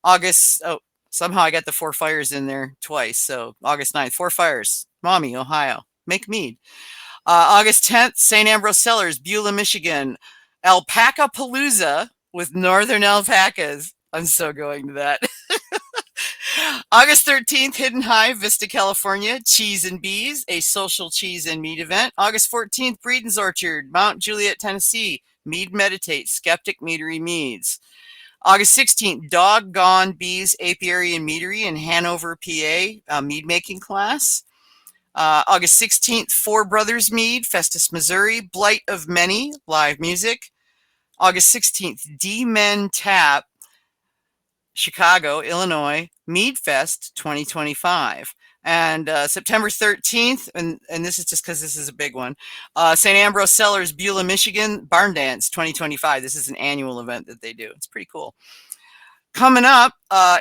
Somehow I got the Four Fires in there twice. So August 9th, Four Fires, Maumee, Ohio, make mead. August 10th, St. Ambrose Cellars, Beulah, Michigan, Alpaca Palooza with Northern Alpacas. I'm so going to that. August 13th, Hidden Hive, Vista, California, Cheese and Bees, a social cheese and mead event. August 14th, Breeden's Orchard, Mount Juliet, Tennessee, Mead Meditate, Skeptic Meadery Meads. August 16th, Doggone Bees, Apiary and Meadery in Hanover, PA, mead making class. August 16th, Four Brothers Mead, Festus, Missouri, Blight of Many, live music. August 16th, D-Men Tap, Chicago, Illinois, Mead Fest 2025. And September 13th, and this is just because this is a big one, St. Ambrose Cellars, Beulah, Michigan, Barn Dance 2025. This is an annual event that they do. It's pretty cool. Coming up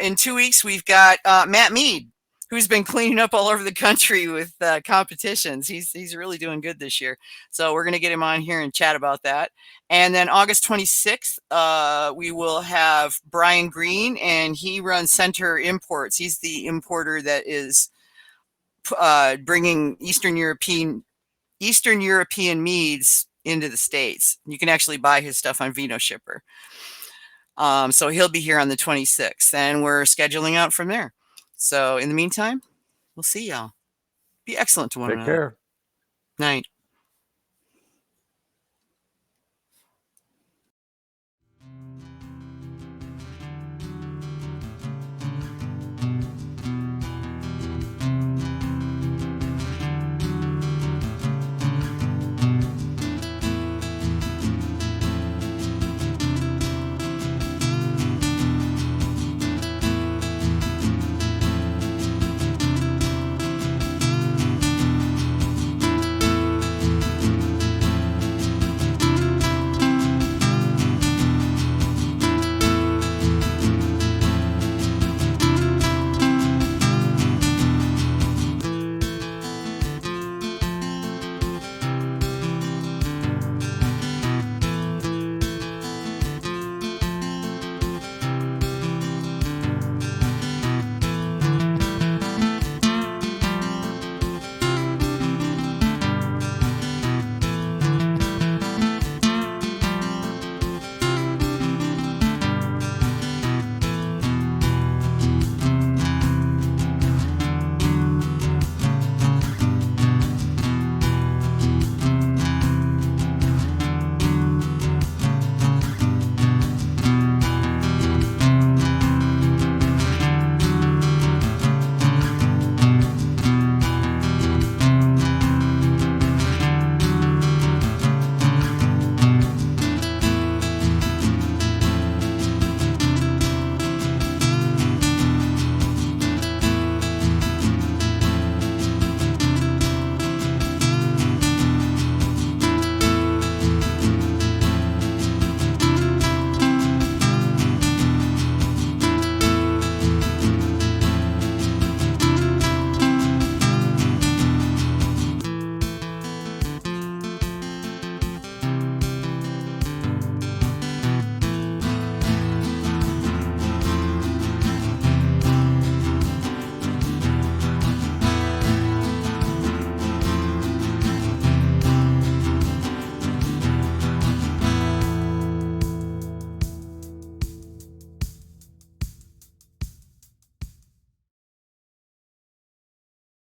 in 2 weeks, we've got Matt Mead, who's been cleaning up all over the country with competitions. He's really doing good this year. So we're going to get him on here and chat about that. And then August 26th, we will have Brian Green, and he runs Center Imports. He's the importer that is bringing Eastern European meads into the States. You can actually buy his stuff on VinoShipper. So he'll be here on the 26th, and we're scheduling out from there. So in the meantime, we'll see y'all. Be excellent to one another. Take care. Night.